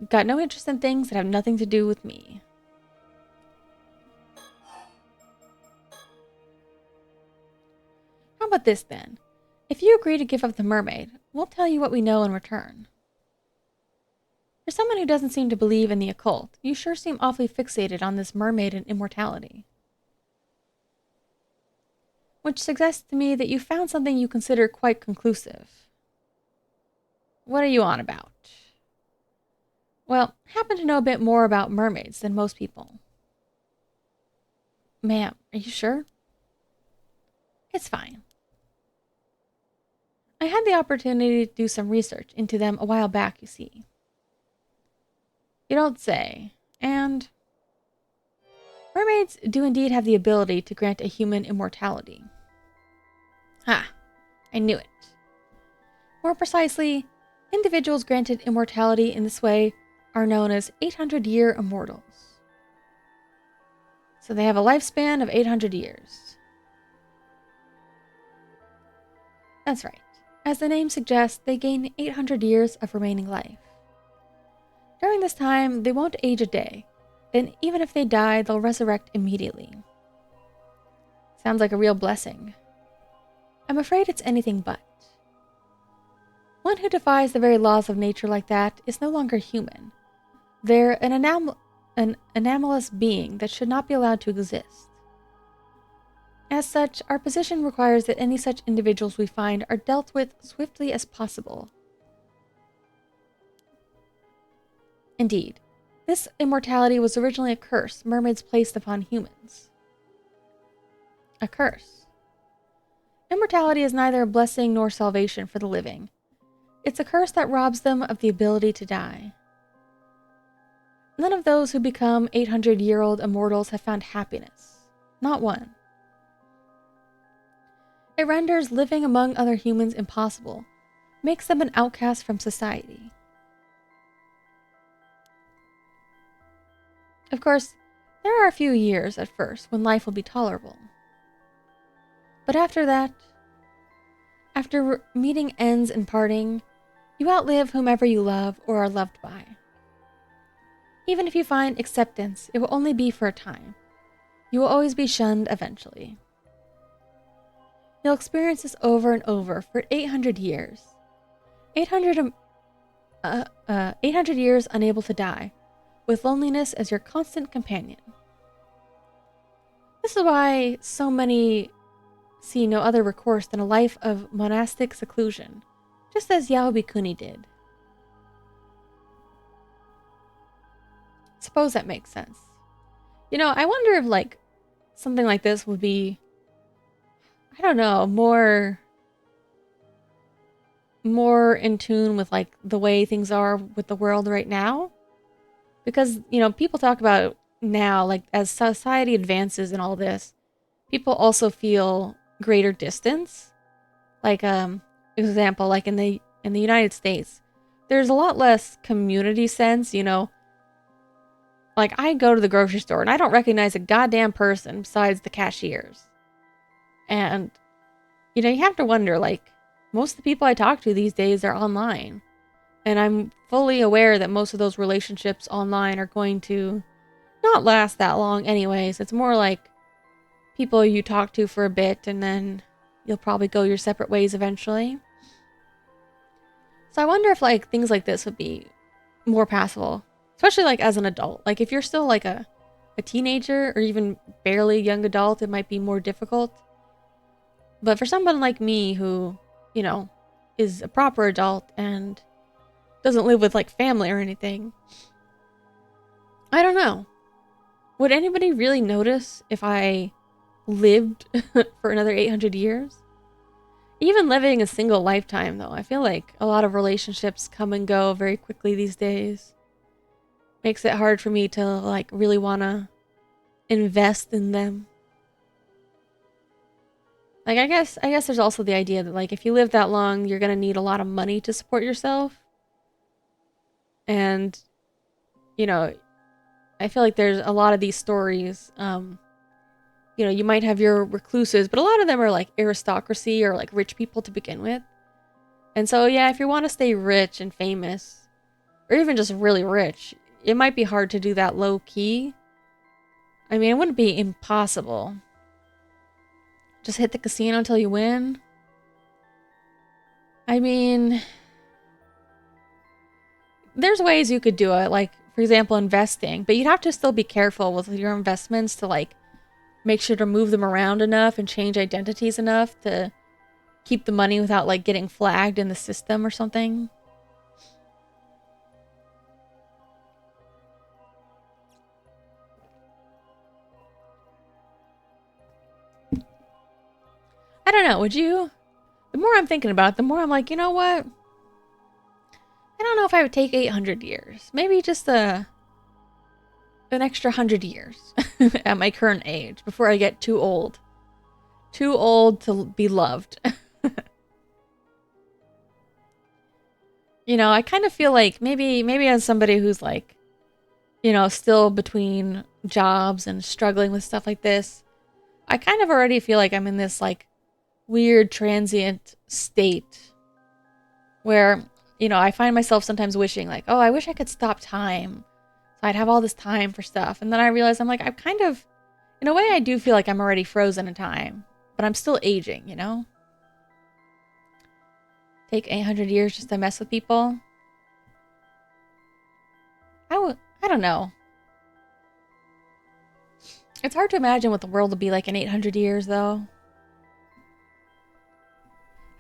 Got no interest in things that have nothing to do with me. How about this then? If you agree to give up the mermaid, we'll tell you what we know in return. For someone who doesn't seem to believe in the occult, you sure seem awfully fixated on this mermaid and immortality. Which suggests to me that you found something you consider quite conclusive. What are you on about? Well, I happen to know a bit more about mermaids than most people. Ma'am, are you sure? It's fine. I had the opportunity to do some research into them a while back, you see. You don't say. And mermaids do indeed have the ability to grant a human immortality. Ha! I knew it. More precisely, individuals granted immortality in this way are known as 800-year immortals. So they have a lifespan of 800 years. That's right. As the name suggests, they gain 800 years of remaining life. During this time, they won't age a day, and even if they die, they'll resurrect immediately. Sounds like a real blessing. I'm afraid it's anything but. One who defies the very laws of nature like that is no longer human. They're an anomalous being that should not be allowed to exist. As such, our position requires that any such individuals we find are dealt with swiftly as possible. Indeed, this immortality was originally a curse mermaids placed upon humans. A curse. Immortality is neither a blessing nor salvation for the living. It's a curse that robs them of the ability to die. None of those who become 800-year-old immortals have found happiness. Not one. It renders living among other humans impossible, makes them an outcast from society. Of course, there are a few years at first when life will be tolerable. But after that, after meeting ends and parting, you outlive whomever you love or are loved by. Even if you find acceptance, it will only be for a time. You will always be shunned eventually. You'll experience this over and over for 800 years. 800 years unable to die, with loneliness as your constant companion. This is why so many see no other recourse than a life of monastic seclusion, just as Yao Bikuni did. Suppose that makes sense. You know, I wonder if, like, something like this would be, I don't know, more in tune with, like, the way things are with the world right now. Because, you know, people talk about now, like, as society advances in all this, people also feel greater distance. Like, example, like in the United States, there's a lot less community sense, you know. Like, I go to the grocery store and I don't recognize a goddamn person besides the cashiers. And, you know, you have to wonder, like, most of the people I talk to these days are online. And I'm fully aware that most of those relationships online are going to not last that long anyways. It's more like people you talk to for a bit and then you'll probably go your separate ways eventually. So I wonder if like things like this would be more passable, especially like as an adult. Like if you're still like a teenager or even barely young adult, it might be more difficult. But for someone like me who, you know, is a proper adult and doesn't live with like family or anything, I don't know. Would anybody really notice if I lived for another 800 years? Even living a single lifetime, though, I feel like a lot of relationships come and go very quickly these days. Makes it hard for me to like really want to invest in them. Like I guess there's also the idea that like if you live that long, you're going to need a lot of money to support yourself. And you know, I feel like there's a lot of these stories you know, you might have your recluses, but a lot of them are like aristocracy or like rich people to begin with. And so, yeah, if you want to stay rich and famous, or even just really rich, it might be hard to do that low key. I mean, it wouldn't be impossible. Just hit the casino until you win. I mean, there's ways you could do it, like, for example, investing, but you'd have to still be careful with your investments to like make sure to move them around enough and change identities enough to keep the money without like getting flagged in the system or something. I don't know, would you? The more I'm thinking about it, the more I'm like, you know what? I don't know if I would take 800 years. Maybe just an extra 100 years at my current age before I get too old. Too old to be loved. You know, I kind of feel like maybe as somebody who's like, you know, still between jobs and struggling with stuff like this, I kind of already feel like I'm in this like weird transient state where, you know, I find myself sometimes wishing like, oh, I wish I could stop time. So I'd have all this time for stuff. And then I realize I'm like, I'm kind of, in a way I do feel like I'm already frozen in time, but I'm still aging, you know? Take 800 years just to mess with people? I don't know. It's hard to imagine what the world would be like in 800 years, though.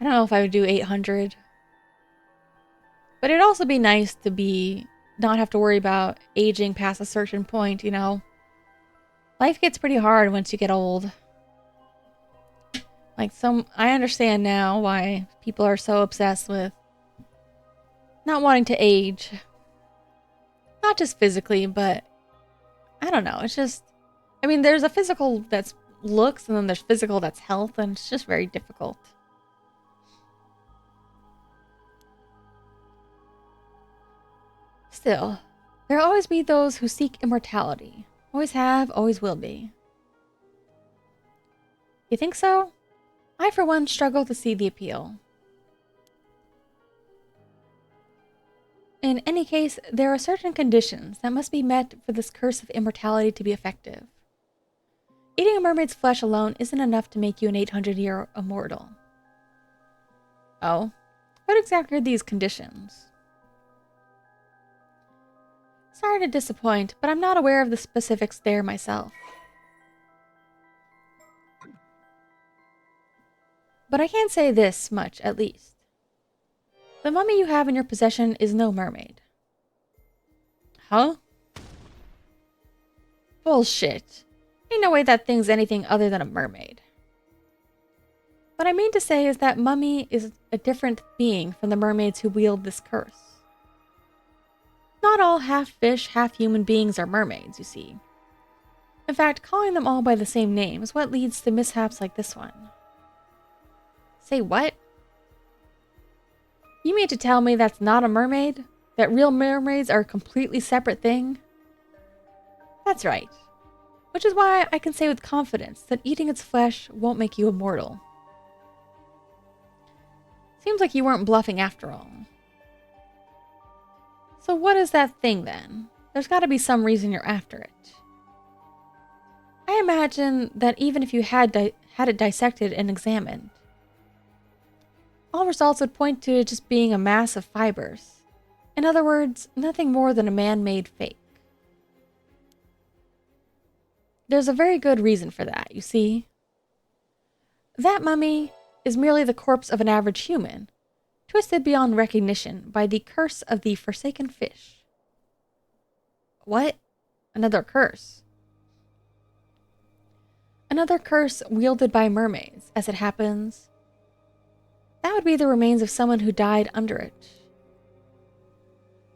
I don't know if I would do 800. But it'd also be nice to not have to worry about aging past a certain point, you know? Life gets pretty hard once you get old. Like I understand now why people are so obsessed with not wanting to age. Not just physically, but I don't know. It's just, I mean, there's a physical that's looks and then there's physical that's health, and it's just very difficult. Still, there'll always be those who seek immortality. Always have, always will be. You think so? I, for one, struggle to see the appeal. In any case, there are certain conditions that must be met for this curse of immortality to be effective. Eating a mermaid's flesh alone isn't enough to make you an 800-year immortal. Oh? What exactly are these conditions? Sorry to disappoint, but I'm not aware of the specifics there myself. But I can say this much, at least. The mummy you have in your possession is no mermaid. Huh? Bullshit. Ain't no way that thing's anything other than a mermaid. What I mean to say is that mummy is a different being from the mermaids who wield this curse. Not all half-fish, half-human beings are mermaids, you see. In fact, calling them all by the same name is what leads to mishaps like this one. Say what? You mean to tell me that's not a mermaid? That real mermaids are a completely separate thing? That's right. Which is why I can say with confidence that eating its flesh won't make you immortal. Seems like you weren't bluffing after all. So what is that thing then? There's got to be some reason you're after it. I imagine that even if you had it dissected and examined, all results would point to it just being a mass of fibers. In other words, nothing more than a man-made fake. There's a very good reason for that, you see. That mummy is merely the corpse of an average human, twisted beyond recognition by the curse of the forsaken fish. What? Another curse? Another curse wielded by mermaids, as it happens. That would be the remains of someone who died under it.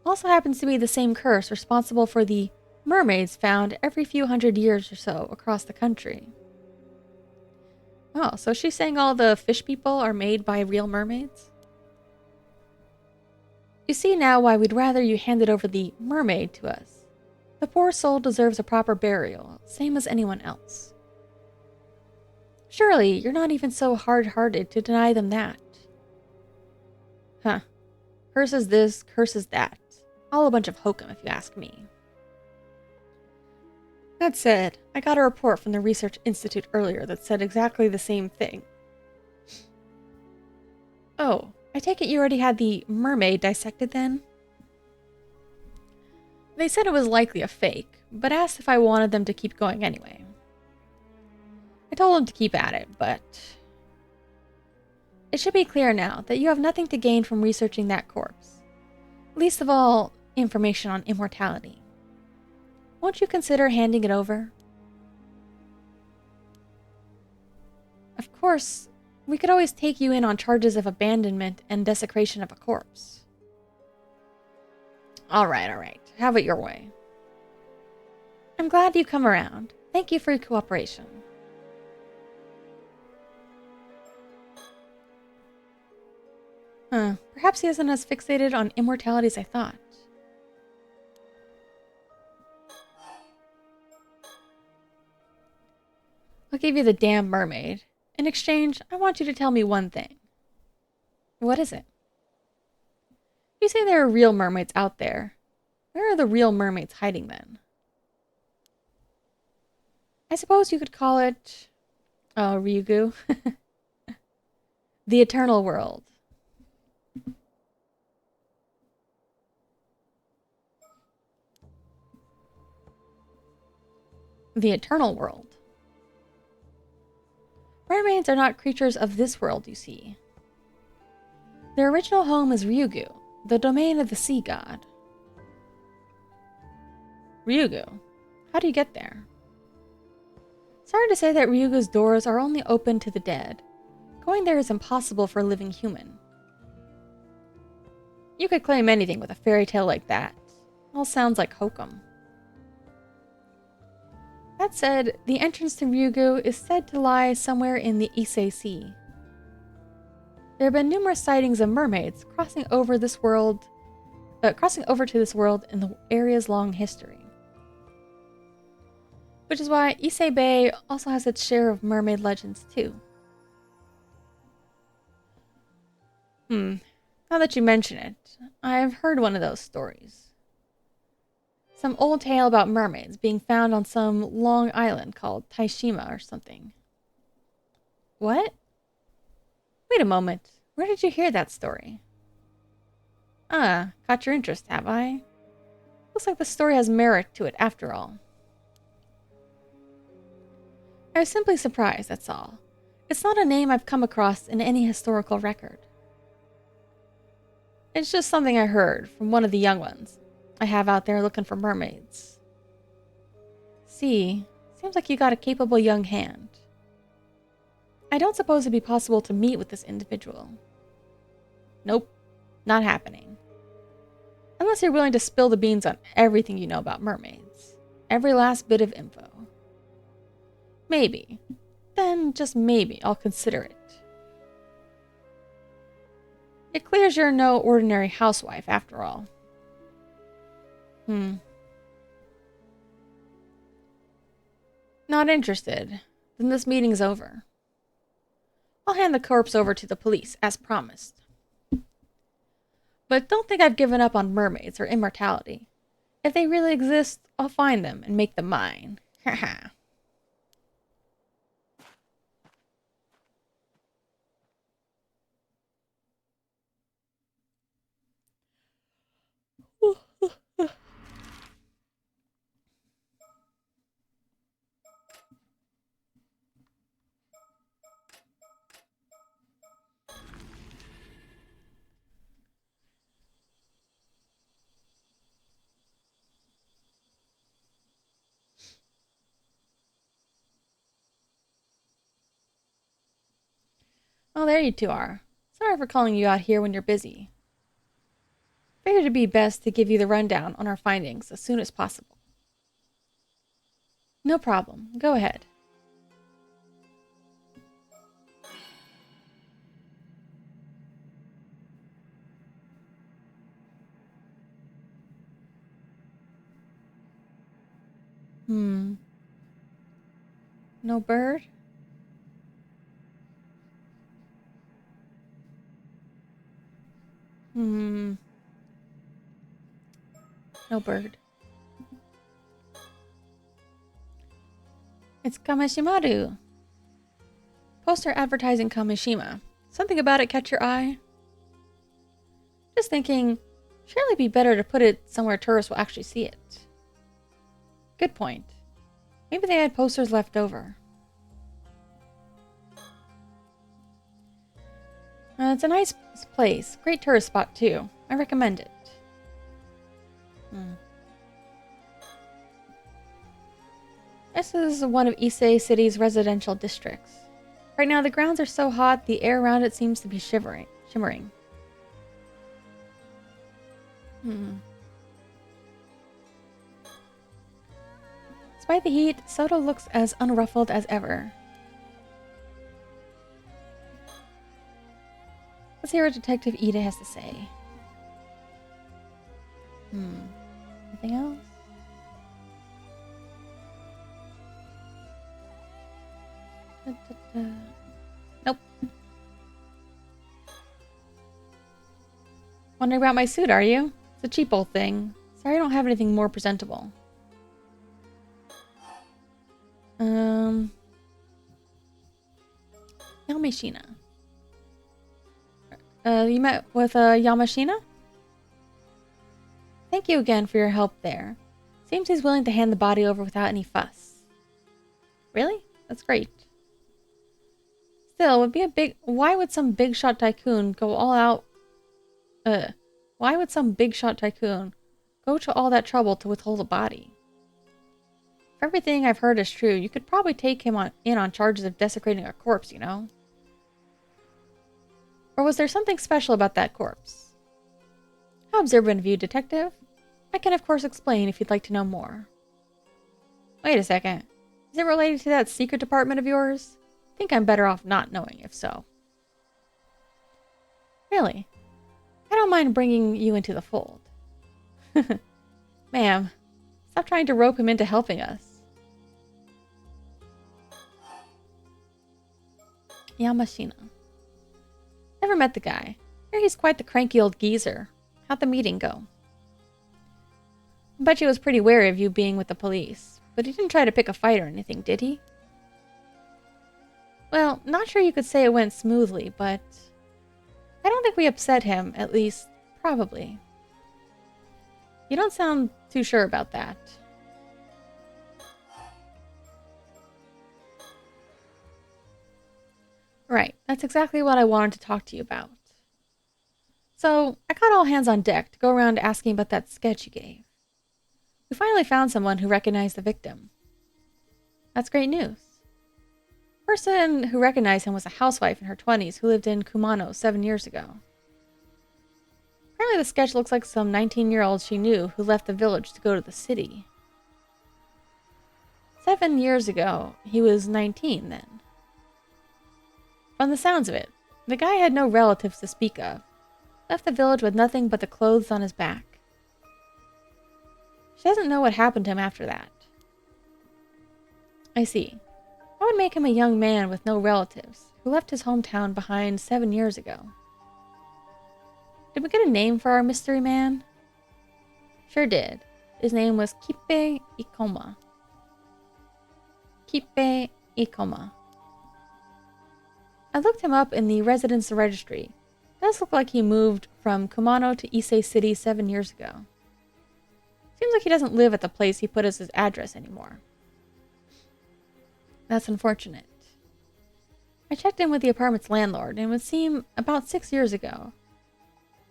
Also happens to be the same curse responsible for the mermaids found every few hundred years or so across the country. Oh, so she's saying all the fish people are made by real mermaids? You see now why we'd rather you handed over the mermaid to us. The poor soul deserves a proper burial, same as anyone else. Surely, you're not even so hard-hearted to deny them that. Huh. Curses this, curses that. All a bunch of hokum, if you ask me. That said, I got a report from the Research Institute earlier that said exactly the same thing. Oh, I take it you already had the mermaid dissected then? They said it was likely a fake, but asked if I wanted them to keep going anyway. I told them to keep at it, but... It should be clear now that you have nothing to gain from researching that corpse. Least of all, information on immortality. Won't you consider handing it over? Of course, we could always take you in on charges of abandonment and desecration of a corpse. Alright. Have it your way. I'm glad you come around. Thank you for your cooperation. Perhaps he isn't as fixated on immortality as I thought. I'll give you the damn mermaid. In exchange, I want you to tell me one thing. What is it? You say there are real mermaids out there. Where are the real mermaids hiding then? I suppose you could call it... Oh, Ryugu. The Eternal World. The Eternal World. Mermaids are not creatures of this world, you see. Their original home is Ryugu, the domain of the sea god. Ryugu? How do you get there? Sorry to say that Ryugu's doors are only open to the dead. Going there is impossible for a living human. You could claim anything with a fairy tale like that. All sounds like hokum. That said, the entrance to Ryugu is said to lie somewhere in the Ise Sea. There have been numerous sightings of mermaids crossing over to this world in the area's long history. Which is why Ise Bay also has its share of mermaid legends too. Now that you mention it, I've heard one of those stories. Some old tale about mermaids being found on some long island called Taishima or something. What? Wait a moment. Where did you hear that story? Caught your interest, have I? Looks like the story has merit to it after all. I was simply surprised, that's all. It's not a name I've come across in any historical record. It's just something I heard from one of the young ones I have out there looking for mermaids. See, seems like you got a capable young hand. I don't suppose it'd be possible to meet with this individual. Nope, not happening. Unless you're willing to spill the beans on everything you know about mermaids. Every last bit of info. Maybe. Then, just maybe, I'll consider it. It clears you're no ordinary housewife, after all. Not interested. Then this meeting's over. I'll hand the corpse over to the police, as promised. But don't think I've given up on mermaids or immortality. If they really exist, I'll find them and make them mine. Haha. Oh, there you two are. Sorry for calling you out here when you're busy. Figured it'd be best to give you the rundown on our findings as soon as possible. No problem. Go ahead. No bird? No bird. It's Kameshimaru. Poster advertising Kameshima. Something about it catch your eye? Just thinking, surely it'd be better to put it somewhere tourists will actually see it. Good point. Maybe they had posters left over. It's a nice place. Great tourist spot, too. I recommend it. This is one of Issei City's residential districts. Right now, the grounds are so hot, the air around it seems to be shimmering. Despite the heat, Soto looks as unruffled as ever. Let's hear what Detective Ida has to say. Anything else? Nope. Wondering about my suit, are you? It's a cheap old thing. Sorry I don't have anything more presentable. Yamashina. You met with Yamashina? Thank you again for your help there. Seems he's willing to hand the body over without any fuss. Really? That's great. Still, why would some big shot tycoon go all out? Why would some big shot tycoon go to all that trouble to withhold a body? If everything I've heard is true, you could probably take him in on charges of desecrating a corpse, you know? Or was there something special about that corpse? How observant of you, Detective. I can of course explain if you'd like to know more. Wait a second. Is it related to that secret department of yours? I think I'm better off not knowing if so. Really? I don't mind bringing you into the fold. Ma'am, stop trying to rope him into helping us. Yamashina. Never met the guy. Hear he's quite the cranky old geezer. How'd the meeting go? I bet he was pretty wary of you being with the police, but he didn't try to pick a fight or anything, did he? Well, not sure you could say it went smoothly, but I don't think we upset him, at least, probably. You don't sound too sure about that. Right, that's exactly what I wanted to talk to you about. So, I got all hands on deck to go around asking about that sketch you gave. We finally found someone who recognized the victim. That's great news. The person who recognized him was a housewife in her 20s who lived in Kumano 7 years ago. Apparently the sketch looks like some 19-year-old she knew who left the village to go to the city. 7 years ago, he was 19 then. From the sounds of it, the guy had no relatives to speak of. Left the village with nothing but the clothes on his back. She doesn't know what happened to him after that. I see. That would make him a young man with no relatives, who left his hometown behind 7 years ago. Did we get a name for our mystery man? Sure did. His name was Kippe Ikoma. Kippe Ikoma. I looked him up in the residence registry. It does look like he moved from Kumano to Issei City 7 years ago. Seems like he doesn't live at the place he put as his address anymore. That's unfortunate. I checked in with the apartment's landlord, and it would seem about 6 years ago.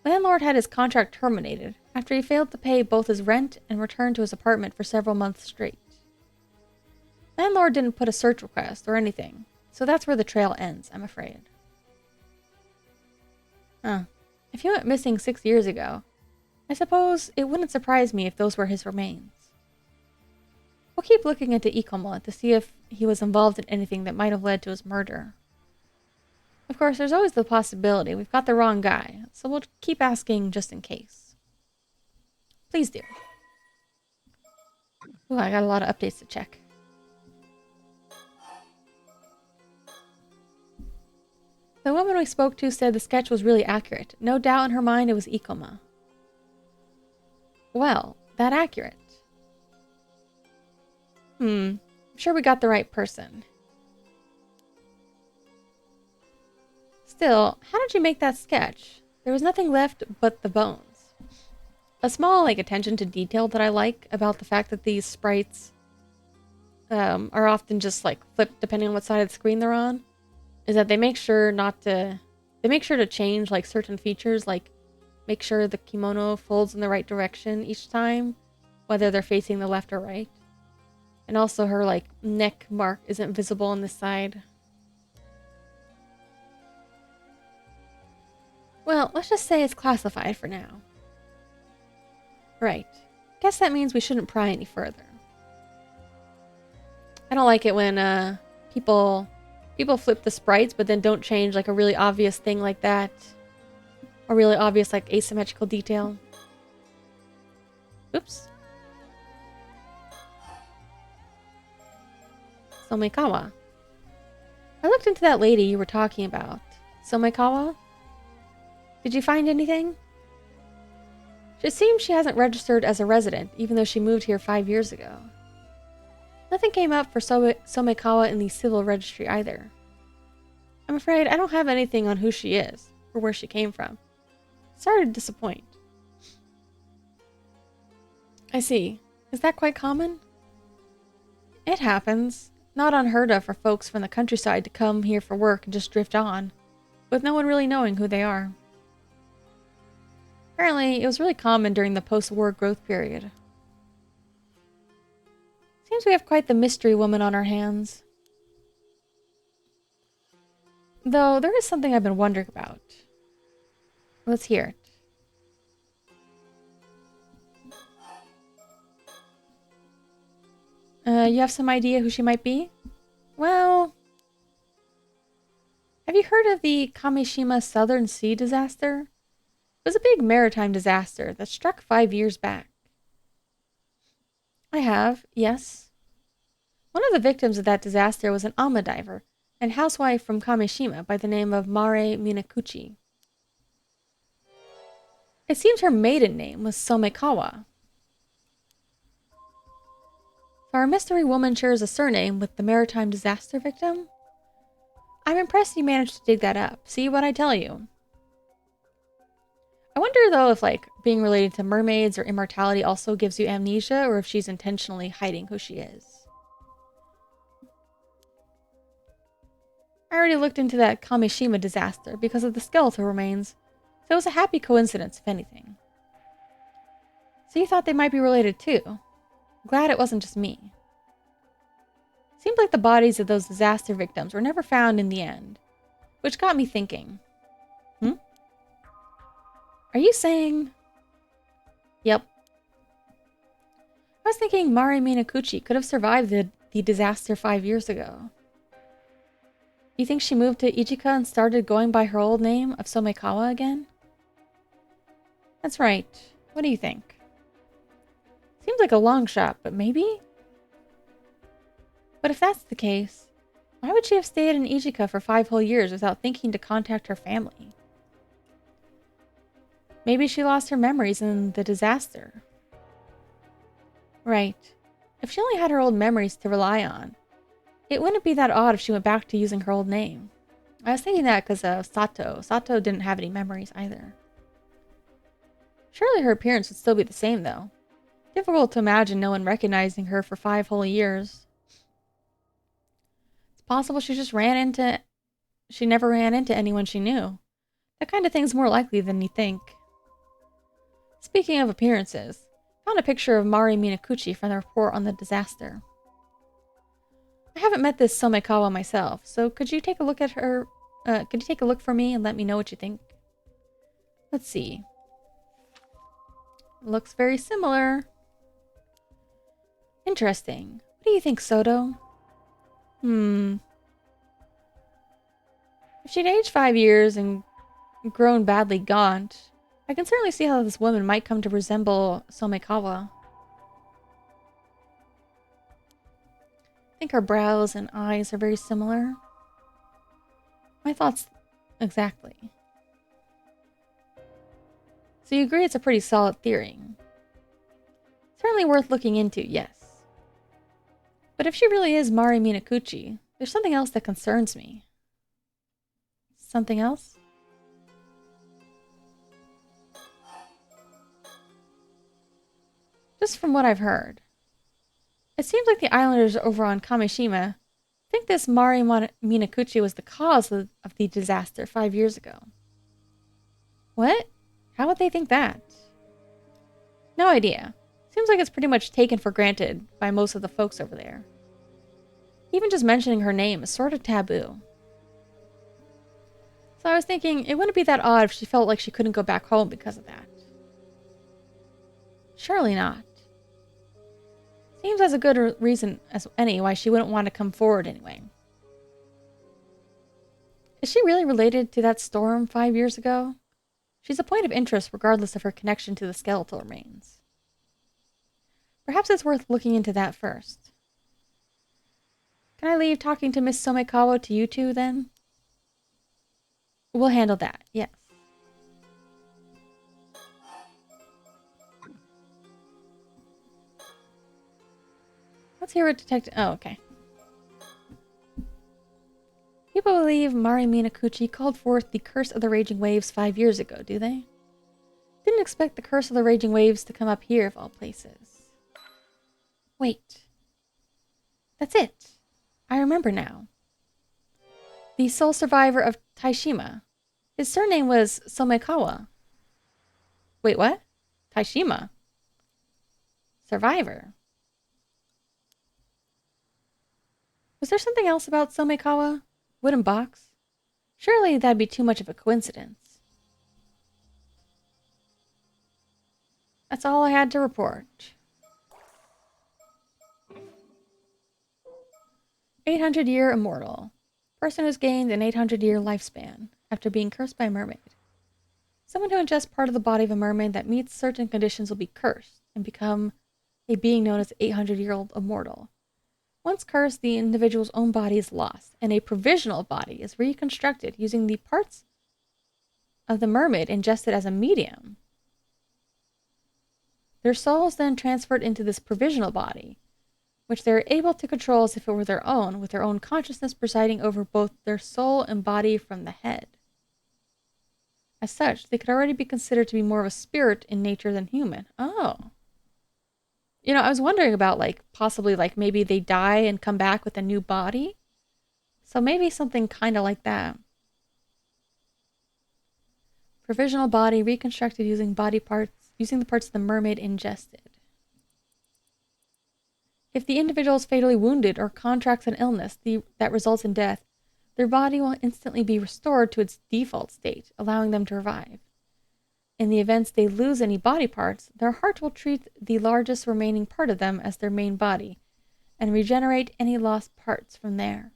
Landlord had his contract terminated after he failed to pay both his rent and returned to his apartment for several months straight. Landlord didn't put a search request or anything, so that's where the trail ends, I'm afraid. Huh. If he went missing 6 years ago, I suppose it wouldn't surprise me if those were his remains. We'll keep looking into Ikoma to see if he was involved in anything that might have led to his murder. Of course, there's always the possibility we've got the wrong guy, so we'll keep asking just in case. Please do. Ooh, I got a lot of updates to check. The woman we spoke to said the sketch was really accurate. No doubt in her mind it was Ikoma. Well, that accurate. I'm sure we got the right person. Still, how did you make that sketch? There was nothing left but the bones. A small, attention to detail that I like about the fact that these sprites are often just, flipped depending on what side of the screen they're on, is that they make sure to change, certain features, make sure the kimono folds in the right direction each time, whether they're facing the left or right. And also her, neck mark isn't visible on this side. Well, let's just say it's classified for now. Right. Guess that means we shouldn't pry any further. I don't like it when, people flip the sprites but then don't change, a really obvious thing like that. A really obvious, asymmetrical detail. Oops. Somekawa. I looked into that lady you were talking about. Somekawa? Did you find anything? It seems she hasn't registered as a resident, even though she moved here 5 years ago. Nothing came up for Somekawa in the civil registry either. I'm afraid I don't have anything on who she is, or where she came from. Sorry to disappoint. I see. Is that quite common? It happens. Not unheard of for folks from the countryside to come here for work and just drift on, with no one really knowing who they are. Apparently, it was really common during the post-war growth period. Seems we have quite the mystery woman on our hands. Though, there is something I've been wondering about. Let's hear it. You have some idea who she might be? Well... Have you heard of the Kamishima Southern Sea disaster? It was a big maritime disaster that struck 5 years back. I have, yes. One of the victims of that disaster was an ama diver and housewife from Kamishima by the name of Mare Minakuchi. It seems her maiden name was Somekawa. So our mystery woman shares a surname with the maritime disaster victim? I'm impressed you managed to dig that up. See what I tell you. I wonder, though, if, being related to mermaids or immortality also gives you amnesia, or if she's intentionally hiding who she is. I already looked into that Kamishima disaster because of the skeletal remains, so it was a happy coincidence, if anything. So you thought they might be related, too. Glad it wasn't just me. Seemed like the bodies of those disaster victims were never found in the end, which got me thinking. Are you saying... Yep. I was thinking Mari Minakuchi could have survived the disaster 5 years ago. You think she moved to Ichika and started going by her old name of Somekawa again? That's right. What do you think? Seems like a long shot, but maybe? But if that's the case, why would she have stayed in Ichika for 5 whole years without thinking to contact her family? Maybe she lost her memories in the disaster. Right. If she only had her old memories to rely on, it wouldn't be that odd if she went back to using her old name. I was thinking that because of Sato. Sato didn't have any memories either. Surely her appearance would still be the same, though. Difficult to imagine no one recognizing her for 5 whole years. It's possible she never ran into anyone she knew. That kind of thing's more likely than you think. Speaking of appearances, I found a picture of Mari Minakuchi from the report on the disaster. I haven't met this Somekawa myself, so could you take a look at her? Could you take a look for me and let me know what you think? Let's see. Looks very similar. Interesting. What do you think, Soto? If she'd aged 5 years and grown badly gaunt, I can certainly see how this woman might come to resemble Somekawa. I think her brows and eyes are very similar. My thoughts exactly. So you agree it's a pretty solid theory. Certainly worth looking into, yes. But if she really is Mari Minakuchi, there's something else that concerns me. Something else? Just from what I've heard. It seems like the islanders over on Kamishima think this Mari Minakuchi was the cause of the disaster 5 years ago. What? How would they think that? No idea. Seems like it's pretty much taken for granted by most of the folks over there. Even just mentioning her name is sort of taboo. So I was thinking, it wouldn't be that odd if she felt like she couldn't go back home because of that. Surely not. Seems as a good reason as any why she wouldn't want to come forward anyway. Is she really related to that storm 5 years ago? She's a point of interest regardless of her connection to the skeletal remains. Perhaps it's worth looking into that first. Can I leave talking to Miss Somekawa to you two then? We'll handle that, yes. Let's hear what Detective... Oh, okay. People believe Mari Minakuchi called forth the Curse of the Raging Waves 5 years ago, do they? Didn't expect the Curse of the Raging Waves to come up here of all places. Wait. That's it. I remember now. The sole survivor of Taishima. His surname was Somekawa. Wait, what? Taishima? Survivor? Was there something else about Somekawa? Wooden box? Surely that'd be too much of a coincidence. That's all I had to report. 800-year immortal. Person who's gained an 800-year lifespan after being cursed by a mermaid. Someone who ingests part of the body of a mermaid that meets certain conditions will be cursed and become a being known as 800-year-old immortal. Once cursed, the individual's own body is lost, and a provisional body is reconstructed using the parts of the mermaid ingested as a medium. Their soul is then transferred into this provisional body, which they are able to control as if it were their own, with their own consciousness presiding over both their soul and body from the head. As such, they could already be considered to be more of a spirit in nature than human. Oh. You know, I was wondering about, possibly, maybe they die and come back with a new body. So maybe something kind of like that. Provisional body reconstructed using the parts of the mermaid ingested. If the individual is fatally wounded or contracts an illness that results in death, their body will instantly be restored to its default state, allowing them to revive. In the events they lose any body parts, their heart will treat the largest remaining part of them as their main body, and regenerate any lost parts from there,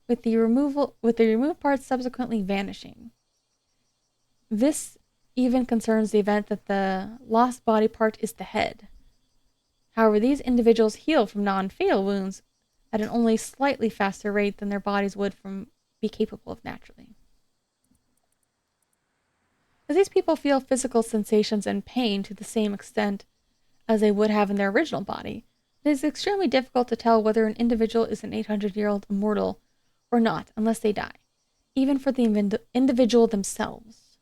with the removed parts subsequently vanishing. This even concerns the event that the lost body part is the head. However, these individuals heal from non-fatal wounds at an only slightly faster rate than their bodies would be capable of naturally. As these people feel physical sensations and pain to the same extent as they would have in their original body, it is extremely difficult to tell whether an individual is an 800-year-old immortal or not unless they die, even for the individual themselves.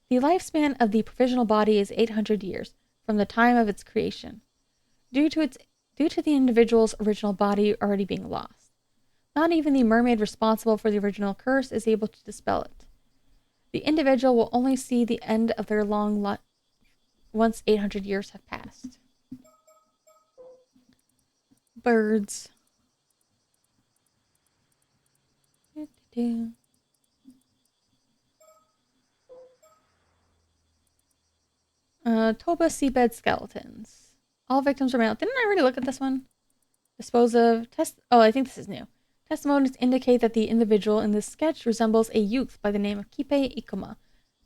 The lifespan of the provisional body is 800 years from the time of its creation, due to the individual's original body already being lost. Not even the mermaid responsible for the original curse is able to dispel it. The individual will only see the end of their long life once 800 years have passed. Birds. Toba seabed skeletons. All victims were male. Didn't I already look at this one? Dispose of oh, I think this is new. Testimonies indicate that the individual in this sketch resembles a youth by the name of Kipe Ikoma,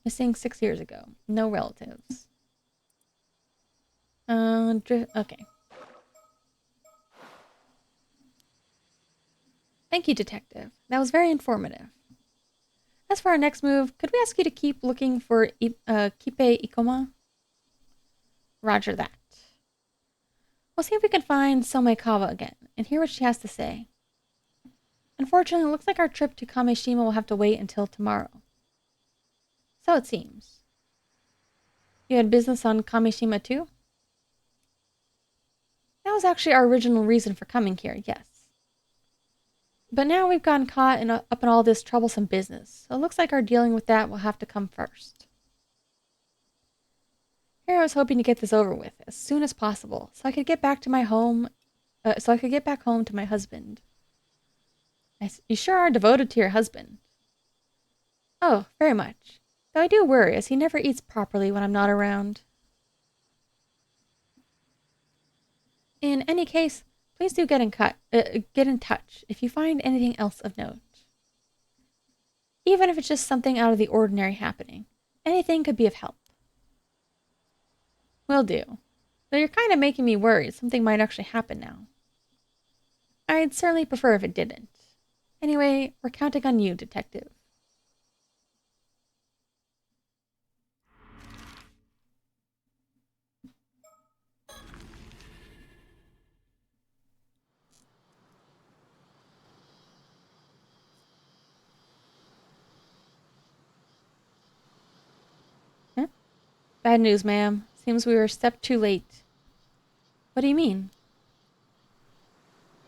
missing 6 years ago. No relatives. Okay. Thank you, detective. That was very informative. As for our next move, could we ask you to keep looking for Kipe Ikoma? Roger that. We'll see if we can find Somekawa again and hear what she has to say. Unfortunately, it looks like our trip to Kameshima will have to wait until tomorrow. So it seems. You had business on Kameshima too? That was actually our original reason for coming here, yes. But now we've gotten caught up in all this troublesome business, so it looks like our dealing with that will have to come first. Here I was hoping to get this over with as soon as possible, so I could get back to my home, to my husband. You sure are devoted to your husband. Oh, very much. Though I do worry, as he never eats properly when I'm not around. In any case, please do get in touch if you find anything else of note. Even if it's just something out of the ordinary happening. Anything could be of help. Will do. Though you're kind of making me worried something might actually happen now. I'd certainly prefer if it didn't. Anyway, we're counting on you, detective. Huh? Bad news, ma'am. Seems we were a step too late. What do you mean?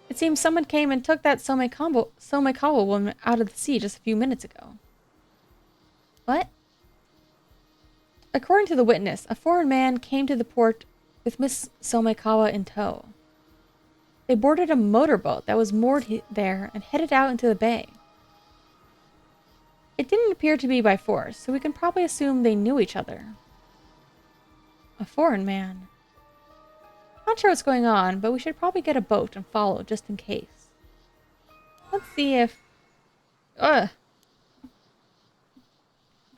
It seems someone came and took that Somekawa woman out of the sea just a few minutes ago. What? According to the witness, a foreign man came to the port with Miss Somekawa in tow. They boarded a motorboat that was moored there and headed out into the bay. It didn't appear to be by force, so we can probably assume they knew each other. A foreign man. Not sure what's going on, but we should probably get a boat and follow just in case. Let's see if... Ugh!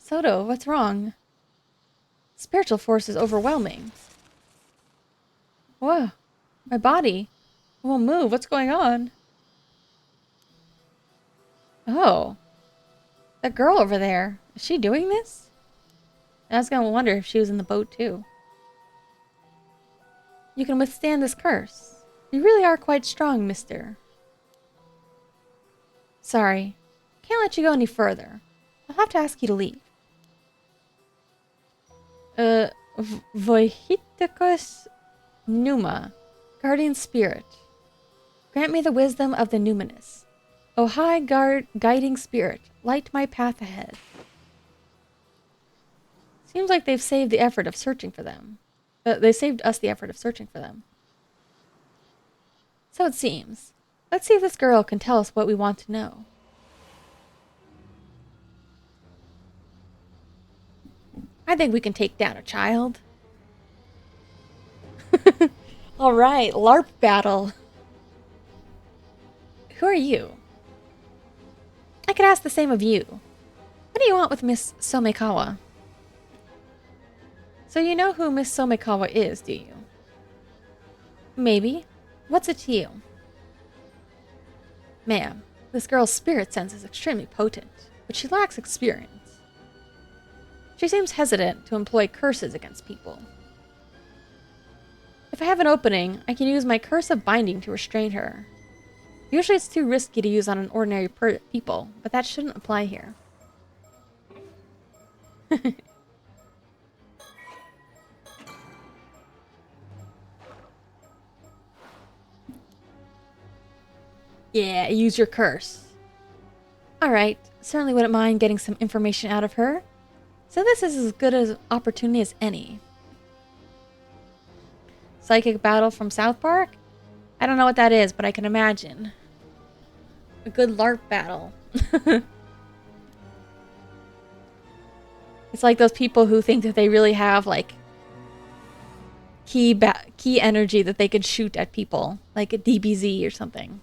Soto, what's wrong? Spiritual force is overwhelming. Whoa. My body. It won't move. What's going on? Oh. That girl over there. Is she doing this? I was gonna wonder if she was in the boat too. You can withstand this curse. You really are quite strong, mister. Sorry. Can't let you go any further. I'll have to ask you to leave. Voihitikos Numa, Guardian Spirit. Grant me the wisdom of the numinous. O high guiding spirit, light my path ahead. Seems like they've saved the effort of searching for them. They saved us the effort of searching for them. So it seems. Let's see if this girl can tell us what we want to know. I think we can take down a child. Alright, LARP battle. Who are you? I could ask the same of you. What do you want with Miss Somekawa? So you know who Miss Somekawa is, do you? Maybe. What's it to you? Ma'am, this girl's spirit sense is extremely potent, but she lacks experience. She seems hesitant to employ curses against people. If I have an opening, I can use my curse of binding to restrain her. Usually it's too risky to use on an ordinary people, but that shouldn't apply here. Yeah, use your curse. Alright, certainly wouldn't mind getting some information out of her. So this is as good an opportunity as any. Psychic battle from South Park? I don't know what that is, but I can imagine. A good LARP battle. It's like those people who think that they really have, like, key energy that they could shoot at people, like a DBZ or something.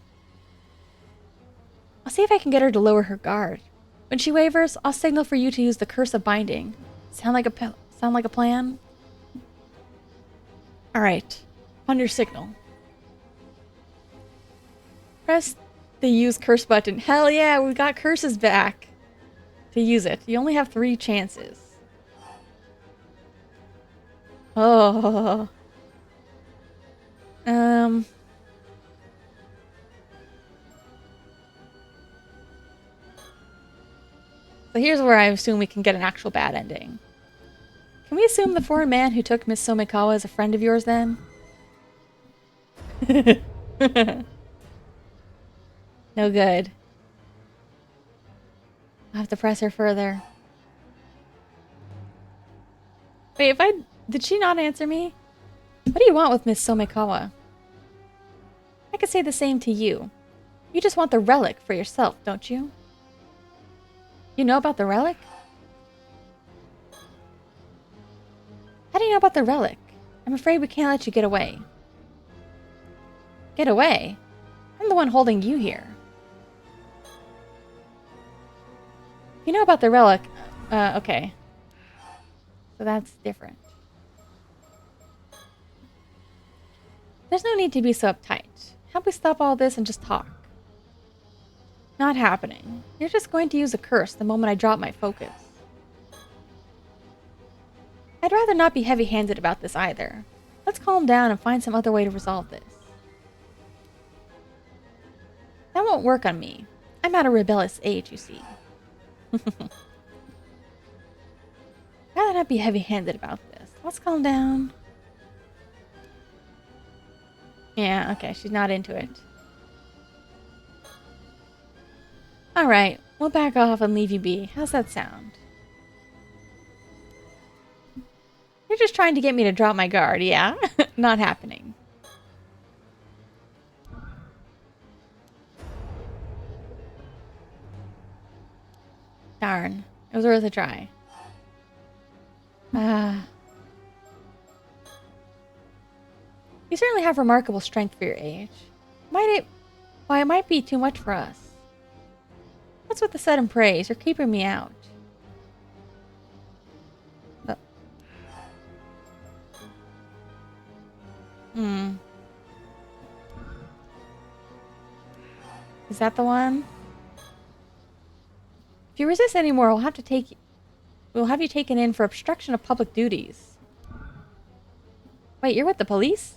I'll see if I can get her to lower her guard. When she wavers, I'll signal for you to use the curse of binding. Sound like a plan? All right. On your signal. Press the use curse button. Hell yeah, we got curses back. To use it, you only have 3 chances. Oh. So here's where I assume we can get an actual bad ending. Can we assume the foreign man who took Miss Somikawa is a friend of yours then? No good. I'll have to press her further. Wait, did she not answer me? What do you want with Miss Somikawa? I could say the same to you. You just want the relic for yourself, don't you? You know about the relic? How do you know about the relic? I'm afraid we can't let you get away. Get away? I'm the one holding you here. You know about the relic. Okay. So that's different. There's no need to be so uptight. How about we stop all this and just talk? Not happening. You're just going to use a curse the moment I drop my focus. I'd rather not be heavy-handed about this either. Let's calm down and find some other way to resolve this. That won't work on me. I'm at a rebellious age, you see. Rather not be heavy-handed about this. Let's calm down. Yeah, okay, she's not into it. Alright, we'll back off and leave you be. How's that sound? You're just trying to get me to drop my guard, yeah? Not happening. Darn. It was worth a try. You certainly have remarkable strength for your age. Why, it might be too much for us. What's with the sudden praise? You're keeping me out. Is that the one? If you resist anymore, we'll have you taken in for obstruction of public duties. Wait, you're with the police?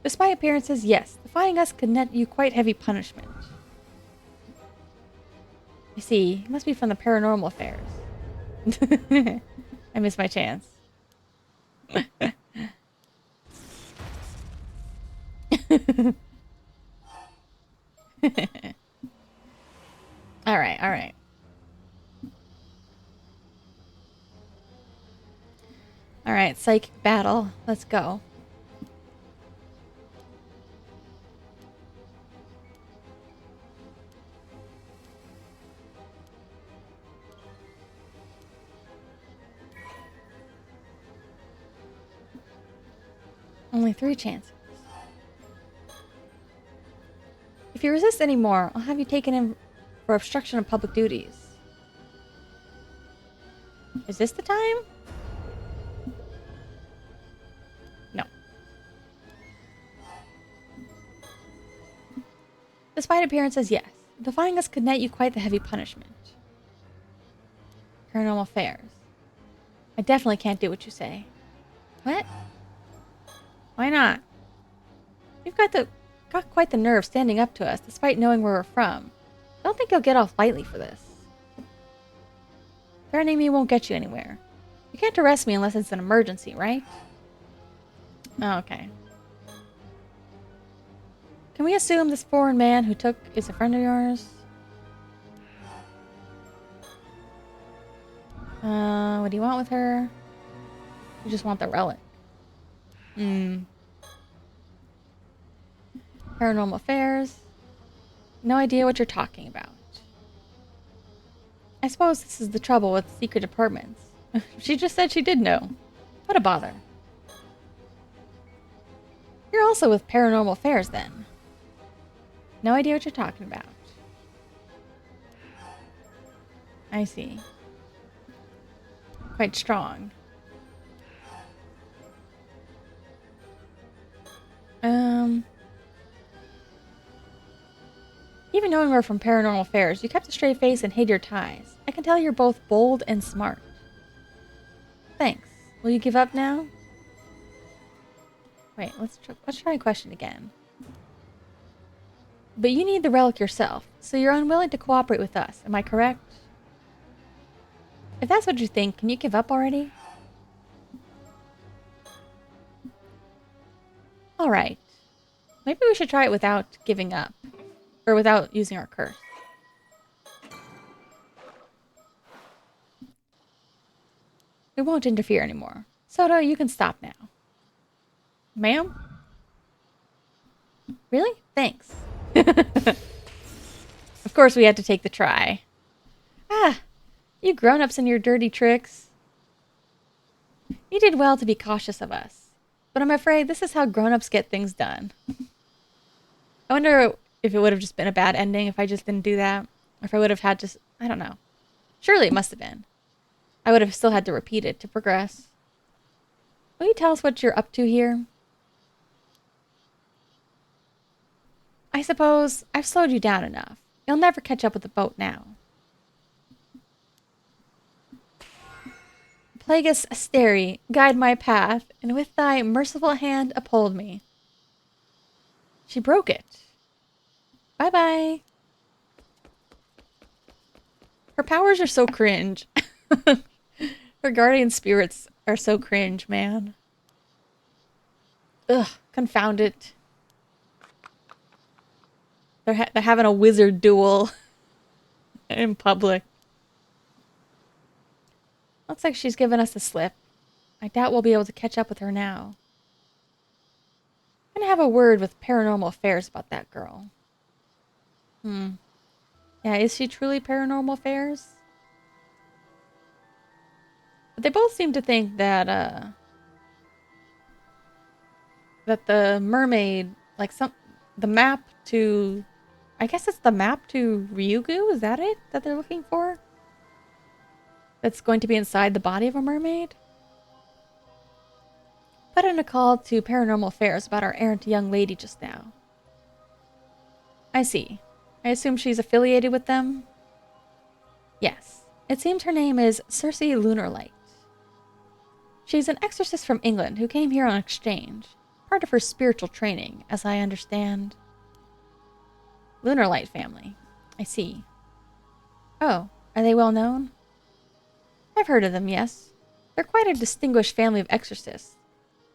Despite appearances, yes. Defying us could net you quite heavy punishment. You see, you must be from the paranormal affairs. I missed my chance. Alright, alright. Alright, psychic battle. Let's go. Only 3 chances. If you resist anymore, I'll have you taken in for obstruction of public duties. Is this the time? No. Despite appearances, yes. Defying us could net you quite the heavy punishment. Paranormal affairs. I definitely can't do what you say. What? Why not? You've got quite the nerve standing up to us, despite knowing where we're from. I don't think you'll get off lightly for this. Threatening me won't get you anywhere. You can't arrest me unless it's an emergency, right? Oh, okay. Can we assume this foreign man who took is a friend of yours? What do you want with her? You just want the relic. Paranormal affairs. No idea what you're talking about. I suppose this is the trouble with secret departments. She just said she did know. What a bother. You're also with Paranormal Affairs, then. No idea what you're talking about. I see. Quite strong. Even knowing we're from Paranormal Affairs, you kept a straight face and hid your ties. I can tell you're both bold and smart. Thanks. Will you give up now? Wait, let's try a question again. But you need the relic yourself, so you're unwilling to cooperate with us, am I correct? If that's what you think, can you give up already? Alright. Maybe we should try it without giving up. Or without using our curse. We won't interfere anymore. Soda, you can stop now. Ma'am? Really? Thanks. Of course we had to take the try. Ah, you grown-ups and your dirty tricks. You did well to be cautious of us. But I'm afraid this is how grown-ups get things done. I wonder if it would have just been a bad ending if I just didn't do that. Or if I would have had to... I don't know. Surely it must have been. I would have still had to repeat it to progress. Will you tell us what you're up to here? I suppose I've slowed you down enough. You'll never catch up with the boat now. Plagueis Asteri, guide my path, and with thy merciful hand uphold me. She broke it. Bye-bye. Her powers are so cringe. Her guardian spirits are so cringe, man. Ugh, confound it. They're having a wizard duel in public. Looks like she's given us the slip. I doubt we'll be able to catch up with her now. I'm gonna have a word with Paranormal Affairs about that girl. Yeah, is she truly Paranormal Affairs? But they both seem to think that, that the mermaid, like the map to, I guess it's the map to Ryugu, is that it? That they're looking for? That's going to be inside the body of a mermaid? Put in a call to Paranormal Affairs about our errant young lady just now. I see. I assume she's affiliated with them? Yes. It seems her name is Circe Lunarlight. She's an exorcist from England who came here on exchange. Part of her spiritual training, as I understand. Lunarlight family. I see. Oh, are they well known? I've heard of them, yes. They're quite a distinguished family of exorcists.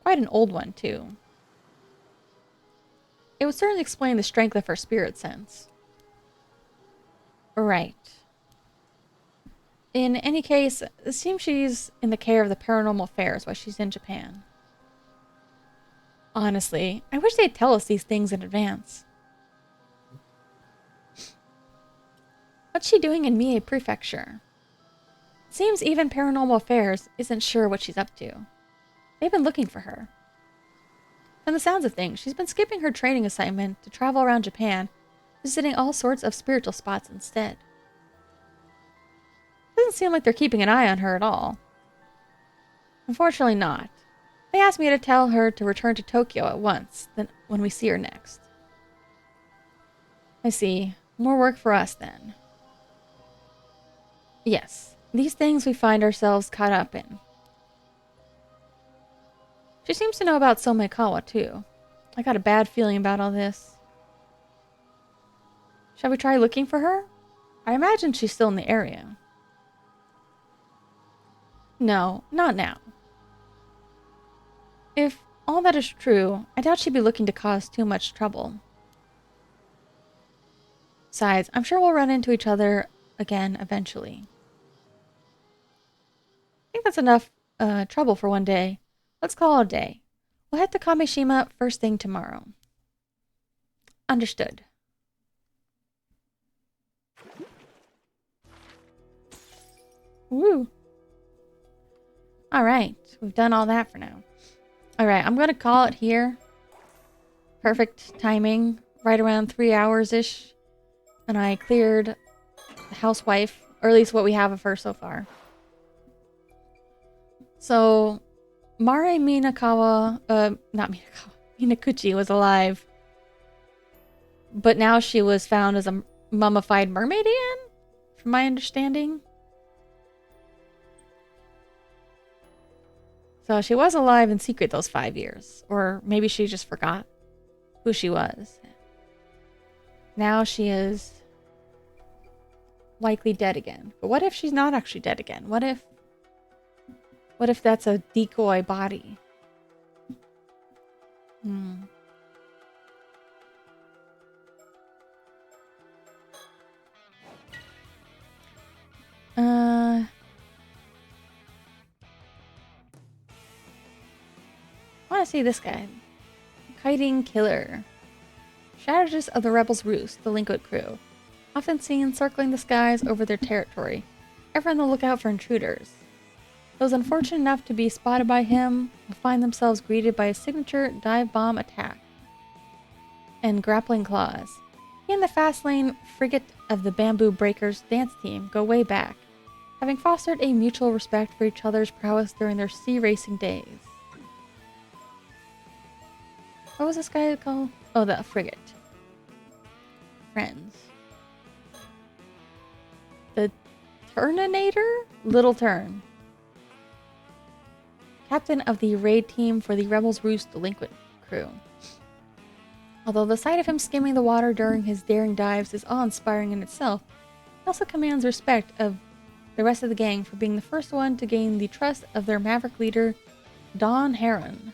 Quite an old one, too. It would certainly explain the strength of her spirit sense. Right. In any case, it seems she's in the care of the Paranormal Affairs while she's in Japan. Honestly, I wish they'd tell us these things in advance. What's she doing in Mie Prefecture? Seems even Paranormal Affairs isn't sure what she's up to. They've been looking for her. From the sounds of things, she's been skipping her training assignment to travel around Japan, visiting all sorts of spiritual spots instead. Doesn't seem like they're keeping an eye on her at all. Unfortunately not. They asked me to tell her to return to Tokyo at once, then when we see her next. I see. More work for us, then. Yes, these things we find ourselves caught up in. She seems to know about Someikawa, too. I got a bad feeling about all this. Shall we try looking for her? I imagine she's still in the area. No, not now. If all that is true, I doubt she'd be looking to cause too much trouble. Besides, I'm sure we'll run into each other again eventually. I think that's enough trouble for one day. Let's call it a day. We'll head to Kamishima first thing tomorrow. Understood. Woo. Alright, we've done all that for now. Alright, I'm gonna call it here. Perfect timing. Right around 3 hours-ish. And I cleared the housewife. Or at least what we have of her so far. So, Mare Minakawa... not Minakawa. Minakuchi was alive. But now she was found as a mummified mermaid again? From my understanding. So she was alive in secret those 5 years. Or maybe she just forgot who she was. Now she is likely dead again. But what if she's not actually dead again? What if that's a decoy body? I want to see this guy. Kiting Killer. Strategist of the Rebels' Roost, the Linkwood crew. Often seen circling the skies over their territory, ever on the lookout for intruders. Those unfortunate enough to be spotted by him will find themselves greeted by a signature dive bomb attack and grappling claws. He and the fast lane frigate of the Bamboo Breakers dance team go way back, having fostered a mutual respect for each other's prowess during their sea racing days. What was this guy called? Oh, the frigate. Friends. The Turninator? Little Turn. Captain of the raid team for the Rebels' Roost delinquent crew. Although the sight of him skimming the water during his daring dives is awe-inspiring in itself, he also commands respect of the rest of the gang for being the first one to gain the trust of their maverick leader, Don Heron.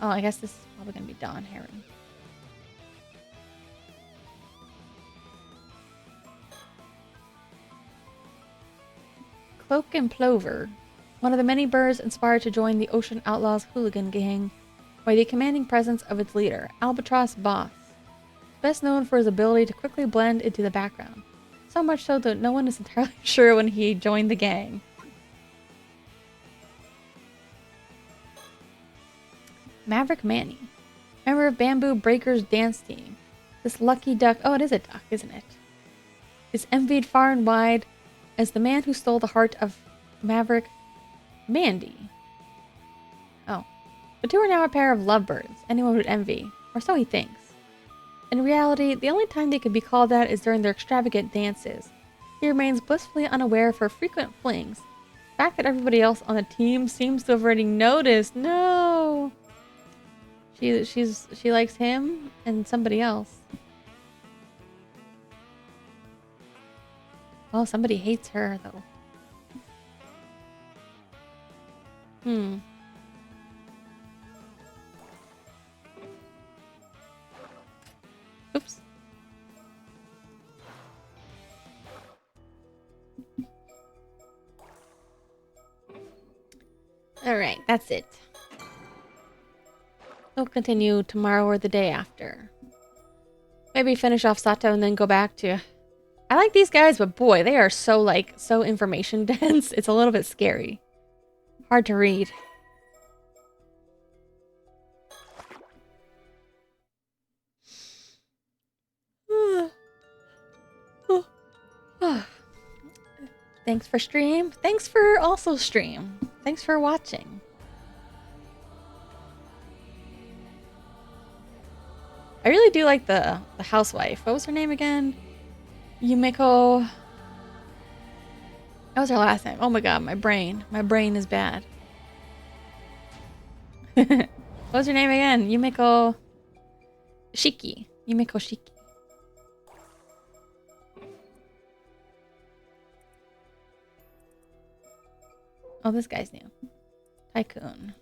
Oh, I guess this is probably going to be Don Heron. Cloak and Plover, one of the many birds inspired to join the Ocean Outlaws hooligan gang by the commanding presence of its leader, Albatross Boss, best known for his ability to quickly blend into the background, so much so that no one is entirely sure when he joined the gang. Maverick Manny, member of Bamboo Breakers dance team. This lucky duck, oh it is a duck, isn't it? Is envied far and wide as the man who stole the heart of Maverick Mandy. Oh. The two are now a pair of lovebirds anyone would envy, or so he thinks. In reality, the only time they could be called that is during their extravagant dances. He remains blissfully unaware for frequent flings. The fact that everybody else on the team seems to have already noticed. No! She likes him and somebody else. Oh, somebody hates her, though. Oops. Alright, that's it. We'll continue tomorrow or the day after. Maybe finish off Sato and then go back to... I like these guys, but boy, they are so, so information dense. It's a little bit scary. Hard to read. Thanks for stream. Thanks for also stream. Thanks for watching. I really do like the housewife. What was her name again? Yumiko. That was her last name. Oh my god, my brain. My brain is bad. What was her name again? Yumiko Shiki. Yumiko Shiki. Oh, this guy's new. Tycoon.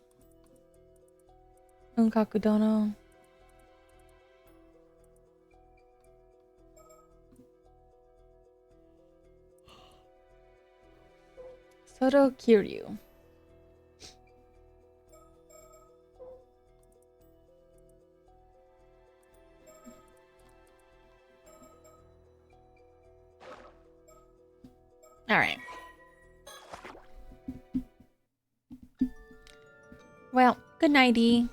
Unkaku Dono. Soto Kiryu. All right. Well, good nighty.